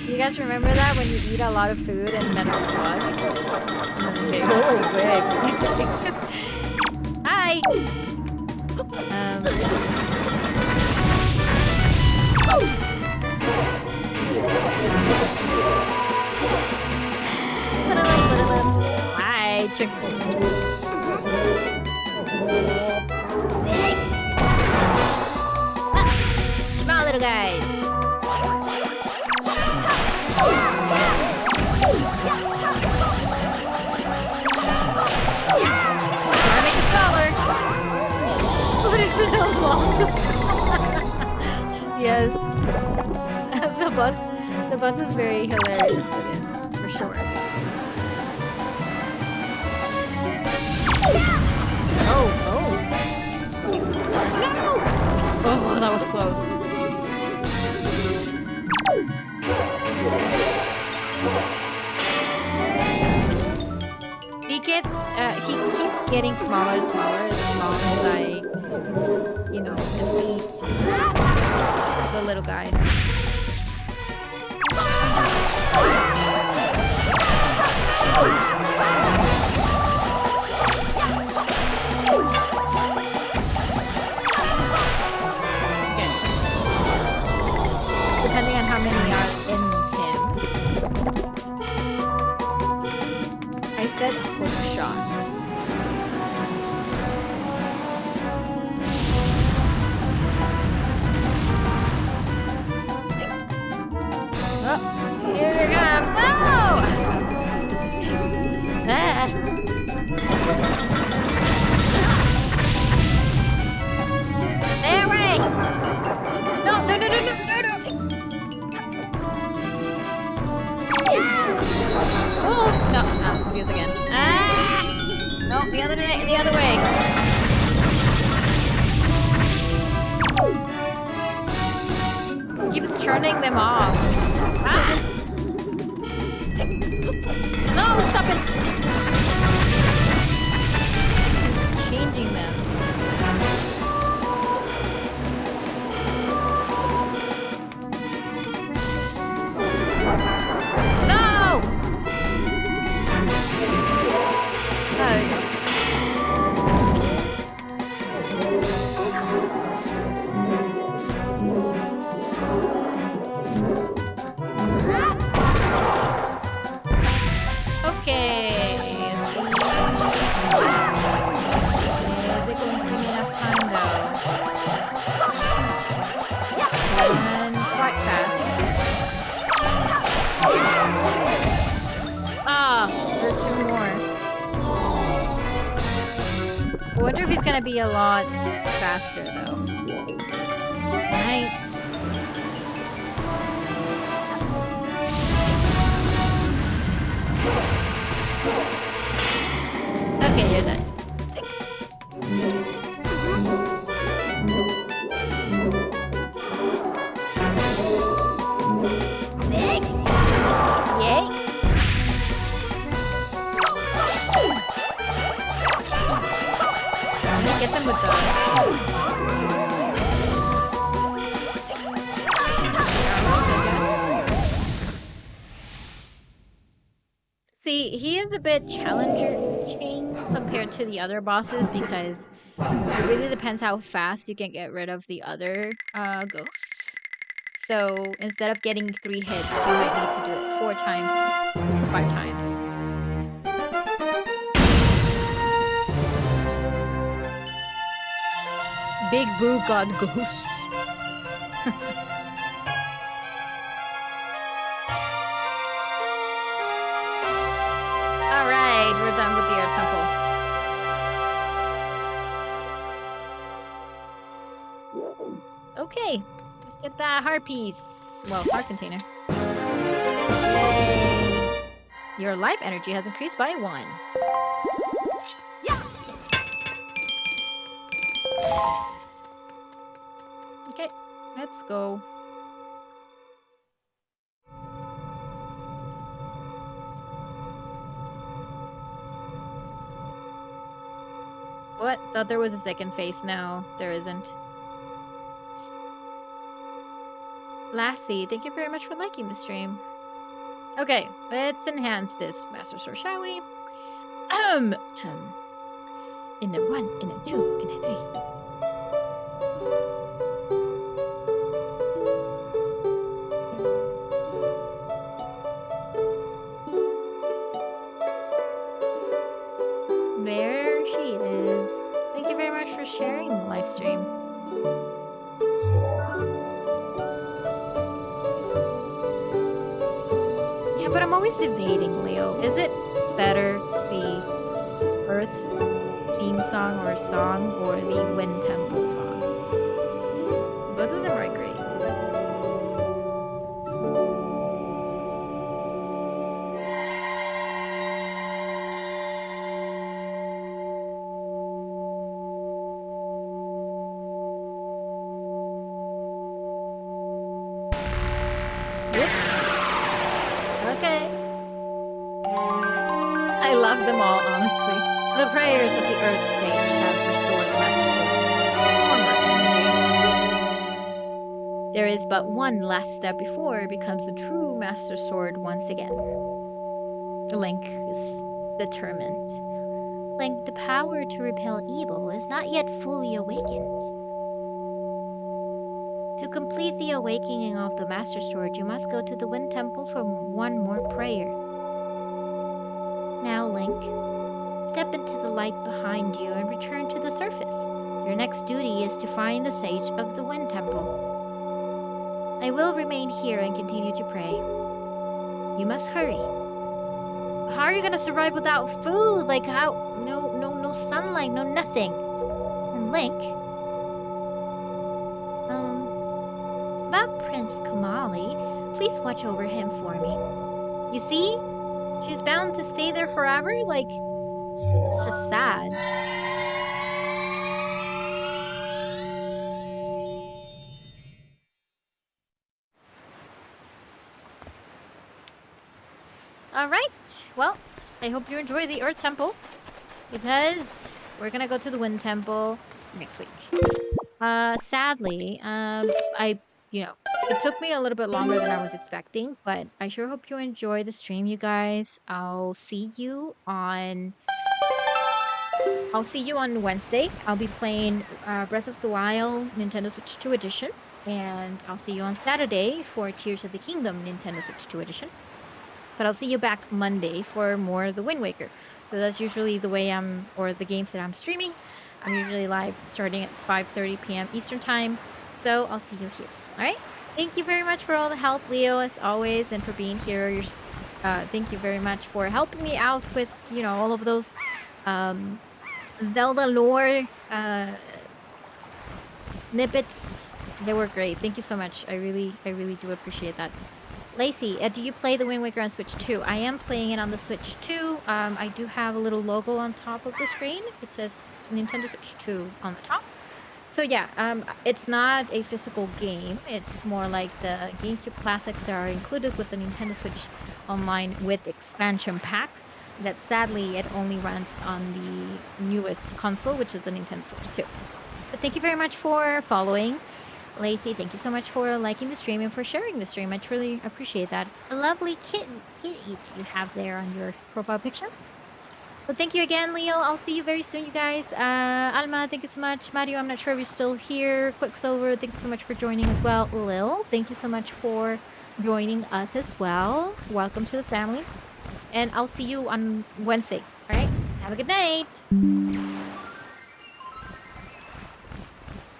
You guys remember that when you eat a lot of food and then it's slug? And then say, oh, big. Hi! Hi, chicken. Small little guys. Gotta make it smaller. so long. Yes. The bus is very hilarious. It is, for sure. Oh. Oh, that was close. He keeps getting smaller and smaller as long as I, you know, defeat the little guys. Okay. Depending on how many are in him. I said hook shot. Oh, here they come! No! Stupid thing. Ah. Stay away! No! Oh! No, confused again. Ah! No, the other way. Keeps turning them off. Ah! No, stop it! Changing them. No! There you go. Okay, let's see. Is it going to give me enough time though? And quite fast. Ah, there are two more. I wonder if he's gonna be a lot faster though. Right. Okay, you're done. Yay! Let me get them with those. See, he is a bit challenging compared to the other bosses because it really depends how fast you can get rid of the other ghosts. So instead of getting 3 hits, you might need to do it 4 times, 5 times. Big Boo God Ghosts. Alright, we're done with the Air Temple. Okay, let's get that heart piece. Well, heart container. Yay. Your life energy has increased by 1. Yeah. Okay, let's go. What? Thought there was a second face. No, there isn't. Lassie, thank you very much for liking the stream. Okay, let's enhance this Master Sword, shall we? In a 1, in a 2, in a 3. There she is. Thank you very much for sharing the live stream. Yeah, but I'm always debating, Leo. Is it better to be Earth theme theme song or song or the Wind Temple song. Both of them are great. Yep. Okay. I love them all, honestly. The prayers of the Earth Sage have restored the Master Sword's armor in the game. There is but one last step before it becomes the true Master Sword once again. Link is determined. Link, the power to repel evil is not yet fully awakened. To complete the awakening of the Master Sword, you must go to the Wind Temple for one more prayer. Now, Link, step into the light behind you and return to the surface. Your next duty is to find the Sage of the Wind Temple. I will remain here and continue to pray. You must hurry. How are you gonna survive without food? Like how? No sunlight, no nothing. And Link, about Prince Kamali, please watch over him for me. You see? She's bound to stay there forever? Like, it's just sad. Alright, well, I hope you enjoy the Earth Temple, because we're gonna go to the Wind Temple next week. Sadly, it took me a little bit longer than I was expecting, but I sure hope you enjoy the stream, you guys. I'll see you on Wednesday. I'll be playing Breath of the Wild Nintendo Switch 2 Edition, and I'll see you on Saturday for Tears of the Kingdom Nintendo Switch 2 Edition. But I'll see you back Monday for more of the Wind Waker. So that's usually the way the games that I'm streaming. I'm usually live starting at 5:30 p.m. Eastern Time. So I'll see you here. All right? Thank you very much for all the help, Leo, as always, and for being here. Thank you very much for helping me out with, all of those Zelda lore snippets. They were great. Thank you so much. I really do appreciate that. Lacey, do you play the Wind Waker on Switch 2? I am playing it on the Switch 2. I do have a little logo on top of the screen. It says Nintendo Switch 2 on the top. So yeah, it's not a physical game. It's more like the GameCube classics that are included with the Nintendo Switch Online with expansion pack. That sadly, it only runs on the newest console, which is the Nintendo Switch 2. But thank you very much for following. Lacey, thank you so much for liking the stream and for sharing the stream. I truly appreciate that. A lovely kitty that you have there on your profile picture. Well, thank you again, Leo. I'll see you very soon, you guys. Alma, thank you so much. Mario, I'm not sure if you're still here. Quicksilver, thank you so much for joining as well. Lil, thank you so much for joining us as well. Welcome to the family. And I'll see you on Wednesday. All right? Have a good night.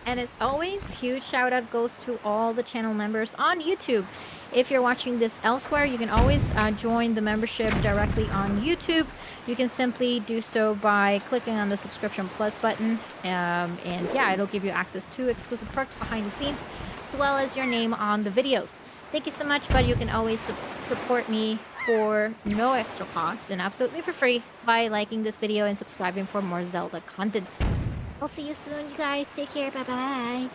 And as always, huge shout out goes to all the channel members on YouTube. If you're watching this elsewhere, you can always join the membership directly on YouTube. You can simply do so by clicking on the subscription plus button. And yeah, it'll give you access to exclusive perks behind the scenes, as well as your name on the videos. Thank you so much, but you can always support me for no extra cost and absolutely for free by liking this video and subscribing for more Zelda content. I'll see you soon, you guys. Take care. Bye-bye.